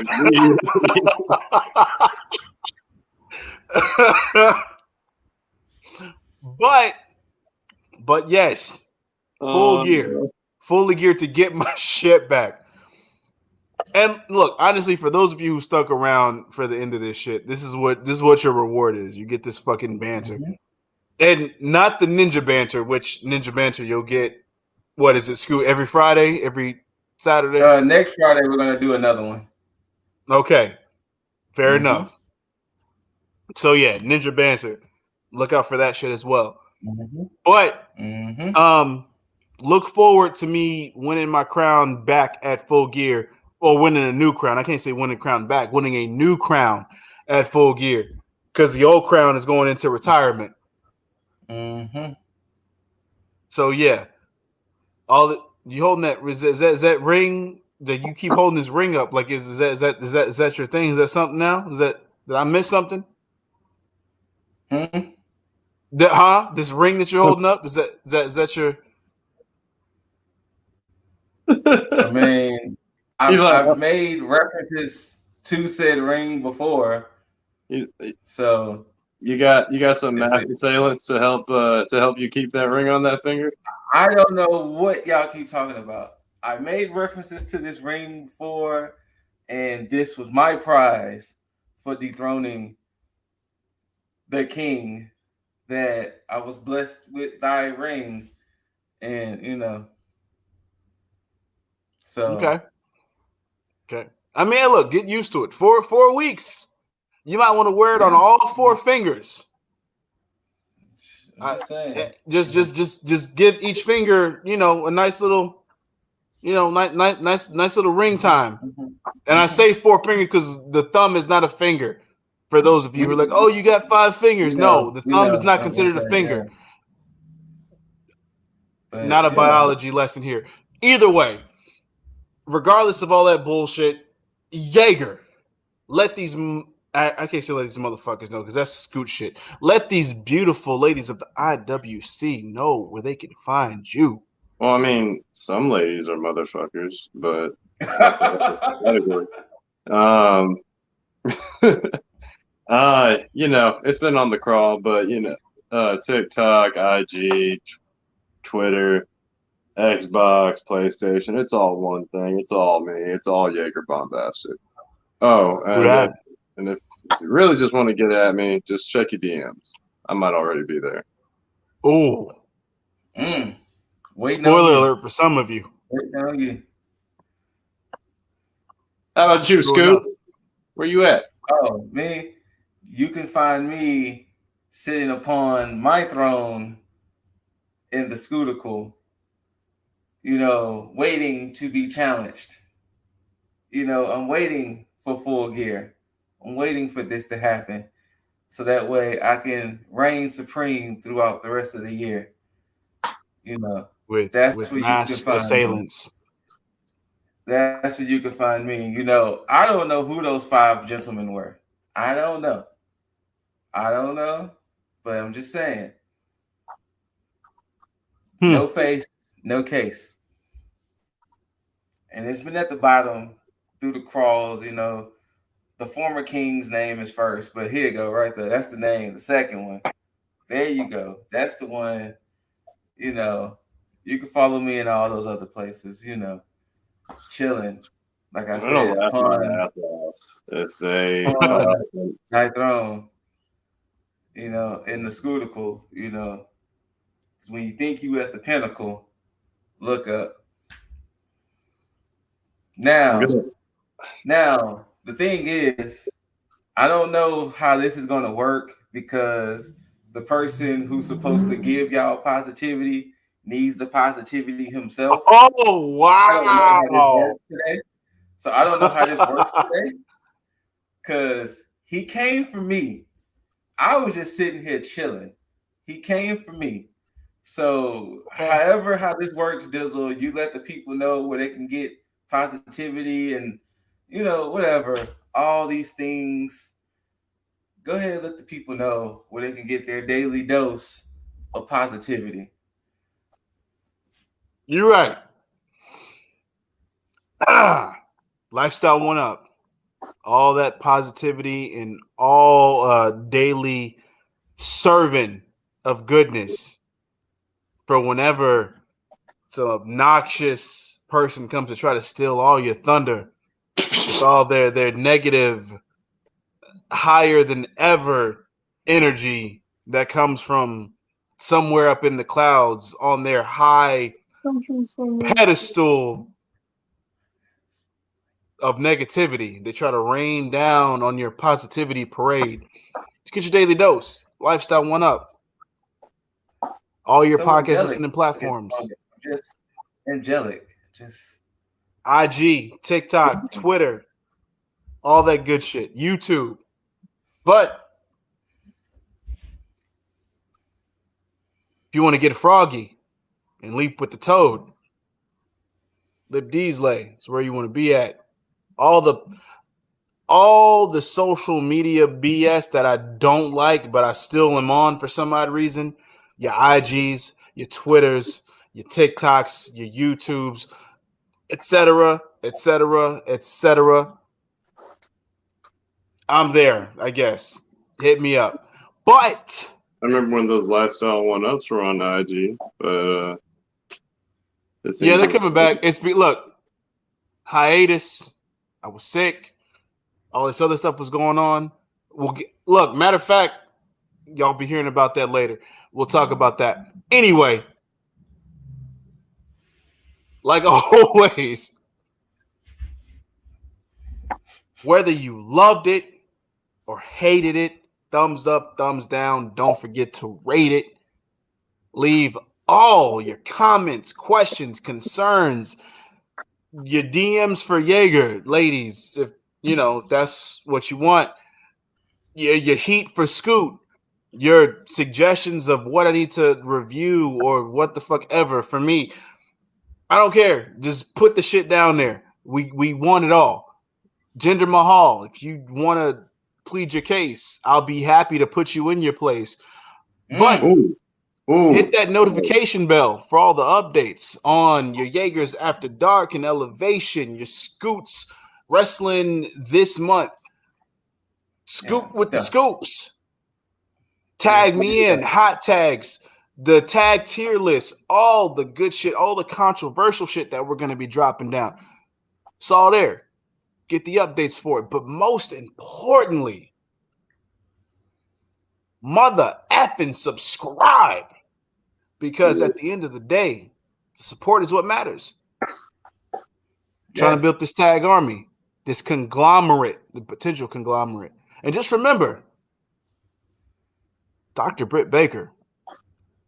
am. But yes, fully geared to get my shit back. And look, honestly, for those of you who stuck around for the end of this shit, this is what your reward is. You get this fucking banter, and not the ninja banter. Which ninja banter you'll get? What is it? Scoot every Friday, every Saturday. Next Friday we're gonna do another one. Okay, fair enough. So yeah, ninja banter. Look out for that shit as well. But look forward to me winning my crown back at Full Gear. Or winning a new crown. I can't say winning crown back. Winning a new crown at Full Gear. Because the old crown is going into retirement. So, yeah. You holding that is that ring that you keep holding this ring up? Like, is that your thing? Is that something now? Did I miss something? This ring that you're holding up? Is that your... I mean... I've made references to said ring before, so you got some mass assailants to help you keep that ring on that finger. I don't know what y'all keep talking about. I made references to this ring before, and this was my prize for dethroning the king that I was blessed with thy ring, and so okay. I mean, look, get used to it. 4 weeks. You might want to wear it on all 4 fingers. I'm just saying. Just give each finger, a nice little, nice little ring time. And I say 4 fingers because the thumb is not a finger. For those of you who are like, oh, you got 5 fingers. No, the thumb is not considered a finger. But, not a biology lesson here. Either way, regardless of all that bullshit, Jaeger, let these I can't say let these motherfuckers know because that's scoot shit. Let these beautiful ladies of the IWC know where they can find you. Well, I mean, some ladies are motherfuckers, but It's been on the crawl, but TikTok, IG, Twitter, Xbox, PlayStation, it's all one thing. It's all me. It's all Jaeger Bombastic. Oh, and if you really just want to get at me, just check your DMs. I might already be there. Oh. Spoiler alert for some of you. Waiting on you. How about you, Scoot? Where you at? Oh, me. You can find me sitting upon my throne in the Scootical, waiting to be challenged. I'm waiting for Full Gear. I'm waiting for this to happen so that way I can reign supreme throughout the rest of the year. With mass assailants. That's where you can find me. I don't know who those 5 gentlemen were. I don't know. But I'm just saying. No face, no case. And it's been at the bottom through the crawls, The former king's name is first, but here you go, right there. That's the name, the second one. There you go. That's the one, You can follow me in all those other places, chilling. Like I said, it's a high throne, in the Scootical, because when you think you at the pinnacle, look up. Now, the thing is, I don't know how this is going to work because the person who's supposed to give y'all positivity needs the positivity himself. Oh, wow. I don't know how this works today because he came for me. I was just sitting here chilling. He came for me. So however how this works, Dizzle, you let the people know where they can get positivity and, whatever, all these things. Go ahead and let the people know where they can get their daily dose of positivity. You're right. Lifestyle 1-Up. All that positivity and all daily serving of goodness for whenever some obnoxious person comes to try to steal all your thunder with all their negative, higher than ever energy that comes from somewhere up in the clouds on their high pedestal of negativity. They try to rain down on your positivity parade. Just get your daily dose. Lifestyle 1-Up. All your podcast listening platforms. Just angelic. Just IG, TikTok, Twitter, all that good shit. YouTube. But if you want to get froggy and leap with the toad, Lip Deasley is where you want to be at. All the social media BS that I don't like, but I still am on for some odd reason. Your IGs, your Twitters, your TikToks, your YouTubes, etc. I'm there, I guess. Hit me up. But I remember when those lifestyle 1-Ups were on IG, but yeah, they're coming back. Look, hiatus. I was sick. All this other stuff was going on. Look, matter of fact, y'all be hearing about that later. We'll talk about that. Anyway, like always, whether you loved it or hated it, thumbs up, thumbs down, don't forget to rate it. Leave all your comments, questions, concerns, your DMs for Jaeger, ladies, if that's what you want. Your heat for Scoot, your suggestions of what I need to review or what the fuck ever for me. I don't care. Just put the shit down there. We want it all. Jinder Mahal, if you want to plead your case, I'll be happy to put you in your place. But hit that notification bell for all the updates on your Jaegers After Dark and Elevation, your Scoots Wrestling this month. Scoop Yeah, with the stuff. scoops. Tag me in. stuff. Hot tags. The tag tier list. All the good shit. All the controversial shit that we're going to be dropping down. It's all there. Get the updates for it. But most importantly, mother effing subscribe. Because at the end of the day, support is what matters. Trying to build this tag army, this conglomerate, the potential conglomerate. And just remember, Dr. Britt Baker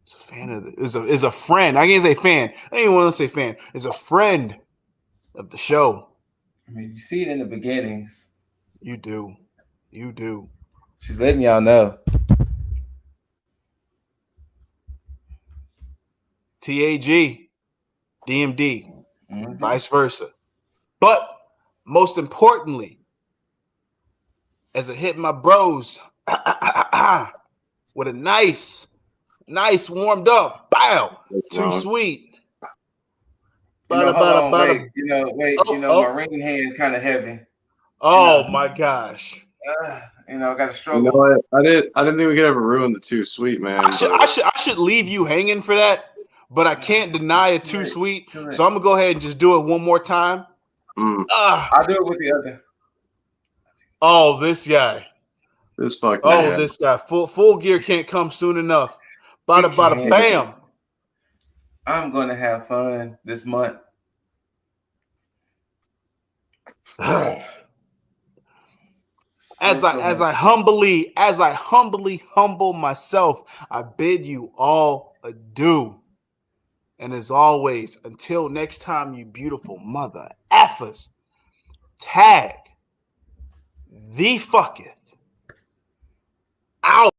is a fan of is a friend. I can't say fan. I don't even want to say fan. Is a friend of the show. I mean, you see it in the beginnings. You do. You do. She's letting y'all know. T.A.G, DMD, vice versa. But most importantly, as I hit my bros with a nice warmed up, bow, too sweet. Wait, my ring hand kind of heavy. Oh my gosh. I got to struggle. You know what? I didn't think we could ever ruin the too sweet, man. I should leave you hanging for that, but I can't deny it too sweet. So I'm gonna go ahead and just do it one more time. I'll do it with the other. Oh, this guy. This fucking guy. This guy. Full gear can't come soon enough. Bada bam. I'm gonna have fun this month. As I humbly humble myself, I bid you all adieu. And as always, until next time, you beautiful mother effers, tag the fucketh out.